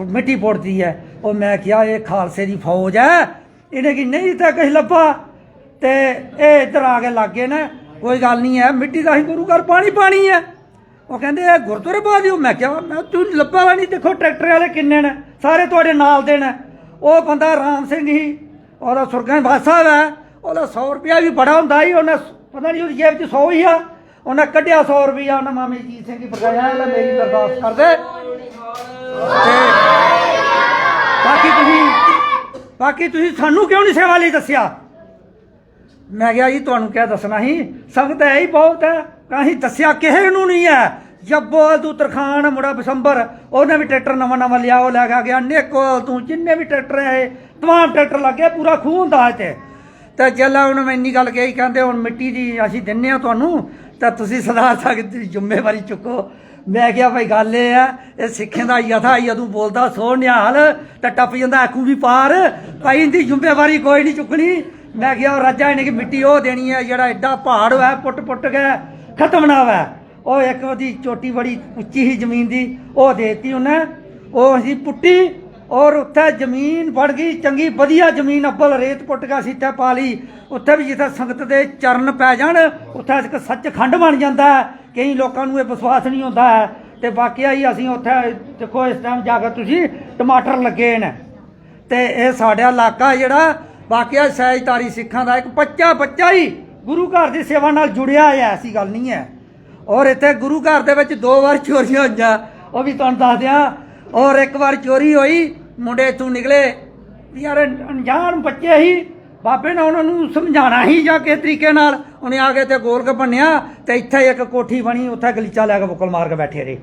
ਮਿੱਟੀ ਪੁੱਟਦੀ ਹੈ। ਉਹ ਮੈਂ ਕਿਹਾ ਇਹ ਖਾਲਸੇ ਦੀ ਫੌਜ ਹੈ, ਇਹਨੇ ਕੀ ਨਹੀਂ ਤਾਂ ਕੁਛ ਲੱਭਾ ਤੇ ਇਹ ਇੱਧਰ ਆ ਕੇ ਲੱਗ ਗਏ ਨੇ। ਕੋਈ ਗੱਲ ਨਹੀਂ ਹੈ, ਮਿੱਟੀ ਦਾ ਅਸੀਂ ਗੁਰੂ ਘਰ ਪਾਣੀ ਹੈ। ਉਹ ਕਹਿੰਦੇ ਇਹ ਗੁਰਦੁਆਰੇ ਪਾ ਦਿਓ। ਮੈਂ ਕਿਹਾ ਮੈਂ ਤੂੰ ਲੱਭਾ ਨਹੀਂ, ਦੇਖੋ ਟਰੈਕਟਰ ਵਾਲੇ ਕਿੰਨੇ ਨੇ, ਸਾਰੇ ਤੁਹਾਡੇ ਨਾਲ ਦੇ ਨੇ। ਉਹ ਬੰਦਾ ਰਾਮ ਸਿੰਘ ਹੀ ਉਹਦਾ ਸੁਰਗਾਂ ਬਾਸਾ ਹੈ, ਉਹਦਾ 100 ਰੁਪਇਆ ਵੀ ਬੜਾ ਹੁੰਦਾ ਸੀ। ਉਹਨੇ ਪਤਾ ਨਹੀਂ ਉਹਦੀ ਜੇਬ 'ਚ 100 ਹੀ ਆ, ਉਹਨੇ ਕੱਢਿਆ 100 ਰੁਪਇਆ, ਉਹਨੇ ਮਾਮੇ ਜੀਤ ਸਿੰਘ ਹੀ ਪਕਾਇਆ, ਇਹਦਾ ਮੇਰੀ ਅਰਦਾਸ ਕਰਦੇ। ਬਾਕੀ ਤੁਸੀਂ ਸਾਨੂੰ ਕਿਉਂ ਨਹੀਂ ਸੇਵਾ ਲਈ ਦੱਸਿਆ? ਮੈਂ ਕਿਹਾ ਜੀ ਤੁਹਾਨੂੰ ਕਿਆ ਦੱਸਣਾ ਸੀ, ਸੰਗਤ ਹੈ ਹੀ ਬਹੁਤ ਹੈ, ਕਹੀਂ ਦੱਸਿਆ ਕਿਸੇ ਨੂੰ ਨਹੀਂ ਹੈ। ਜੱਬੋਲ ਤੂੰ ਤਰਖਾਨ ਮੁੰਡਾ ਬਸੰਬਰ ਉਹਨੇ ਵੀ ਟਰੈਕਟਰ ਨਵਾਂ ਲਿਆ, ਉਹ ਲੈ ਕੇ ਗਿਆ। ਨੇਕੋਲ ਤੂੰ ਜਿੰਨੇ ਵੀ ਟਰੈਕਟਰ ਹੈ ਤਮਾਮ ਟਰੈਕਟਰ ਲੱਗੇ, ਪੂਰਾ ਖੂਹ ਹੁੰਦਾ ਇੱਥੇ। ਤੇ ਚੱਲਾ ਉਹਨੇ ਮੈਂ ਇੰਨੀ ਗੱਲ ਕਹੀ, ਕਹਿੰਦੇ ਹੁਣ ਮਿੱਟੀ ਦੀ ਅਸੀਂ ਦਿੰਨੇ ਆ ਤੁਹਾਨੂੰ, ਤਾਂ ਤੁਸੀਂ ਸਰਦਾਰ ਸਾਹਿਬ ਦੀ ਜ਼ਿੰਮੇਵਾਰੀ ਚੁੱਕੋ। ਮੈਂ ਕਿਹਾ ਭਾਈ ਗੱਲ ਇਹ ਹੈ, ਇਹ ਸਿੱਖਾਂ ਦਾ ਯਥਾ ਜਦੋਂ ਬੋਲਦਾ ਸੋ ਨਿਹਾਲ ਤਾਂ ਟੱਪ ਜਾਂਦਾ ਆਖੂ ਵੀ ਪਾਰ, ਭਾਈ ਇਹਦੀ ਜ਼ਿੰਮੇਵਾਰੀ ਕੋਈ ਨਹੀਂ ਚੁੱਕਣੀ। ਮੈਂ ਕਿਹਾ ਰਾਜਾ ਇਹਨੇ ਕਿ ਮਿੱਟੀ ਉਹ ਦੇਣੀ ਹੈ ਜਿਹੜਾ ਐਡਾ ਪਹਾੜ ਹੋਇਆ ਪੁੱਟ ਕੇ ਖਤਮ ਨਾ ਹੋਇਆ। ਉਹ ਇੱਕ ਉਹਦੀ ਚੋਟੀ ਬੜੀ ਉੱਚੀ ਸੀ ਜ਼ਮੀਨ ਦੀ, ਉਹ ਦੇਤੀ ਉਹਨੇ, ਉਹ ਅਸੀਂ ਪੁੱਟੀ ਔਰ ਉੱਥੇ ਜ਼ਮੀਨ ਵੜ ਗਈ ਚੰਗੀ ਵਧੀਆ ਜ਼ਮੀਨ, ਅੱਬਲ ਰੇਤ ਪੁੱਟ ਕੇ ਸੀਟਾ ਪਾ ਲਈ। ਉੱਥੇ ਵੀ ਜਿੱਥੇ ਸੰਗਤ ਦੇ ਚਰਨ ਪੈ ਜਾਣ ਉੱਥੇ ਇੱਕ ਸੱਚਖੰਡ ਬਣ ਜਾਂਦਾ। ਕਈ ਲੋਕਾਂ ਨੂੰ ਇਹ ਵਿਸ਼ਵਾਸ ਨਹੀਂ ਹੁੰਦਾ ਹੈ। ਤੇ ਬਾਕੀ ਹੀ ਅਸੀਂ ਉੱਥੇ ਦੇਖੋ ਇਸ ਟਾਈਮ ਜਾ ਕੇ ਤੁਸੀਂ ਟਮਾਟਰ ਲੱਗੇ ਨੇ। ਤੇ ਇਹ ਸਾਡਾ ਇਲਾਕਾ ਜਿਹੜਾ ਬਾਕੀ ਸਹਿਜਧਾਰੀ ਸਿੱਖਾਂ ਦਾ ਇੱਕ ਬੱਚਾ ਹੀ ਗੁਰੂ ਘਰ ਦੀ ਸੇਵਾ ਨਾਲ ਜੁੜਿਆ ਹੈ, ਐਸੀ ਗੱਲ ਨਹੀਂ ਹੈ। ਔਰ ਇੱਥੇ ਗੁਰੂ ਘਰ ਦੇ ਵਿੱਚ 2 ਵਾਰ ਚੋਰੀਆਂ ਹੋਈਆਂ, ਉਹ ਵੀ ਤੁਹਾਨੂੰ ਦੱਸ ਦਿਆਂ। ਔਰ ਇੱਕ ਵਾਰ ਚੋਰੀ ਹੋਈ, ਮੁੰਡੇ ਇੱਥੋਂ ਨਿਕਲੇ, ਯਾਰ ਅਣਜਾਣ ਬੱਚੇ ਹੀ, ਬਾਬੇ ਨੇ ਉਹਨਾਂ ਨੂੰ ਸਮਝਾਉਣਾ ਹੀ ਜਾਂ ਕਿਸ ਤਰੀਕੇ ਨਾਲ, ਉਹਨੇ ਆ ਕੇ ਤੇ ਗੋਲਕ ਬੰਨਿਆ ਤੇ ਇੱਥੇ ਇੱਕ ਕੋਠੀ ਬਣੀ, ਉੱਥੇ ਗਲੀਚਾ ਲੈ ਕੇ ਬੁੱਕਲ ਮਾਰ ਕੇ ਬੈਠੇ ਰਹੇ।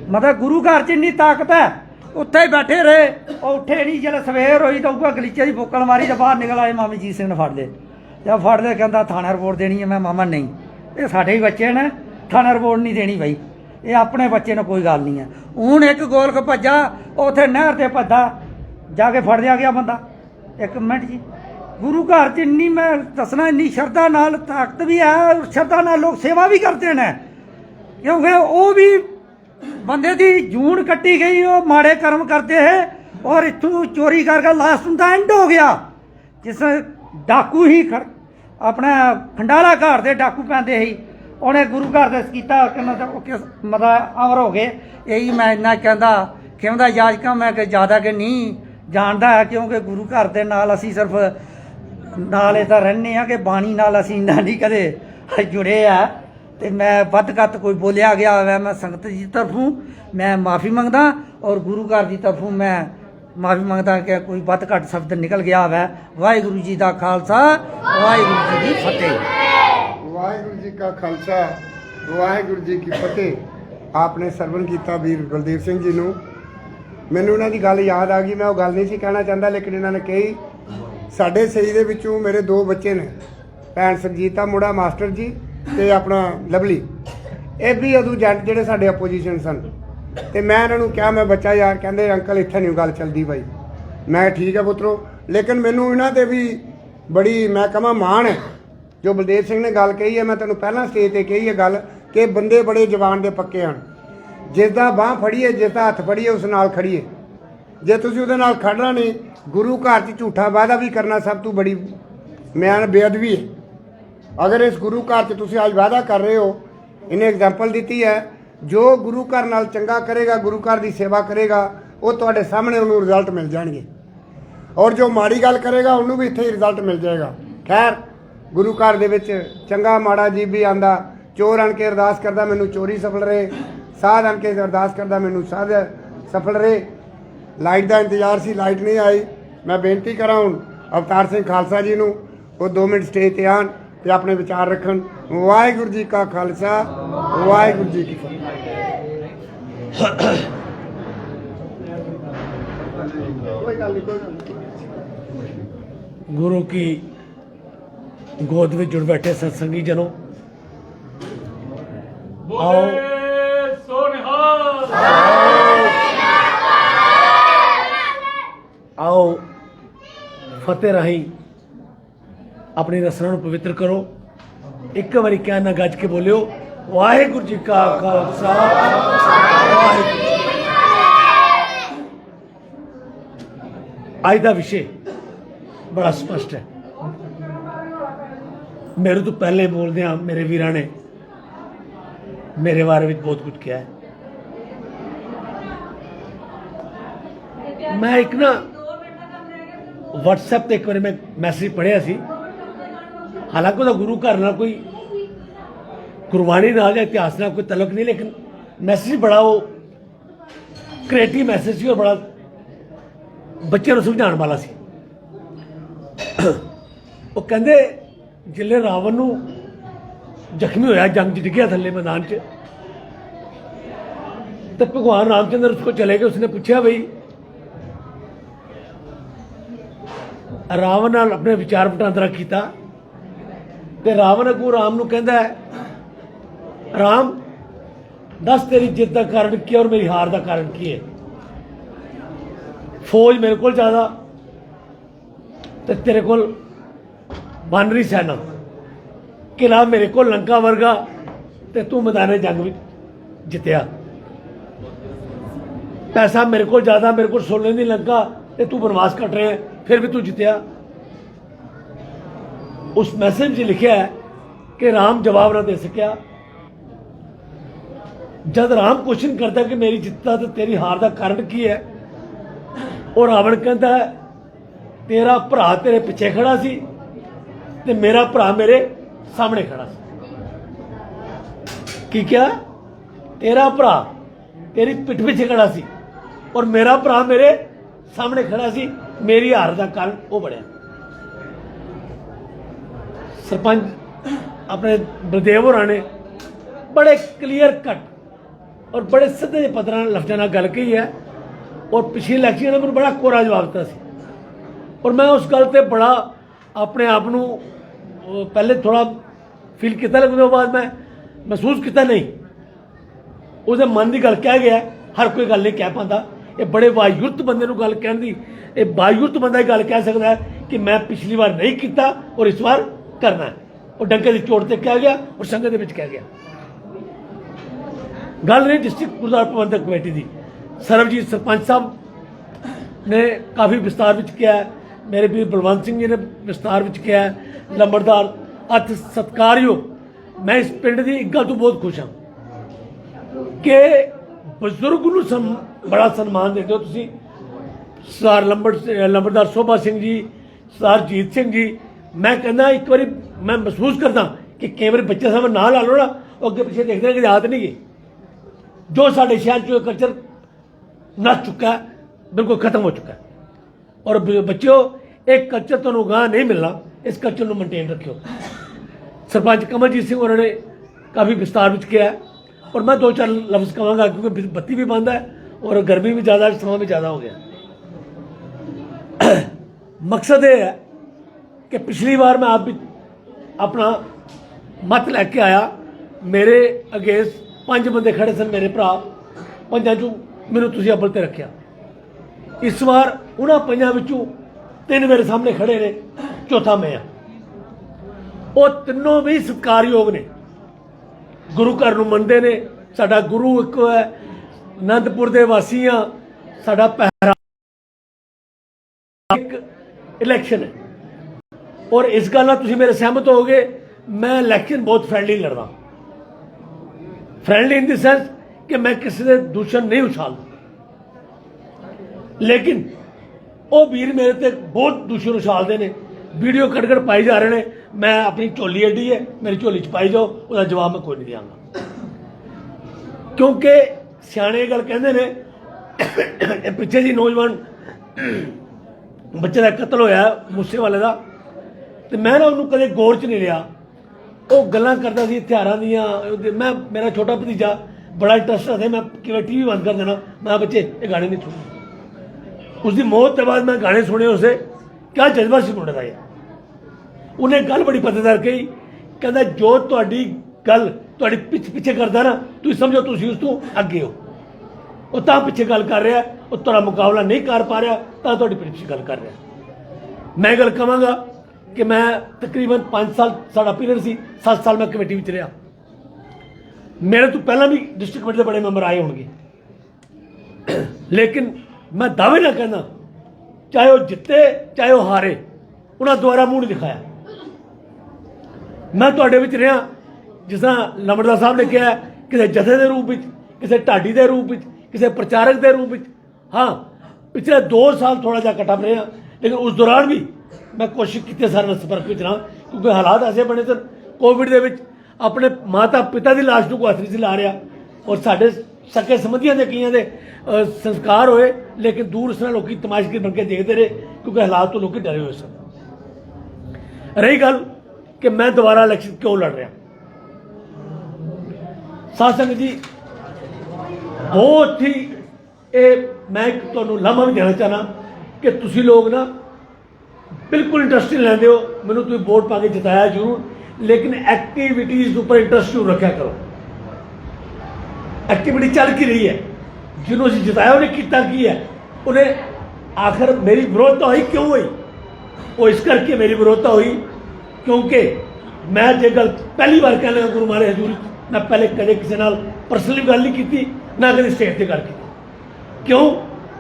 ਮਤਲਬ ਗੁਰੂ ਘਰ 'ਚ ਇੰਨੀ ਤਾਕਤ ਹੈ, ਉੱਥੇ ਹੀ ਬੈਠੇ ਰਹੇ। ਉਹ ਉੱਠੇ ਨਹੀਂ, ਜਦੋਂ ਸਵੇਰ ਹੋਈ ਤਾਂ ਉਹ ਗਲੀਚੇ ਦੀ ਬੁੱਕਲ ਮਾਰੀ ਤਾਂ ਬਾਹਰ ਨਿਕਲ ਆਏ। ਮਾਮੀ ਜੀਤ ਸਿੰਘ ਨੇ ਫੜ ਲਏ, ਜਦ ਫੜ ਲਏ ਕਹਿੰਦਾ ਥਾਣਾ ਰਿਪੋਰਟ ਦੇਣੀ ਹੈ। ਮੈਂ ਮਾਮਾ ਨਹੀਂ, ਇਹ ਸਾਡੇ ਹੀ ਬੱਚੇ ਨੇ, ਥਾਣਾ ਰਿਪੋਰਟ ਨਹੀਂ ਦੇਣੀ ਬਾਈ, ਇਹ ਆਪਣੇ ਬੱਚੇ ਨੇ, ਕੋਈ ਗੱਲ ਨਹੀਂ ਹੈ। ਹੁਣ ਇੱਕ ਗੋਲਕ ਭੱਜਾ, ਉੱਥੇ ਨਹਿਰ ਤੇ ਭੱਜਾ, ਜਾ ਕੇ ਫੜ ਲਿਆ ਗਿਆ ਬੰਦਾ 1 ਮਿੰਟ ਜੀ। ਗੁਰੂ ਘਰ 'ਚ ਇੰਨੀ, ਮੈਂ ਦੱਸਣਾ, ਇੰਨੀ ਸ਼ਰਧਾ ਨਾਲ ਤਾਕਤ ਵੀ ਹੈ, ਸ਼ਰਧਾ ਨਾਲ ਲੋਕ ਸੇਵਾ ਵੀ ਕਰਦੇ ਨੇ, ਕਿਉਂਕਿ ਉਹ ਵੀ ਬੰਦੇ ਦੀ ਜੂਨ ਕੱਟੀ ਗਈ, ਉਹ ਮਾੜੇ ਕਰਮ ਕਰਦੇ ਹੈ। ਔਰ ਇੱਥੋਂ ਚੋਰੀ ਕਰਕੇ ਲਾਸਟ ਦਾ ਐਂਡ ਹੋ ਗਿਆ, ਜਿਸ ਡਾਕੂ ਹੀ ਆਪਣਾ ਖੰਡਾਲਾ ਘਰ ਦੇ ਡਾਕੂ ਪੈਂਦੇ ਸੀ, ਉਹਨੇ ਗੁਰੂ ਘਰ ਦੇ ਕੀਤਾ, ਮਤਲਬ ਅਮਰ ਹੋ ਗਏ। ਇਹੀ ਮੈਂ ਇੰਨਾ ਕਹਿੰਦਾ ਜਾਜਕਾਂ, ਮੈਂ ਕਿ ਜ਼ਿਆਦਾ ਕਿ ਨਹੀਂ ਜਾਣਦਾ ਹੈ, ਕਿਉਂਕਿ ਗੁਰੂ ਘਰ ਦੇ ਨਾਲ ਅਸੀਂ ਸਿਰਫ ਨਾਲ ਇਹ ਤਾਂ ਰਹਿੰਦੇ ਹਾਂ ਕਿ ਬਾਣੀ ਨਾਲ ਅਸੀਂ ਇੰਨਾ ਨਹੀਂ ਕਦੇ ਜੁੜੇ ਆ। ਤੇ ਮੈਂ ਵੱਧ ਘੱਟ ਕੋਈ ਬੋਲਿਆ ਗਿਆ ਹੋਇਆ, ਮੈਂ ਸੰਗਤ ਦੀ ਤਰਫੋਂ ਮੈਂ ਮਾफ़ੀ ਮੰਗਦਾ, ਔਰ ਗੁਰੂ ਘਰ ਦੀ ਤਰਫੋਂ ਮੈਂ ਮਾफ़ੀ ਮੰਗਦਾ ਕਿ ਕੋਈ ਵੱਧ ਘੱਟ ਸ਼ਬਦ ਨਿਕਲ ਗਿਆ ਹੋਇਆ। ਵਾਹਿਗੁਰੂ ਜੀ ਦਾ ਖਾਲਸਾ, ਵਾਹਿਗੁਰੂ ਜੀ ਦੀ ਫਤਿਹ। ਵਾਹਿਗੁਰੂ ਜੀ ਕਾ ਖਾਲਸਾ, ਵਾਹਿਗੁਰੂ ਜੀ ਕੀ ਫਤਿਹ। ਆਪਨੇ ਸਰਵਣ ਕੀਤਾ ਵੀਰ ਬਲਦੇਵ ਸਿੰਘ ਜੀ ਨੂੰ, ਮੈਨੂੰ ਇਹਨਾਂ ਦੀ ਗੱਲ ਯਾਦ ਆ ਗਈ। ਮੈਂ ਉਹ ਗੱਲ ਨਹੀਂ ਸੀ ਕਹਿਣਾ ਚਾਹੁੰਦਾ, ਲੇਕਿਨ ਇਹਨਾਂ ਨੇ ਕਹੀ। ਸਾਡੇ ਸਹੀ ਦੇ ਵਿੱਚੋਂ ਮੇਰੇ 2 ਬੱਚੇ ਨੇ, ਭੈਣ ਸਰਜੀਤਾ ਮੁੰਡਾ ਮਾਸਟਰ ਜੀ ਤੇ ਆਪਣਾ ਲਵਲੀ, ਇਹ ਵੀ ਉਦੋਂ ਏਜੰਟ ਜਿਹੜੇ ਸਾਡੇ ਆਪੋਜੀਸ਼ਨ ਸਨ। ਤੇ ਮੈਂ ਇਹਨਾਂ ਨੂੰ ਕਿਹਾ, ਮੈਂ ਬੱਚਾ ਯਾਰ, ਕਹਿੰਦੇ ਅੰਕਲ ਇੱਥੇ ਨਹੀਂ ਗੱਲ ਚੱਲਦੀ ਬਾਈ। ਮੈਂ ਠੀਕ ਹੈ ਪੁੱਤਰੋ, ਲੇਕਿਨ ਮੈਨੂੰ ਇਹਨਾਂ ਤੇ ਵੀ ਬੜੀ, ਮੈਂ ਕਹਾਂ, ਮਾਣ ਹੈ ਜੋ ਬਲਦੇਵ ਸਿੰਘ ਨੇ ਗੱਲ ਕਹੀ ਹੈ। ਮੈਂ ਤੁਹਾਨੂੰ ਪਹਿਲਾਂ ਸਟੇਜ ਤੇ ਕਹੀ ਹੈ ਗੱਲ ਕਿ ਬੰਦੇ ਬੜੇ ਜਵਾਨ ਦੇ ਪੱਕੇ ਹਨ। ਜਿਸ ਦਾ ਬਾਂਹ ਫੜੀਏ, ਜਿਸ ਦਾ ਹੱਥ ਫੜੀਏ, ਉਸ ਨਾਲ ਖੜੀਏ। ਜੇ ਤੁਸੀਂ ਉਹਦੇ ਨਾਲ ਖੜਨਾ ਨਹੀਂ, ਗੁਰੂ ਘਰ 'ਚ ਝੂਠਾ ਵਾਅਦਾ ਵੀ ਕਰਨਾ ਸਭ ਤੋਂ ਬੜੀ ਮੈਂ ਬੇਅਦਬੀ ਹੈ। ਅਗਰ ਇਸ ਗੁਰੂ ਘਰ 'ਚ ਤੁਸੀਂ ਅੱਜ ਵਾਅਦਾ ਕਰ ਰਹੇ ਹੋ, ਇਹਨੇ ਐਗਜ਼ਾਮਪਲ ਦਿੱਤੀ ਹੈ, ਜੋ ਗੁਰੂ ਘਰ ਨਾਲ ਚੰਗਾ ਕਰੇਗਾ, ਗੁਰੂ ਘਰ ਦੀ ਸੇਵਾ ਕਰੇਗਾ, ਉਹ ਤੁਹਾਡੇ ਸਾਹਮਣੇ ਉਹਨੂੰ ਰਿਜ਼ਲਟ ਮਿਲ ਜਾਣਗੇ, ਔਰ ਜੋ ਮਾੜੀ ਗੱਲ ਕਰੇਗਾ ਉਹਨੂੰ ਵੀ ਇੱਥੇ ਹੀ ਰਿਜ਼ਲਟ ਮਿਲ ਜਾਏਗਾ। ਖੈਰ, ਗੁਰੂ ਘਰ ਦੇ ਵਿੱਚ ਚੰਗਾ ਮਾੜਾ ਜੀਵ ਵੀ ਆਂਦਾ। ਚੋਰ ਆਣ ਕੇ ਅਰਦਾਸ ਕਰਦਾ, ਮੈਨੂੰ ਚੋਰੀ ਸਫਲ ਰਹੇ। ਸਾਧ ਆਣ ਕੇ ਅਰਦਾਸ ਕਰਦਾ, ਮੈਨੂੰ ਸਾਧ ਸਫਲ ਰਹੇ। ਲਾਈਟ ਦਾ ਇੰਤਜ਼ਾਰ ਸੀ, ਲਾਈਟ ਨਹੀਂ ਆਈ। ਮੈਂ ਬੇਨਤੀ ਕਰਾਂ ਹੁਣ ਅਵਤਾਰ ਸਿੰਘ ਖਾਲਸਾ ਜੀ ਨੂੰ, ਉਹ 2 ਮਿੰਟ ਸਟੇਜ ਤੇ ਆਣ ਤੇ ਆਪਣੇ ਵਿਚਾਰ ਰੱਖਣ। ਵਾਹਿਗੁਰੂ ਜੀ ਕਾ ਖਾਲਸਾ, ਵਾਹਿਗੁਰੂ ਜੀ ਕੀ ਫਤਿਹ। गुरु की गोद में जुड़ बैठे सत्संगी जनों, आओ आओ फतेह राही अपनी रसना पवित्र करो। एक बारी क्या ना गज के बोलियो, वाहिगुरू जी का खालसा, वाहिगुरू। आज का विषय बड़ा स्पष्ट है। मेरे तो पहले बोलदे मेरे वीरां ने मेरे बारे में बहुत कुछ किया है। मैं एक ना WhatsApp ते एक बार मैं मैसेज पढ़िया सी, हालांकि वह गुरु घर ना कोई गुरबाणी नाल या इतिहास नाल कोई तलक नहीं, लेकिन मैसेज बड़ा वो क्रिएटिव मैसेज सी और बड़ा बच्चे को समझाने वाला सी। वो कहते जिले रावण नू जख्मी होया, जंग च डिग्या थले मैदान च, तो भगवान रामचंद्र उसको चले गए। उसने पूछा भाई रावण नाल अपने विचार वटांदरा किया, तो रावण अगू राम नू कहता है, राम दस तेरी जित का कारण की और मेरी हार का कारण की है। फौज मेरे को ज्यादा तो तेरे को बानरी सेना, किला मेरे को लंका वर्गा, तो तू मैदान जंग में जितया। पैसा मेरे को ज्यादा, मेरे को सोने की लंका, तो तू बनवास कट रहे हैं, फिर भी तू जितया। उस मैसेज में लिखा है कि राम जवाब ना दे सकिया। जब राम क्वेश्चन करता कि मेरी जित्ता तो तेरी हार का कारण की है, और रावण कहता है तेरा भरा तेरे पिछे खड़ा सी ते मेरा भरा मेरे सामने खड़ा सी। की क्या तेरा भरा तेरी पिठ पिछे खड़ा सी और मेरा भरा मेरे सामने खड़ा सी, मेरी हार का कारण वो बढ़िया। सरपंच अपने बलदेव होरां ने बड़े क्लीयर कट और बड़े सीधे पत्थर लफ्ज़ों नाल गल कही है और पिछली इलैक्शन ने मैंने बड़ा कोरा जवाब दिता सी और मैं उस गल ते बड़ा अपने आप नूं पहले थोड़ा फील किया, लेकिन उसके बाद मैं महसूस किया नहीं उसके मन की गल कह गया। हर कोई गल नहीं कह पाता, ये बड़े वायुरत बंदे नूं गल कहण दी, ये वायुरत बंदा ही गल कह सकता है कि मैं पिछली बार नहीं किया और इस बार करना है, और डंके की चोट से कह गया और संगत के कह गया। गल नहीं डिस्ट्रिक्ट गुरुद्वारा प्रबंधक कमेटी की, सरबजीत सरपंच साहब ने काफ़ी विस्तार विच किया है, मेरे वीर बलवंत सिंह जी ने विस्तार विच किया है, लंबड़दार अत सत्कारयोग। मैं इस पिंड की एक गल तो बहुत खुश हाँ कि बजुर्ग नूं बड़ा सन्मान देते हो तुसीं। सरदार लंबड़दार शोभा सिंह जी, सरदार जीत सिंह जी, मैं कहना एक बार मैं महसूस करता कि कई बार बच्चे सामने ना ला लो ना, अगे पिछे देखते हैं कि याद नहीं गई। जो साढ़े शहर चो कल्चर नस चुका है, बिल्कुल खत्म हो चुका है, और बच्चों एक कल्चर तुहानूं गांह नहीं मिलना, इस कल्चर को मेनटेन रखियो। सरपंच कमलजीत सिंह उन्होंने काफ़ी विस्तार विच किया है और मैं दो चार लफ्ज़ कहूँगा क्योंकि बत्ती भी बंद है और गर्मी भी ज़्यादा, समय भी ज़्यादा हो गया। मकसद ये है कि पिछली बार मैं आप भी अपना मत लैके आया, मेरे अगेंस्ट 5 बंदे खड़े सन, मेरे भरा 5 चों मैनूं तुसीं अव्वल ते रखिया। इस बार उन्हां 5 विचों 3 मेरे सामने खड़े ने, चौथा मैं हाँ। वो तीनों भी सत्कारयोग ने, गुरु घर नूं मनदे ने, साडा गुरु एक है, आनंदपुर दे वासी हाँ, साडा पहरा एक इलैक्शन है और इस गल नाल तुसीं मेरे सहमत होगे, मैं इलैक्शन बहुत फ्रेंडली लड़दा। फ्रेंडली इन द सेंस कि मैं किसी के दूषण नहीं उछालदा, लेकिन वो वीर मेरे ते बहुत दूषण उछालते हैं, वीडियो कट कट पाई जा रहे हैं। मैं अपनी झोली अड्डी है, मेरी झोली च पाई जाओ, उसका जवाब मैं कोई नहीं देंगा, क्योंकि सियाणे गल कहते हैं। पिछले जी नौजवान बच्चे का कत्ल होया मूसे वाले का, तो मैं ना उन्होंने कदे गौर च नहीं लिया, वो गल्लां करता सी हथियारां दियां। मैं मेरा छोटा भतीजा बड़ा इंटरस्ट रखता, मैं कि टीवी बंद कर देना, मैं बच्चे ये गाने नहीं सुनने। उसकी मौत के बाद मैं गाने सुने, उसे क्या जज्बा सी मुंडे दा यार। उन्हें गल बड़ी पतेदार कही, कहता जो तुहाडी गल तुहाडी पिछे करदा ना, तुसीं समझो तुसीं उस तो अगे हो, वो तां पिछे गल कर रहा, वो तुहाडा मुकाबला नहीं कर पा रहा, तां तुहाडी पिछे गल कर रहा। मैं गल कहांगा कि मैं तकरीबन 5 साल साडा पीरियड सी, 7 साल मैं कमेटी विच रहा। मेरे तो पहला भी डिस्ट्रिक्ट कमेटी के बड़े मैंबर आए होंगे, लेकिन मैं दावे ना कहना, चाहे वह जिते चाहे वह हारे, उन्हें दोबारा मूँह नहीं दिखाया। मैं तुहाडे विच रहा, जिस तरह लंबड़दार साहब ने कहा, किसी जथे के रूप में, किसी ढाडी के रूप में, किसी प्रचारक के रूप में। हाँ, पिछले 2 साल थोड़ा जा कटा रहा, लेकिन उस दौरान भी मैं कोशिश की सारे संपर्क में रहा, क्योंकि हालात ऐसे बने सन कोविड के विच अपने माता पिता की लाश को हथ नहीं ला रहा, और साढ़े सके संबंधियों के कई के संस्कार होए, लेकिन दूर से लोग तमाशगी बन के देखते रहे, क्योंकि हालात तो लोग डरे हुए सन। रही गल कि मैं दोबारा इलैक्शन क्यों लड़ रहा, साध संगत जी बहुत ही मैं तुहानूं लामा भी देना चाहना कि तुसीं लोग ना बिल्कुल इंटरस्ट नहीं लैंदे हो। मैनूं तुसीं वोट पा के जिताया जरूर, लेकिन एक्टिविटीज़ उपर इंटरस्ट जरूर रखा करो। एक्टिविटी चल की रही है, जिन्हों असीं जिताया उन्हें कितना की है, उन्हें आखिर मेरी विरोधता हुई क्यों हुई? वो इस करके मेरी विरोधता हुई क्योंकि मैं जो गल पहली बार कह लगा गुरु महाराज हजूरी, मैं पहले कदे किसी नाल पर्सनली गल नहीं की, ना कभी स्टेज पर गल की। क्यों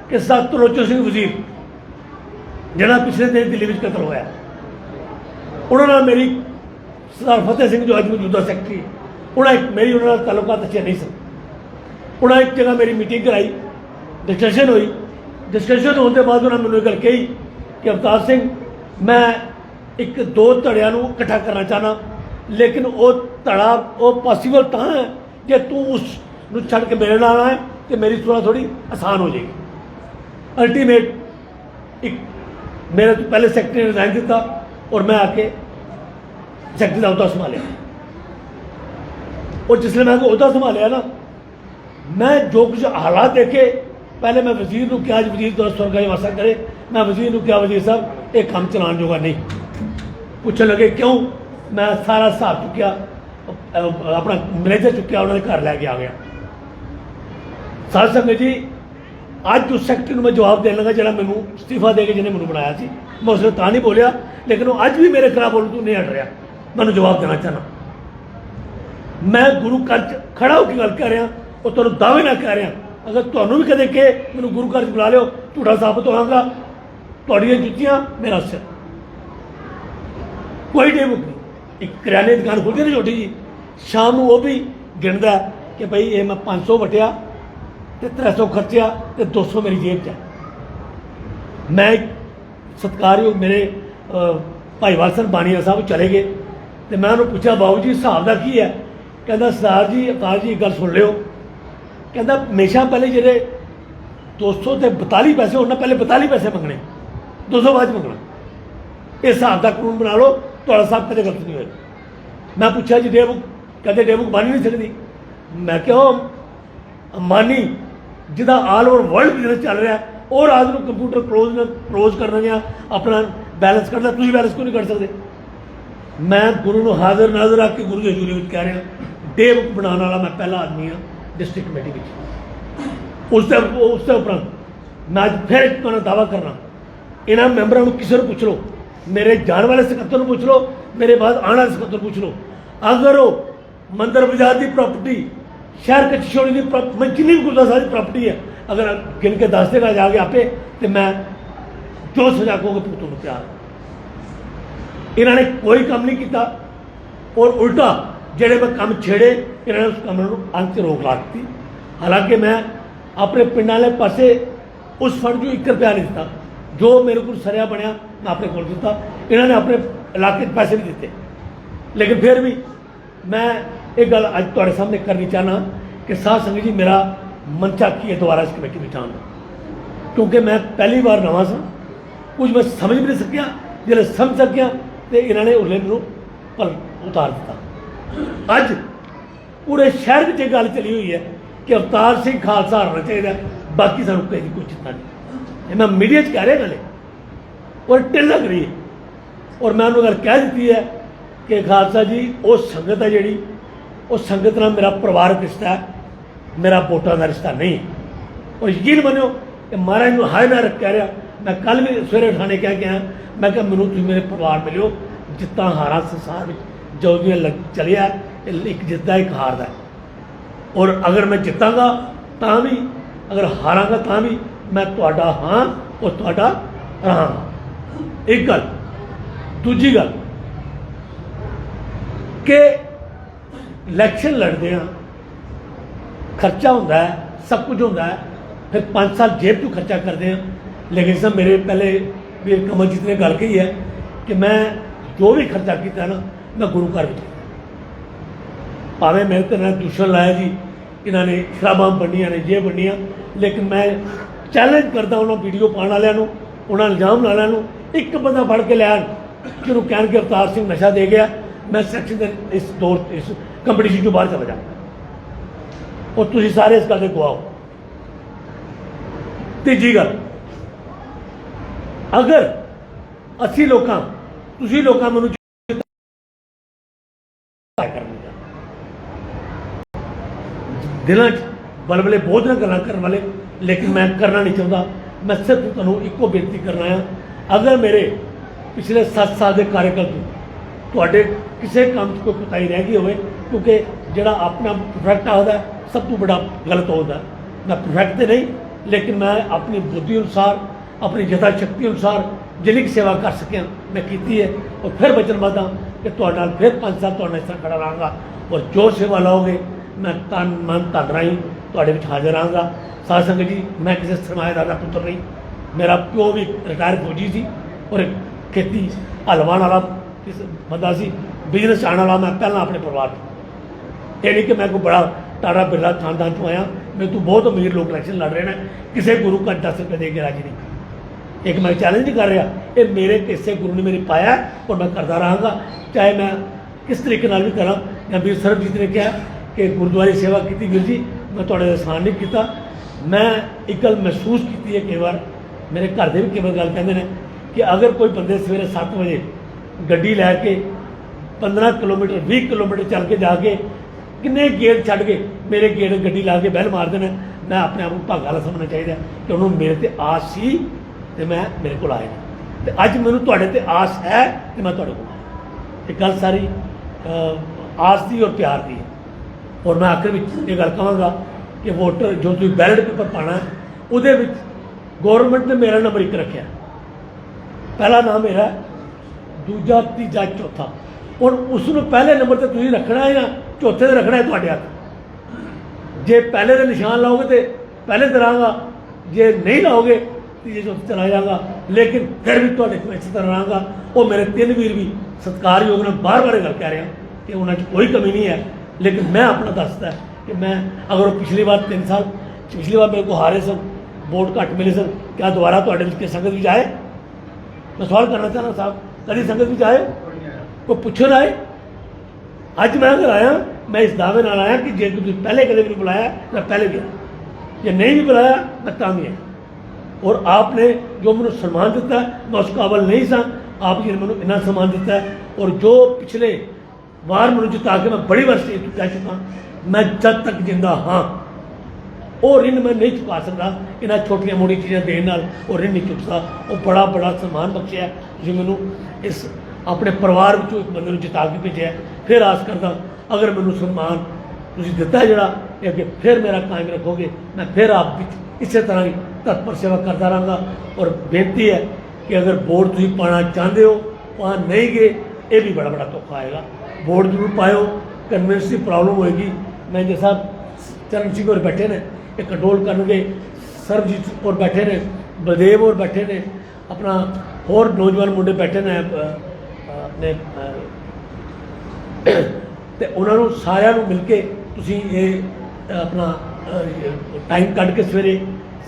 कि सरदार त्रिलोचन सिंह वजीर जिहड़ा पिछले दिन दिल्ली में कतल होया, उन्होंने मेरी सरदार फतेह सिंह जो अज मौजूदा सैकटरी, उन्हें मेरी उन्होंने ताल्लुकात अच्छे नहीं सन। उन्हें एक जगह मेरी मीटिंग कराई, डिस्कशन हुई, डिस्कशन होने के बाद उन्होंने मैंने गल कही कि अवतार सिंह मैं एक 2 धड़ियां इकट्ठा करना चाहना, लेकिन वो धड़ा वो पॉसीबल तां है ਜੇ ਤੂੰ ਉਸ ਨੂੰ ਛੱਡ ਕੇ ਮੇਰੇ ਨਾਲ ਆਏ ਤੇ ਮੇਰੀ ਸੁਣਾ ਥੋੜੀ ਆਸਾਨ ਹੋ ਜਾਏਗੀ। ਅਲਟੀਮੇਟ ਇੱਕ मेरे तो पहले सेक्रेटरी ने रिजाइन दिता और मैं आके सेक्रेटरी का अहदा संभालिया। और जिसने मैं अहदा संभालिया ना, मैं जो कुछ हालात देखे, पहले मैं वजीर को क्या, वजीर तो स्वर्ग वासा करे, मैं वजीर को क्या, वजीर साहब एक काम चलाने जोगा नहीं। पूछने लगे क्यों, मैं सारा हिसाब चुकिया, अपना मैनेजर चुकिया, उन्होंने घर लैके आ गया। साध संगत जी, ਅੱਜ ਉਸ ਸੈਕਟਰੀ ਨੂੰ ਮੈਂ ਜਵਾਬ ਦੇਣ ਲੱਗਾ ਜਿਹੜਾ ਮੈਨੂੰ ਅਸਤੀਫਾ ਦੇ ਕੇ ਜਿਹਨੇ ਮੈਨੂੰ ਬਣਾਇਆ ਸੀ। ਮੈਂ ਉਸਨੇ ਤਾਂ ਨਹੀਂ ਬੋਲਿਆ, ਲੇਕਿਨ ਉਹ ਅੱਜ ਵੀ ਮੇਰੇ ਖਿਲਾਫ ਬੋਲਣ ਤੋਂ ਨਹੀਂ ਹਟ ਰਿਹਾ। ਮੈਨੂੰ ਜਵਾਬ ਦੇਣਾ ਚਾਹਨਾ, ਮੈਂ ਗੁਰੂ ਘਰ 'ਚ ਖੜਾ ਹੋ ਕੇ ਗੱਲ ਕਰ ਰਿਹਾ, ਉਹ ਤੁਹਾਨੂੰ ਦਾਅਵੇ ਨਾਲ ਕਹਿ ਰਿਹਾ। ਅਗਰ ਤੁਹਾਨੂੰ ਵੀ ਕਦੇ ਕਿ ਮੈਨੂੰ ਗੁਰੂ ਘਰ 'ਚ ਬੁਲਾ ਲਿਓ, ਝੂਠਾ ਸਾਬਤ ਹੋਵਾਂਗਾ, ਤੁਹਾਡੀਆਂ ਜੁੱਤੀਆਂ ਮੇਰਾ ਸਿਰ। ਕੋਈ ਡੇਬੁਕ ਨਹੀਂ। ਇੱਕ ਕਰਿਆਨੇ ਦੀ ਦੁਕਾਨ ਖੁੱਲ੍ਹਦੀ ਨਾ ਛੋਟੀ ਜੀ, ਸ਼ਾਮ ਨੂੰ ਉਹ ਵੀ ਗਿਣਦਾ ਕਿ ਭਾਈ ਇਹ ਮੈਂ 500 ਵਟਿਆ ਤੇ 300 ਖਰਚਿਆ ਤੇ 200 ਮੇਰੀ ਜੇਬ 'ਚ ਹੈ। ਮੈਂ ਸਤਿਕਾਰਯੋਗ ਮੇਰੇ ਭਾਈਵਾਲ ਸਰ ਬਾਣੀਆ ਸਾਹਿਬ ਚਲੇ ਗਏ ਤੇ ਮੈਂ ਉਹਨੂੰ ਪੁੱਛਿਆ ਬਾਬੂ ਜੀ ਹਿਸਾਬ ਦਾ ਕੀ ਹੈ? ਕਹਿੰਦਾ ਸਰਦਾਰ ਜੀ, ਅਕਾਲ ਜੀ ਗੱਲ ਸੁਣ ਲਿਓ। ਕਹਿੰਦਾ ਹਮੇਸ਼ਾ ਪਹਿਲੇ ਜਿਹੜੇ 200 ਤੇ 42 ਪੈਸੇ ਉਹਨਾਂ ਪਹਿਲੇ 42 ਪੈਸੇ ਮੰਗਣੇ, 200 ਬਾਅਦ 'ਚ ਮੰਗਣਾ। ਇਹ ਹਿਸਾਬ ਦਾ ਕਾਨੂੰਨ ਬਣਾ ਲਓ, ਤੁਹਾਡਾ ਸਾਹਿਬ ਕਦੇ ਗਲਤ ਨਹੀਂ ਹੋਏਗਾ। ਮੈਂ ਪੁੱਛਿਆ ਜੀ ਡੇਬੁਕ, ਕਹਿੰਦੇ ਡੇਬੁਕ ਬਣ ਨਹੀਂ ਸਕਦੀ। ਮੈਂ ਕਿਹਾ ਅੰਬਾਨੀ ਜਿਹਦਾ ਆਲ ਓਵਰ ਵਰਲਡ ਬਿਜ਼ਨਸ ਚੱਲ ਰਿਹਾ, ਉਹ ਰਾਤ ਨੂੰ ਕੰਪਿਊਟਰ ਕਲੋਜ਼ ਕਰਨਾ ਜਾਂ ਆਪਣਾ ਬੈਲੈਂਸ ਕਰਨਾ, ਤੁਸੀਂ ਬੈਲੈਂਸ ਕਿਉਂ ਨਹੀਂ ਕਰ ਸਕਦੇ? ਮੈਂ ਗੁਰੂ ਨੂੰ ਹਾਜ਼ਰ ਨਾਜ਼ਰ ਰੱਖ ਕੇ ਗੁਰੂ ਦੀ ਹਜ਼ੂਰੀ ਵਿੱਚ ਕਹਿ ਰਿਹਾ, ਡੇ ਬੁੱਕ ਬਣਾਉਣ ਵਾਲਾ ਮੈਂ ਪਹਿਲਾ ਆਦਮੀ ਹਾਂ ਡਿਸਟ੍ਰਿਕਟ ਕਮੇਟੀ ਵਿੱਚ। ਉਸ ਤੋਂ ਉਪਰੰਤ ਮੈਂ ਅੱਜ ਫਿਰ ਤੁਹਾਨੂੰ ਦਾਅਵਾ ਕਰਨਾ, ਇਹਨਾਂ ਮੈਂਬਰਾਂ ਨੂੰ ਕਿਸੇ ਨੂੰ ਪੁੱਛ ਲਓ, ਮੇਰੇ ਜਾਣ ਵਾਲੇ ਸਕੱਤਰ ਨੂੰ ਪੁੱਛ ਲਓ, ਮੇਰੇ ਬਾਅਦ ਆਉਣ ਵਾਲੇ ਸਕੱਤਰ ਨੂੰ ਪੁੱਛ ਲਓ, ਅਗਰ ਉਹ ਮੰਦਰ ਬਾਜ਼ਾਰ ਦੀ ਪ੍ਰਾਪਰਟੀ, शहर के छिछोड़ी की मैं जिन्नी भी गुरद्वारा साहब की प्रॉपर्टी है, अगर गिन के दस देगा जाके आपे, तो मैं जो सजा कहोगे पुतों को तैयार। इन्होंने कोई काम नहीं किया और उल्टा जेड़े मैं काम छेड़े, इन्होंने उस काम को अंत रोक ला दी। हालांकि मैं अपने पिंड वाले पासे उस फंड को 1 रुपया नहीं दिता, जो मेरे को सरिया बनया मैं अपने को दिता। इन्होंने अपने इलाके पैसे नहीं दिते, लेकिन फिर भी मैं एक गल अज तुहाडे सामने करनी चाहना कि साध संगत जी मेरा मनचा की है दोबारा इस कमेटी में आने का, क्योंकि मैं पहली बार नवा सा, कुछ मैं समझ भी नहीं सकिया, जिसले समझ सकिया तो इन्होंने उसले मैं पल उतार दिता। अज पूरे शहर में गल चली हुई है कि अवतार सिंह खालसा हरना चाहिए, बाकी सानू कहीं कोई चिंता नहीं। मैं मीडिया कह रहा गल और टिल लग रही है, और मैं उन्होंने गल कह दी है कि खालसा जी वो संगत है जी, उस संगत नाल मेरा परिवारक रिश्ता है, मेरा वोटां का रिश्ता नहीं। और यकीन मनो कि महाराज नूं हाय नाल कह रहा, मैं कल भी सवेरे उठाने कह के आया, मैं क्या मैनूं तुसीं मेरे परिवार मिलो, जित्तां हारां संसार में जो चलिया, एक जितदा एक हारदा है। और अगर मैं जितांगा तां भी, अगर हारांगा तां भी मैं तुहाडा हाँ और तुहाडा रहांगा। एक गल। दूजी गल कि इलैक्शन लड़ते हैं, खर्चा होता है, सब कुछ होता है, फिर 5 साल जेब तो खर्चा करते हैं। लेकिन सब मेरे पहले मेरे कमलजीत ने गल कही है कि मैं जो भी खर्चा किया ना, मैं गुरु घर में, भावें मेरे तो ना दूषण लाया जी, इन्होंने शराबां बंडियां ने, ये बंडियां, लेकिन मैं चैलेंज करता उन्होंने वीडियो पाने वालों, उन्होंने इल्जाम लाने वालों, एक बंदा फड़ के लिया जिन्होंने कहन के अवतार सिंह नशा दे गया, मैं सेक्शन इस दौर इस कंपटीशन को बाहर चला जाऊँ और तुम सारे इस गल के गवाह हो। तीजी गल, अगर असी लोग तुसी लोग मैं दिलों बलबले बहुत ना गल्लां करने वाले, लेकिन मैं करना नहीं चाहता। मैं सिर्फ तुहानूं इक्को बेनती करना है, अगर मेरे पिछले 7 साल के कार्यकाल तुहाडे किसी काम कोई कोताही रह गई होवे, क्योंकि जिहड़ा अपना परफेक्ट आता है सब तो बड़ा गलत होता है। मैं परफेक्ट तो नहीं, लेकिन मैं अपनी बुद्धि अनुसार, अपनी यथाशक्ति अनुसार जिन्नी सेवा कर सकिया मैं की है। और फिर वचनबद्ध हाँ कि तुहाडे नाल फिर 5 साल तुहाडे नाल खड़ा रहांगा, और जो सेवा लाओगे मैं तन मन धन राही तुहाडे विच हाजिर रहांगा। साध संगत जी, मैं किसी सरमाएदार का पुत्र नहीं, मेरा प्यो भी रिटायर फौजी सी और खेती हलवान वाला बंदा सी, बिजनेस आने वाला मैं पहला अपने परिवार। ये नहीं कि मैं कोई बड़ा टाड़ा बिरला खानदान चो आया, मेरे तो बहुत अमीर लोग इलेक्शन लड़ रहे हैं, किसी गुरु का 10 रुपये दे के राजी नहीं। एक मैं चैलेंज नहीं कर रहा, ये मेरे किसी गुरु ने मेरी पाया और मैं करता रहांगा, चाहे मैं किस तरीके नाल भी करा। या वीर सरबजीत ने कहा कि गुरुद्वारे सेवा की, वीर जी मैं थोड़े एहसान नहीं किया। मैं एक गल महसूस की है, कई बार मेरे घर के भी कई बार गल कहते हैं कि अगर कोई बंदे सवेरे 7 बजे गड्डी लैके 15 किलोमीटर 20 किलोमीटर चल के जाके किन्ने गेट छड़ के मेरे गेट गड्डी ला के बैल मार देना, मैं अपने आप को भागा वाला समझना चाहिए कि उन्होंने मेरे ते आस सी ते मैं मेरे को आए तो अज मैनू तुहाडे ते आस है तो मैं तुहाडे कोल आया। ये गल सारी आस की और प्यार की है। और मैं आखिर में ये गल कहांगा कि वोटर जो तुम बैलेट पेपर पाना है उहदे विच गौरमेंट ने मेरा नंबर 1 रखा, पहला नाम मेरा, दूजा तीजा चौथा, और उसनों पहले नंबर पर तुम रखना है या चौथे से रखना है तुहाडे हथ। जे पहले के निशान लाओगे तो पहले ते रहांगा, जे नहीं लाओगे तीजे चौथे चला जाऊँगा, लेकिन फिर भी तुहाडे इसी तरह रहांगा। और मेरे 3 वीर भी सत्कारयोग ने बार बार गल कह रहे हैं कि उन्होंने कोई कमी नहीं है, लेकिन मैं अपना दसता है कि मैं अगर वो पिछली बार 3 साल पिछली बार मेरे को हारे सन, वोट घट मिले सन, क्या दोबारा तुहाडे के संगत भी आए? मैं सवाल करना चाहना साहब, कभी संगत भी आए? कोई पुछो ना आए? अज मैं अगर आया, मैं इस दावे नाल आया कि जे तुम पहले कदे भी नहीं बुलाया मैं पहले भी आया, जे नहीं भी बुलाया मैं तां भी आया। और आपने जो मैंने सम्मान दिता है मैं उस काबल नहीं सा, आप जी ने मैंने इन्ना सम्मान दिता है। और जो पिछले वार मैंने जिता के मैं बड़ी बार स्टेज पर कह चुका, मैं जब तक जिंदा हाँ और ऋण मैं नहीं चुका सकता, इन्हें छोटिया मोटी चीज़ें देने नाल और ऋण नहीं चुकता। वो बड़ा बड़ा सम्मान बख्शिया जो मैनू इस अपने परिवार में एक बंदे जिता के भेजा है। फिर आस करदा अगर मैनू सम्मान तुसीं दिता है जिहड़ा अगे फिर मेरा कायम रखोगे, मैं फिर आप इस तरह ही तत्पर सेवा करता रहांगा। और बेनती है कि अगर वोट तुसीं पाना चाहते हो, वहाँ नहीं गए, ये भी बड़ा बड़ा धोखा आएगा। वोट जरूर पाओ, कन्वेंस की प्रॉब्लम होएगी। मैं जैसा चरण सिंह और बैठे ने ये कंट्रोल करनगे, सरबजीत और बैठे ने, बलदेव और बैठे ने, अपना होर नौजवान मुंडे बैठे ने अपने ते उन्होंने सारिਆਂ ਨੂੰ ਮਿਲ ਕੇ ਤੁਸੀਂ ਇਹ ਆਪਣਾ टाइम कट के सवेरे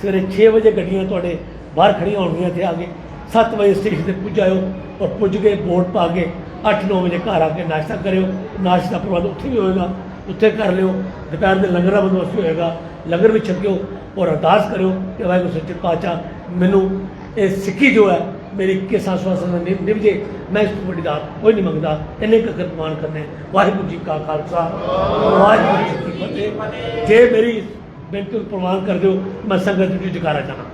6 बजे गड्डियां तुहाडे बाहर खड़ियां होणगीਆਂ ਇੱਥੇ आ के 7 बजे स्टेशन ते पुज आयो और पुज के वोट पा के 8-9 बजे घर आके नाश्ता करियो। नाश्ते का प्रबंध उत्थे भी होएगा, उत्थे कर लियो। दोपहर के लंगर का बंदोबस्त भी होएगा, लंगर भी छकियो और अरदास करो कि वाहिगुरू सच्चे पातशाह मैनू ये सिक्की जो है मेरी किस आश्वासन निभजे, मैं इस बड़ी दात कोई नहीं मंगता, इन्ने ककर प्रमाण करने। वाहिगुरू जी का खालसा, वाहिगुरू जी की फतेह। जे मेरी बेनती को प्रमाण कर दो, मैं संगत जी जकारा चाहना।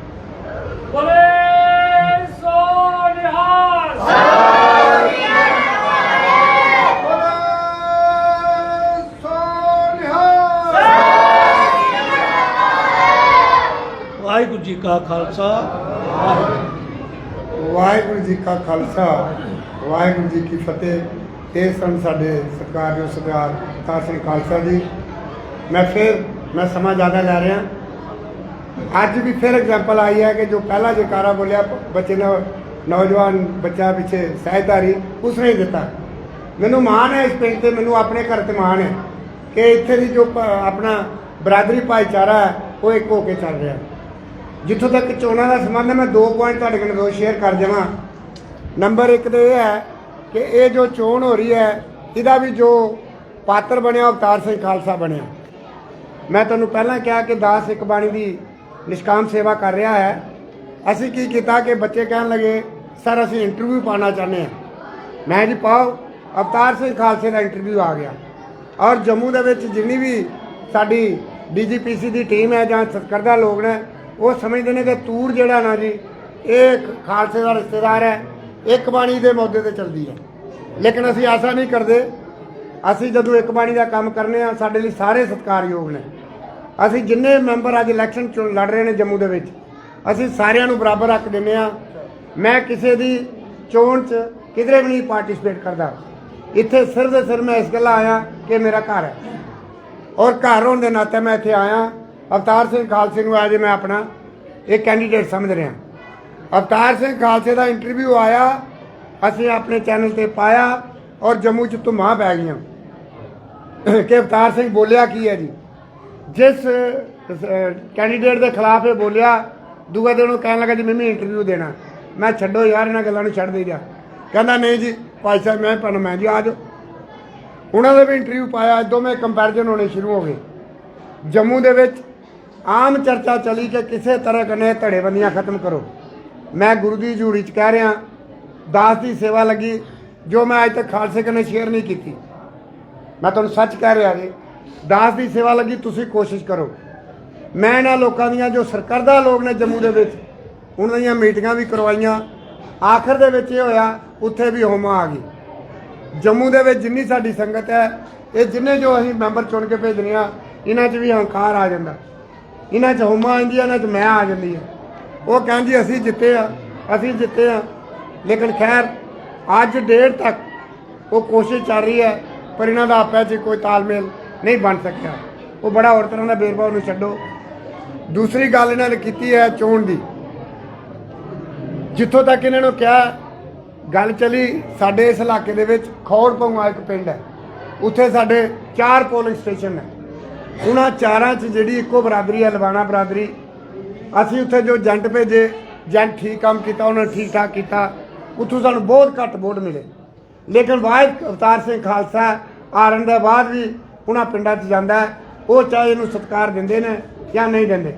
वाहिगुरू जी का खालसा, ਵਾਹਿਗੁਰੂ ਜੀ ਕਾ ਖਾਲਸਾ, ਵਾਹਿਗੁਰੂ ਜੀ ਕੀ ਫਤਿਹ। ਇਹ ਸਨ ਸਾਡੇ ਸਰਕਾਰਯੋਗ ਸਰਦਾਰ ਅਵਤਾਰ ਸਿੰਘ ਖਾਲਸਾ ਜੀ। मैं समा ज़्यादा लै रहा। अज भी फिर एग्जाम्पल आई है कि जो पहला जयकारा बोलिया बच्चे ने, नौजवान बच्चा पिछे सहजधारी, उसने ही दिता। मैनू माण है इस पिंड से, मैनू अपने घर से माण है कि इत्थे दी जो अपना बरादरी भाईचारा है वो एक होके चल रहा है। जितों तक चोणों का संबंध है, मैं 2 पॉइंट तुहाडे नाल रोज़ शेयर कर देवां। नंबर 1 तो यह है कि ये जो चोण हो रही है, इसका भी जो पात्र बनया अवतार सिंह खालसा बनया। मैं तुहानूं पहलां कहा कि दास एक बाणी की निष्काम सेवा कर रहा है। असीं की कीता कि बच्चे कहन लगे सर असीं इंटरव्यू पाना चाहते हैं। मैं जी पाओ, अवतार सिंह खालसे का इंटरव्यू आ गया। और जम्मू दे विच जिन्नी भी साडी DGPC की टीम है जां सतकरदा लोग ने, वो समझते हैं कि तूर जिहड़ा ना जी ये खालसे का रिश्तेदार है, एक बाणी के मुद्दे ते चलती है। लेकिन असीं आशा नहीं करते। असीं जदों एक बाणी का काम करने आ, साडे लई सारे सत्कारयोग ने। असीं जिन्ने मैंबर अज इलैक्शन लड़ रहे हैं जम्मू दे विच, असीं सारिਆਂ ਨੂੰ बराबर हक दिंदे आ। मैं किसी की चोण च किधरे भी नहीं पार्टिसिपेट करता। इत्थे सिर्फ ते सिर्फ मैं इस गल्ला आया कि मेरा घर है और घर होने के नाते मैं इत्थे आया। अवतार सिंह खालसे नूं आज मैं अपना एक कैंडीडेट समझ रहा। अवतार सिंह खालसे का इंटरव्यू आया, असीं अपने चैनल ते पाया और जम्मू च धुम्मां पै गईयां कि अवतार सिंह बोलिया की है जी। ਜਿਸ ਕੈਂਡੀਡੇਟ ਦੇ ਖਿਲਾਫ ਇਹ ਬੋਲਿਆ ਦੂਜੇ ਦਿਨ ਉਹ ਕਹਿਣ ਲੱਗਾ ਜੀ ਮੈਂ ਇੰਟਰਵਿਊ ਦੇਣਾ। ਮੈਂ ਛੱਡੋ ਯਾਰ ਇਹਨਾਂ ਗੱਲਾਂ ਨੂੰ ਛੱਡ ਦੇਈਦਾ। ਕਹਿੰਦਾ ਨਹੀਂ ਜੀ ਭਾਈ ਸਾਹਿਬ ਮੈਂ ਤੁਹਾਨੂੰ ਮੈਂ ਜੀ ਆ ਜਾਓ। ਉਹਨਾਂ ਦਾ ਵੀ ਇੰਟਰਵਿਊ ਪਾਇਆ। ਦੋਵੇਂ ਕੰਪੈਰੀਜ਼ਨ ਹੋਣੇ ਸ਼ੁਰੂ ਹੋ ਗਏ। ਜੰਮੂ ਦੇ ਵਿੱਚ ਆਮ ਚਰਚਾ ਚੱਲੀ ਕਿ ਕਿਸੇ ਤਰ੍ਹਾਂ ਕਨੇ ਧੜੇਬੰਦੀਆਂ ਖਤਮ ਕਰੋ। ਮੈਂ ਗੁਰੂ ਦੀ ਹਜ਼ੂਰੀ 'ਚ ਕਹਿ ਰਿਹਾ ਦਾਸ ਦੀ ਸੇਵਾ ਲੱਗੀ ਜੋ ਮੈਂ ਅੱਜ ਤੱਕ ਖਾਲਸੇ ਕਨੇ ਸ਼ੇਅਰ ਨਹੀਂ ਕੀਤੀ। ਮੈਂ ਤੁਹਾਨੂੰ ਸੱਚ ਕਹਿ ਰਿਹਾ ਜੀ ਦਾਸ ਦੀ ਸੇਵਾ ਲੱਗੀ ਤੁਸੀਂ ਕੋਸ਼ਿਸ਼ ਕਰੋ। ਮੈਂ ਇਹਨਾਂ ਲੋਕਾਂ ਦੀਆਂ ਜੋ ਸਰਕਰਦਾ ਲੋਕ ਨੇ ਜੰਮੂ ਦੇ ਵਿੱਚ ਉਹਨਾਂ ਦੀਆਂ ਮੀਟਿੰਗਾਂ ਵੀ ਕਰਵਾਈਆਂ। ਆਖਰ ਦੇ ਵਿੱਚ ਇਹ ਹੋਇਆ ਉੱਥੇ ਵੀ ਹੋਮਾ ਆ ਗਈ। ਜੰਮੂ ਦੇ ਵਿੱਚ ਜਿੰਨੀ ਸਾਡੀ ਸੰਗਤ ਹੈ ਇਹ ਜਿੰਨੇ ਜੋ ਅਸੀਂ ਮੈਂਬਰ ਚੁਣ ਕੇ ਭੇਜਨੇ ਆ ਇਹਨਾਂ 'ਚ ਵੀ ਹੰਕਾਰ ਆ ਜਾਂਦਾ। ਇਹਨਾਂ 'ਚ ਹੋਮਾ ਆਉਂਦੀ ਆ, ਇਹਨਾਂ 'ਚ ਮੈਂ ਆ ਜਾਂਦੀ ਹੈ। ਉਹ ਕਹਿੰਦੀ ਅਸੀਂ ਜਿੱਤੇ ਆ ਲੇਕਿਨ ਖੈਰ ਅੱਜ ਡੇਢ ਤੱਕ ਉਹ ਕੋਸ਼ਿਸ਼ ਚੱਲ ਰਹੀ ਹੈ ਪਰ ਇਹਨਾਂ ਦਾ ਆਪਸ 'ਚ ਕੋਈ ਤਾਲਮੇਲ ਨਹੀਂ ਬਣ ਸਕਿਆ। ਉਹ ਬੜਾ ਹੋਰ ਤਰ੍ਹਾਂ ਦਾ ਬੇਰਭਾਵ ਨੂੰ ਛੱਡੋ। ਦੂਸਰੀ ਗੱਲ ਇਹਨਾਂ ਨੇ ਕੀਤੀ ਹੈ ਚੋਣ ਦੀ। ਜਿੱਥੋਂ ਤੱਕ ਇਹਨਾਂ ਨੂੰ ਕਿਹਾ ਗੱਲ ਚਲੀ ਸਾਡੇ ਇਸ ਇਲਾਕੇ ਦੇ ਵਿੱਚ ਖੌੜ ਪਊਆ ਇੱਕ ਪਿੰਡ ਹੈ ਉੱਥੇ ਸਾਡੇ 4 ਪੋਲਿੰਗ ਸਟੇਸ਼ਨ ਨੇ। ਉਹਨਾਂ 4ਾਂ 'ਚ ਜਿਹੜੀ ਇੱਕੋ ਬਰਾਦਰੀ ਹੈ ਲਵਾਣਾ ਬਰਾਦਰੀ। ਅਸੀਂ ਉੱਥੇ ਜੋ ਏਜੰਟ ਭੇਜੇ ਏਜੰਟ ਠੀਕ ਕੰਮ ਕੀਤਾ ਉਹਨਾਂ ਨੇ ਠੀਕ ਠਾਕ ਕੀਤਾ। ਉੱਥੋਂ ਸਾਨੂੰ ਬਹੁਤ ਘੱਟ ਵੋਟ ਮਿਲੇ ਲੇਕਿਨ ਵਾਹਿਦ ਅਵਤਾਰ ਸਿੰਘ ਖਾਲਸਾ ਆਰਨ ਦੇ ਬਾਅਦ ਵੀ ਉਹਨਾਂ ਪਿੰਡਾਂ 'ਚ ਜਾਂਦਾ ਉਹ ਚਾਹੇ ਇਹਨੂੰ ਸਤਿਕਾਰ ਦਿੰਦੇ ਨੇ ਜਾਂ ਨਹੀਂ ਦਿੰਦੇ।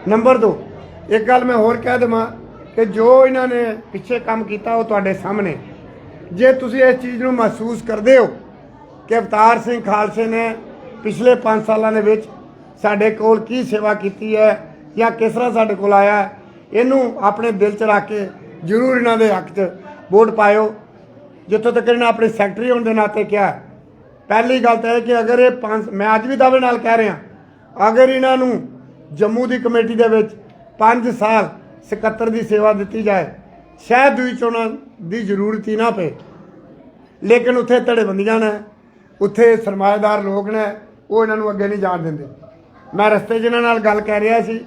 ਨੰਬਰ 2 ਇੱਕ ਗੱਲ ਮੈਂ ਹੋਰ ਕਹਿ ਦੇਵਾਂ ਕਿ ਜੋ ਇਹਨਾਂ ਨੇ ਪਿੱਛੇ ਕੰਮ ਕੀਤਾ ਉਹ ਤੁਹਾਡੇ ਸਾਹਮਣੇ। ਜੇ ਤੁਸੀਂ ਇਸ ਚੀਜ਼ ਨੂੰ ਮਹਿਸੂਸ ਕਰਦੇ ਹੋ ਕਿ ਅਵਤਾਰ ਸਿੰਘ ਖਾਲਸੇ ਨੇ ਪਿਛਲੇ 5 ਸਾਲਾਂ ਦੇ ਵਿੱਚ ਸਾਡੇ ਕੋਲ ਕੀ ਸੇਵਾ ਕੀਤੀ ਹੈ ਜਾਂ ਕਿਸ ਤਰ੍ਹਾਂ ਸਾਡੇ ਕੋਲ ਆਇਆ ਇਹਨੂੰ ਆਪਣੇ ਦਿਲ 'ਚ ਰੱਖ ਕੇ ਜ਼ਰੂਰ ਇਹਨਾਂ ਦੇ ਹੱਕ 'ਚ ਵੋਟ ਪਾਇਓ। ਜਿੱਥੋਂ ਤੱਕ ਇਹਨਾਂ ਆਪਣੇ ਸੈਕਟਰੀ ਹੋਣ ਦੇ ਨਾਤੇ ਕਿਹਾ ਪਹਿਲੀ ਗੱਲ ਤਾਂ ਇਹ ਕਿ ਅਗਰ ਇਹ ਮੈਂ ਅੱਜ ਵੀ ਦਾਅਵੇ ਨਾਲ ਕਹਿ ਰਿਹਾ ਅਗਰ ਇਹਨਾਂ ਨੂੰ ਜੰਮੂ ਦੀ ਕਮੇਟੀ ਦੇ ਵਿੱਚ 5 ਸਾਲ ਸਕੱਤਰ ਦੀ ਸੇਵਾ ਦਿੱਤੀ ਜਾਏ ਸ਼ਾਇਦ ਦੂਜੀ ਚੋਣਾਂ ਦੀ ਜ਼ਰੂਰਤ ਹੀ ਨਾ ਪਏ। ਲੇਕਿਨ ਉੱਥੇ ਧੜੇਬੰਦੀਆਂ ਨੇ ਉੱਥੇ ਸਰਮਾਏਦਾਰ ਲੋਕ ਨੇ ਉਹ ਇਹਨਾਂ ਨੂੰ ਅੱਗੇ ਨਹੀਂ ਜਾਣ ਦਿੰਦੇ। ਮੈਂ ਰਸਤੇ 'ਚ ਇਹਨਾਂ ਨਾਲ ਗੱਲ ਕਰ ਰਿਹਾ ਸੀ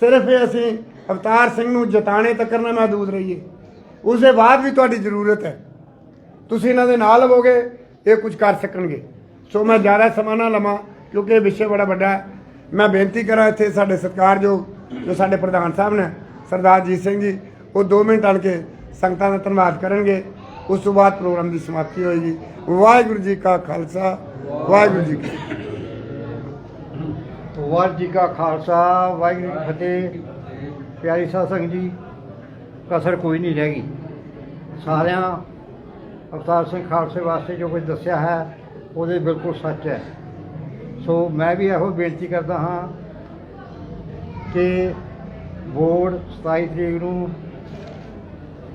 ਸਿਰਫ ਇਹ ਅਸੀਂ ਅਵਤਾਰ ਸਿੰਘ ਨੂੰ ਜਿਤਾਣੇ ਤੱਕ ਨਾ ਮਹਿਦੂਦ ਰਹੀਏ। ਉਸ ਦੇ ਬਾਅਦ ਵੀ ਤੁਹਾਡੀ ਜ਼ਰੂਰਤ ਹੈ ਤੁਸੀਂ ਇਹਨਾਂ ਦੇ ਨਾਲ ਹੋਵੋਗੇ ਇਹ ਕੁਝ ਕਰ ਸਕਣਗੇ। ਸੋ ਮੈਂ ਜ਼ਿਆਦਾ ਸਮਾਂ ਨਾ ਲਵਾਂ ਕਿਉਂਕਿ ਇਹ ਵਿਸ਼ੇ ਬੜਾ ਵੱਡਾ ਹੈ। ਮੈਂ ਬੇਨਤੀ ਕਰਾਂ ਇੱਥੇ ਸਾਡੇ ਸਤਿਕਾਰਯੋਗ ਜੋ ਸਾਡੇ ਪ੍ਰਧਾਨ ਸਾਹਿਬ ਨੇ ਸਰਦਾਰ ਜੀਤ ਸਿੰਘ ਜੀ ਉਹ 2 ਮਿੰਟ ਆਣ ਕੇ ਸੰਗਤਾਂ ਦਾ ਧੰਨਵਾਦ ਕਰਨਗੇ। ਉਸ ਤੋਂ ਬਾਅਦ ਪ੍ਰੋਗਰਾਮ ਦੀ ਸਮਾਪਤੀ ਹੋਏਗੀ। ਵਾਹਿਗੁਰੂ ਜੀ ਕਾ ਖਾਲਸਾ ਵਾਹਿਗੁਰੂ ਜੀ ਕੀ ਵਾਹਿਗੁਰੂ ਜੀ ਕਾ ਖਾਲਸਾ ਵਾਹਿਗੁਰੂ ਜੀ ਕੀ ਫਤਿਹ। ਪਿਆਰੀ ਸਾਧ ਸੰਗਤ ਜੀ ਕਸਰ ਕੋਈ ਨਹੀਂ ਰਹਿ ਗਈ। ਸਾਰਿਆਂ ਅਵਤਾਰ ਸਿੰਘ ਖਾਲਸੇ ਵਾਸਤੇ ਜੋ ਕੁਝ ਦੱਸਿਆ ਹੈ ਉਹਦੇ ਬਿਲਕੁਲ ਸੱਚ ਹੈ। ਸੋ ਮੈਂ ਵੀ ਇਹੋ ਬੇਨਤੀ ਕਰਦਾ ਹਾਂ ਕਿ ਵੋਟ 27 ਤਰੀਕ ਨੂੰ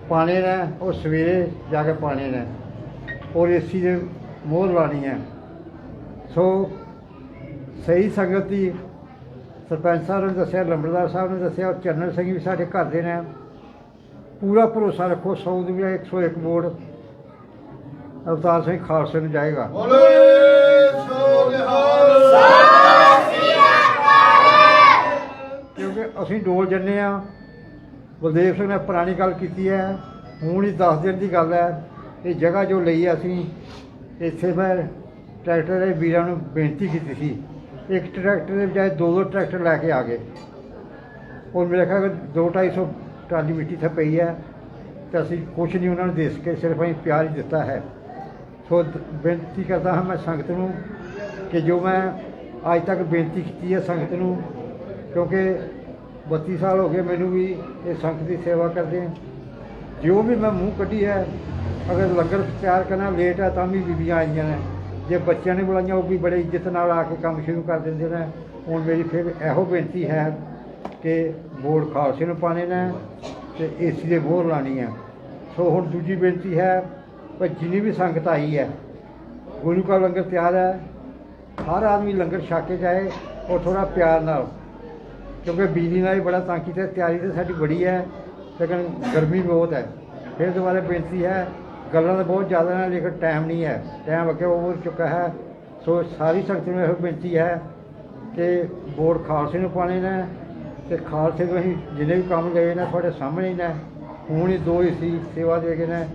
ਪਾਣੇ ਨੇ ਉਹ ਸਵੇਰੇ ਜਾ ਕੇ ਪਾਣੇ ਨੇ ਔਰ ਏਸੀ ਦੇ ਮੋਹਰ ਲਾਣੀ ਹੈ। ਸੋ ਸਹੀ ਸੰਗਤ ਦੀ ਸਰਪੰਚ ਸਾਹਿਬ ਨੇ ਦੱਸਿਆ ਲੰਬੜਦਾਰ ਸਾਹਿਬ ਨੇ ਦੱਸਿਆ ਔਰ ਚਰਨਲ ਸਿੰਘ ਵੀ ਸਾਡੇ ਘਰ ਦੇ ਨੇ। ਪੂਰਾ ਭਰੋਸਾ ਰੱਖੋ 100 ਦੀ 101 ਵੋਟ ਅਵਤਾਰ ਸਿੰਘ ਖਾਲਸੇ ਨੂੰ ਜਾਏਗਾ। ਕਿਉਂਕਿ ਅਸੀਂ ਡੋਲ ਜੰਨੇ ਆ। ਬਲਦੇਵ ਸਿੰਘ ਨੇ ਪੁਰਾਣੀ ਗੱਲ ਕੀਤੀ ਹੈ ਹੁਣ ਹੀ 10 ਦਿਨ ਦੀ ਗੱਲ ਹੈ। ਇਹ ਜਗ੍ਹਾ ਜੋ ਲਈ ਹੈ ਅਸੀਂ ਇੱਥੇ ਮੈਂ ਟਰੈਕਟਰ ਦੇ ਵੀਰਾਂ ਨੂੰ ਬੇਨਤੀ ਕੀਤੀ ਸੀ ਇੱਕ ਟਰੈਕਟਰ ਦੇ ਬਜਾਏ 2 ਟਰੈਕਟਰ ਲੈ ਕੇ ਆ ਗਏ। ਔਰ ਮੇਰੇ ਖਿਆਲ 200-250 ਟਰਾਲੀ ਮਿੱਟੀ ਇੱਥੇ ਪਈ ਹੈ ਅਤੇ ਅਸੀਂ ਕੁਛ ਨਹੀਂ ਉਹਨਾਂ ਨੂੰ ਦੇ ਸਕੇ ਸਿਰਫ ਅਸੀਂ ਪਿਆਰ ਹੀ ਦਿੱਤਾ ਹੈ। ਸੋ ਬੇਨਤੀ ਕਰਦਾ ਹਾਂ ਮੈਂ ਸੰਗਤ ਨੂੰ ਕਿ ਜੋ ਮੈਂ ਅੱਜ ਤੱਕ ਬੇਨਤੀ ਕੀਤੀ ਹੈ ਸੰਗਤ ਨੂੰ ਕਿਉਂਕਿ 32 ਸਾਲ ਹੋ ਗਏ ਮੈਨੂੰ ਵੀ ਇਹ ਸੰਗਤ ਦੀ ਸੇਵਾ ਕਰਦੇ ਜੋ ਵੀ ਮੈਂ ਮੂੰਹ ਕੱਢੀ ਹੈ। ਅਗਰ ਲੰਗਰ ਤਿਆਰ ਕਰਨਾ ਲੇਟ ਹੈ ਤਾਂ ਵੀ ਬੀਬੀਆਂ ਆਈਆਂ ਨੇ ਜੇ ਬੱਚਿਆਂ ਨੇ ਬੁਲਾਈਆਂ ਉਹ ਵੀ ਬੜੇ ਇੱਜ਼ਤ ਨਾਲ ਆ ਕੇ ਕੰਮ ਸ਼ੁਰੂ ਕਰ ਦਿੰਦੇ ਨੇ। ਹੁਣ ਮੇਰੀ ਫਿਰ ਇਹੋ ਬੇਨਤੀ ਹੈ ਕਿ ਵੋਟ ਖਾਲਸੇ ਨੂੰ ਪਾਣੇ ਨੇ ਅਤੇ ਏਸੀ ਦੇ ਮੋਹਰ ਲਾਉਣੀ ਹੈ। ਸੋ ਹੁਣ ਦੂਜੀ ਬੇਨਤੀ ਹੈ ਪਰ ਜਿੰਨੀ ਵੀ ਸੰਗਤ ਆਈ ਹੈ ਗੁਰੂ ਕਾ ਲੰਗਰ ਤਿਆਰ ਹੈ। ਹਰ ਆਦਮੀ ਲੰਗਰ ਛਕ ਕੇ ਜਾਏ ਔਰ ਥੋੜ੍ਹਾ ਪਿਆਰ ਨਾਲ ਕਿਉਂਕਿ ਬਿਜਲੀ ਨਾਲ ਵੀ ਬੜਾ ਤੰਗ ਕੀਤਾ। ਤਿਆਰੀ ਤਾਂ ਸਾਡੀ ਬੜੀ ਹੈ ਲੇਕਿਨ ਗਰਮੀ ਬਹੁਤ ਹੈ। ਫਿਰ ਦੁਬਾਰਾ ਬੇਨਤੀ ਹੈ ਗੱਲਾਂ ਤਾਂ ਬਹੁਤ ਜ਼ਿਆਦਾ ਨੇ ਲੇਕਿਨ ਟਾਈਮ ਨਹੀਂ ਹੈ। ਟਾਈਮ ਅੱਗੇ ਓਵਰ ਚੁੱਕਾ ਹੈ। ਸੋ ਸਾਰੀ ਸੰਗਤ ਨੂੰ ਇਹੋ ਬੇਨਤੀ ਹੈ ਕਿ ਵੋਟ ਖਾਲਸੇ ਨੂੰ ਪਾਣੇ ਨੇ ਅਤੇ ਖਾਲਸੇ ਤੋਂ ਅਸੀਂ ਜਿੰਨੇ ਵੀ ਕੰਮ ਗਏ ਨੇ ਤੁਹਾਡੇ ਸਾਹਮਣੇ ਹੀ ਨੇ। ਹੁਣ ਹੀ 2 ਏਸੀ ਸੇਵਾ ਦੇ ਗਏ ਨੇ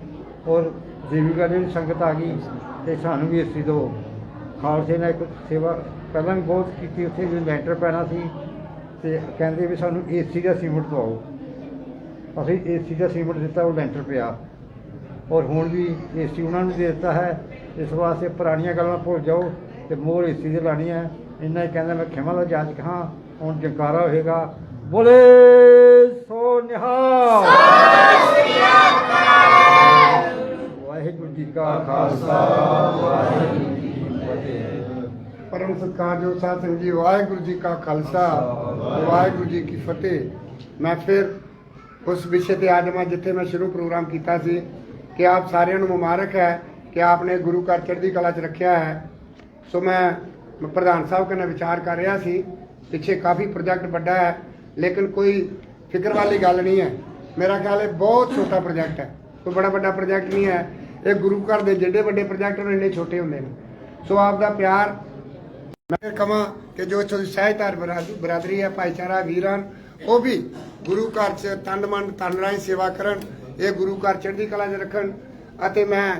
ਔਰ ਦੇਵੀਗੜ੍ਹ ਦੀ ਸੰਗਤ ਆ ਗਈ ਅਤੇ ਸਾਨੂੰ ਵੀ ਏਸੀ ਦਿਓ। ਖਾਲਸੇ ਨੇ ਇੱਕ ਸੇਵਾ ਪਹਿਲਾਂ ਵੀ ਬਹੁਤ ਕੀਤੀ ਉੱਥੇ ਜਦੋਂ ਲੈਂਟਰ ਪੈਣਾ ਸੀ ਤੇ ਕਹਿੰਦੇ ਵੀ ਸਾਨੂੰ ਏਸੀ ਦਾ ਸੀਮੈਂਟ ਦਵਾਓ। ਅਸੀਂ ਏਸੀ ਦਾ ਸੀਮੈਂਟ ਦਿੱਤਾ, ਉਹ ਲੈਂਟਰ ਪਿਆ ਔਰ ਹੁਣ ਵੀ ਏਸੀ ਉਹਨਾਂ ਨੂੰ ਦੇ ਦਿੱਤਾ ਹੈ। ਇਸ ਵਾਸਤੇ ਪੁਰਾਣੀਆਂ ਗੱਲਾਂ ਭੁੱਲ ਜਾਓ ਤੇ ਮੋਹਰ ਏਸੀ ਦੇ ਲਾਣੀ ਹੈ। ਇੰਨਾ ਹੀ ਕਹਿੰਦਾ ਮੈਂ ਖਿਮਾ ਦਾ ਜਾਂਚ ਕਹਾਂ ਹੁਣ ਜੰਕਾਰਾ ਹੋਏਗਾ। ਬੋਲੇ ਸੋ ਨਿਹਾਲ। ਵਾਹਿਗੁਰੂ ਜੀ ਕਾ ਖਾਲਸਾ ਵਾਹਿਗੁਰੂ ਜੀ ਕੀ ਫਤਿਹ। ਪਰਮ ਸਤਿਕਾਰਯੋਗ ਸਾਧ ਸੰਗਤ ਜੀ, ਵਾਹਿਗੁਰੂ ਜੀ ਕਾ ਖਾਲਸਾ ਵਾਹਿਗੁਰੂ ਜੀ ਕੀ ਫਤਿਹ। ਮੈਂ ਫਿਰ ਉਸ ਵਿਸ਼ੇ ਤੇ ਅੱਜ ਮੈਂ ਜਿੱਥੇ ਮੈਂ ਸ਼ੁਰੂ ਪ੍ਰੋਗਰਾਮ ਕੀਤਾ ਸੀ ਕਿ ਆਪ ਸਾਰਿਆਂ ਨੂੰ ਮੁਬਾਰਕ ਹੈ ਕਿ ਆਪਨੇ ਗੁਰੂ ਘਰ ਚੜ੍ਹਦੀ ਕਲਾ 'ਚ ਰੱਖਿਆ ਹੈ। ਸੋ ਮੈਂ ਪ੍ਰਧਾਨ ਸਾਹਿਬ ਕਨੇ ਵਿਚਾਰ ਕਰ ਰਿਹਾ ਸੀ, ਪਿੱਛੇ ਕਾਫੀ ਪ੍ਰੋਜੈਕਟ ਵੱਡਾ ਹੈ ਲੇਕਿਨ ਕੋਈ ਫਿਕਰ ਵਾਲੀ ਗੱਲ ਨਹੀਂ ਹੈ। ਮੇਰਾ ਖਿਆਲ ਹੈ ਬਹੁਤ ਛੋਟਾ ਪ੍ਰੋਜੈਕਟ ਹੈ, ਕੋਈ ਬੜਾ ਵੱਡਾ ਪ੍ਰੋਜੈਕਟ ਨਹੀਂ ਹੈ। ਇਹ ਗੁਰੂ ਘਰ ਦੇ ਜਿਹੜੇ ਵੱਡੇ ਪ੍ਰੋਜੈਕਟ ਨੇ ਇੰਨੇ ਛੋਟੇ ਹੁੰਦੇ ਨੇ। ਸੋ ਆਪ ਦਾ ਪਿਆਰ ਮੈਂ ਫਿਰ ਕਹਾਂ ਕਿ ਜੋ ਇੱਥੋਂ ਦੀ ਸਹਿਜਧਾਰ ਬਰਾਦਰੀ ਹੈ, ਭਾਈਚਾਰਾ ਵੀਰਾਂ, ਉਹ ਵੀ ਗੁਰੂ ਘਰ 'ਚ ਤਨ ਮਨ ਧਨ ਰਾਹੀਂ ਸੇਵਾ ਕਰਨ, ਇਹ ਗੁਰੂ ਘਰ ਚੜ੍ਹਦੀ ਕਲਾ 'ਚ ਰੱਖਣ। ਅਤੇ ਮੈਂ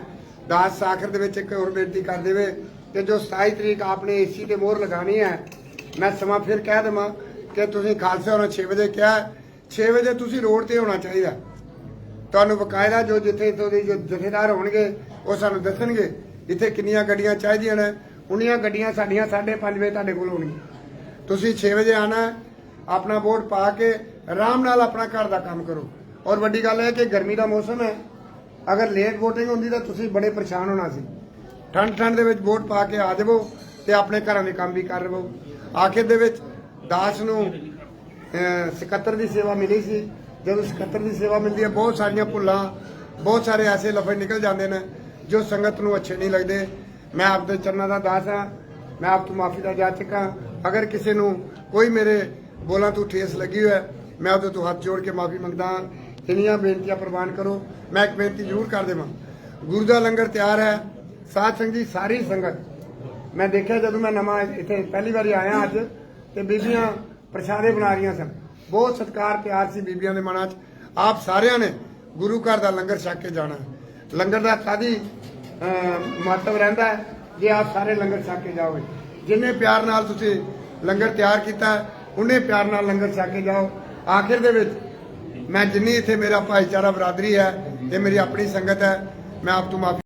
ਦਾਸ ਆਖਰ ਦੇ ਵਿੱਚ ਇੱਕ ਹੋਰ ਬੇਨਤੀ ਕਰ ਦੇਵੇ ਕਿ ਜੋ 27 ਤਰੀਕ ਆਪਨੇ ਏਸੀ ਤੇ ਮੋਹਰ ਲਗਾਉਣੀ ਹੈ, ਮੈਂ ਸਮਾਂ ਫਿਰ ਕਹਿ ਦੇਵਾਂ ਕਿ ਤੁਸੀਂ ਖਾਲਸਾ ਹੋਣਾ 6 ਵਜੇ ਕਿਹਾ, 6 ਵਜੇ ਤੁਸੀਂ ਰੋਡ ਤੇ ਹੋਣਾ ਚਾਹੀਦਾ। ਤੁਹਾਨੂੰ ਬਕਾਇਦਾ ਜੋ ਜਿੱਥੇ ਇੱਥੋਂ ਦੇ ਜੋ ਜਥੇਦਾਰ ਹੋਣਗੇ ਉਹ ਸਾਨੂੰ ਦੱਸਣਗੇ ਇੱਥੇ ਕਿੰਨੀਆਂ ਗੱਡੀਆਂ ਚਾਹੀਦੀਆਂ ਨੇ। ਉਨੀਆਂ ਗੱਡੀਆਂ ਸਾਡੀਆਂ 5:30 ਵਜੇ ਤੁਹਾਡੇ ਕੋਲ ਹੋਣਗੀਆਂ। ਤੁਸੀਂ 6 ਵਜੇ ਆਣਾ, ਆਪਣਾ ਵੋਟ ਪਾ ਕੇ ਆਰਾਮ ਨਾਲ ਆਪਣਾ ਘਰ ਦਾ ਕੰਮ ਕਰੋ। ਔਰ ਵੱਡੀ ਗੱਲ ਹੈ ਕਿ ਗਰਮੀ ਦਾ ਮੌਸਮ ਹੈ, ਅਗਰ ਲੇਟ ਵੋਟਿੰਗ ਹੁੰਦੀ ਤਾਂ ਤੁਸੀਂ ਬੜੇ ਪਰੇਸ਼ਾਨ ਹੋਣਾ ਸੀ। ਠੰਡ ਦੇ ਵਿੱਚ ਵੋਟ ਪਾ ਕੇ ਆ ਜਾਵੋ ਤੇ ਆਪਣੇ ਘਰਾਂ ਦੇ ਕੰਮ ਵੀ ਕਰ ਲਵੋ। ਆਖਿਰ ਦੇ ਵਿੱਚ ਦਾਸ ਨੂੰ ਸਕੱਤਰ ਦੀ ਸੇਵਾ ਮਿਲੀ ਸੀ। ਜਦੋਂ ਸਕੱਤਰ ਦੀ ਸੇਵਾ ਮਿਲਦੀ ਹੈ ਬਹੁਤ ਸਾਰੀਆਂ ਭੁੱਲਾਂ, ਬਹੁਤ ਸਾਰੇ ਐਸੇ ਲਫ਼ਜ਼ ਨਿਕਲ ਜਾਂਦੇ ਨੇ ਜੋ ਸੰਗਤ ਨੂੰ ਅੱਛੇ ਨਹੀਂ ਲੱਗਦੇ। ਮੈਂ ਆਪ ਦੇ ਚਰਨਾਂ ਦਾ ਦਾਸ ਹਾਂ, ਮੈਂ ਆਪ ਤੋਂ ਮਾਫੀ ਦਾ ਜਾਚਕ ਹਾਂ। ਅਗਰ ਕਿਸੇ ਨੂੰ ਕੋਈ ਮੇਰੇ ਬੋਲਾਂ ਤੋਂ ਠੇਸ ਲੱਗੀ ਹੋਇਆ, ਮੈਂ ਉਹਦੇ ਤੋਂ ਹੱਥ ਜੋੜ ਕੇ ਮਾਫੀ ਮੰਗਦਾ ਹਾਂ। ਇੰਨੀਆਂ ਬੇਨਤੀਆਂ ਪ੍ਰਵਾਨ ਕਰੋ। ਮੈਂ ਇੱਕ ਬੇਨਤੀ ਜ਼ਰੂਰ ਕਰ ਦੇਵਾਂ, ਗੁਰੂ ਦਾ ਲੰਗਰ ਤਿਆਰ ਹੈ। ਸਾਧ ਸੰਗਤ ਜੀ, ਸਾਰੀ ਸੰਗਤ, ਮੈਂ ਦੇਖਿਆ ਜਦੋਂ ਮੈਂ ਨਵਾਂ ਇੱਥੇ ਪਹਿਲੀ ਵਾਰੀ ਆਇਆ ਅੱਜ, ਤੇ ਬੀਬੀਆਂ ਪ੍ਰਸ਼ਾਦੇ ਬਣਾ ਰਹੀਆਂ ਸਨ। ਬਹੁਤ ਸਤਿਕਾਰ ਪਿਆਰ ਸੀ ਬੀਬੀਆਂ ਦੇ ਮਨਾਂ 'ਚ। ਆਪ ਸਾਰਿਆਂ ਨੇ ਗੁਰੂ ਘਰ ਦਾ ਲੰਗਰ ਛਕ ਕੇ ਜਾਣਾ। ਲੰਗਰ ਦਾ ਕਾਦੀ ਮਹੱਤਵ ਰਹਿੰਦਾ ਹੈ ਜੇ ਆਪ ਸਾਰੇ ਲੰਗਰ ਛਕ ਕੇ ਜਾਓਗੇ। ਜਿੰਨੇ ਪਿਆਰ ਨਾਲ ਤੁਸੀਂ ਲੰਗਰ ਤਿਆਰ ਕੀਤਾ ਉਨੇ ਪਿਆਰ ਨਾਲ ਲੰਗਰ ਛਕ ਕੇ ਜਾਓ। ਆਖਿਰ ਦੇ ਵਿੱਚ ਮੈਂ ਜਿੰਨੀ ਇੱਥੇ ਮੇਰਾ ਭਾਈਚਾਰਾ ਬਰਾਦਰੀ ਹੈ, ਇਹ ਮੇਰੀ ਆਪਣੀ ਸੰਗਤ ਹੈ, ਮੈਂ ਆਪ ਤੋਂ ਮਾਫੀ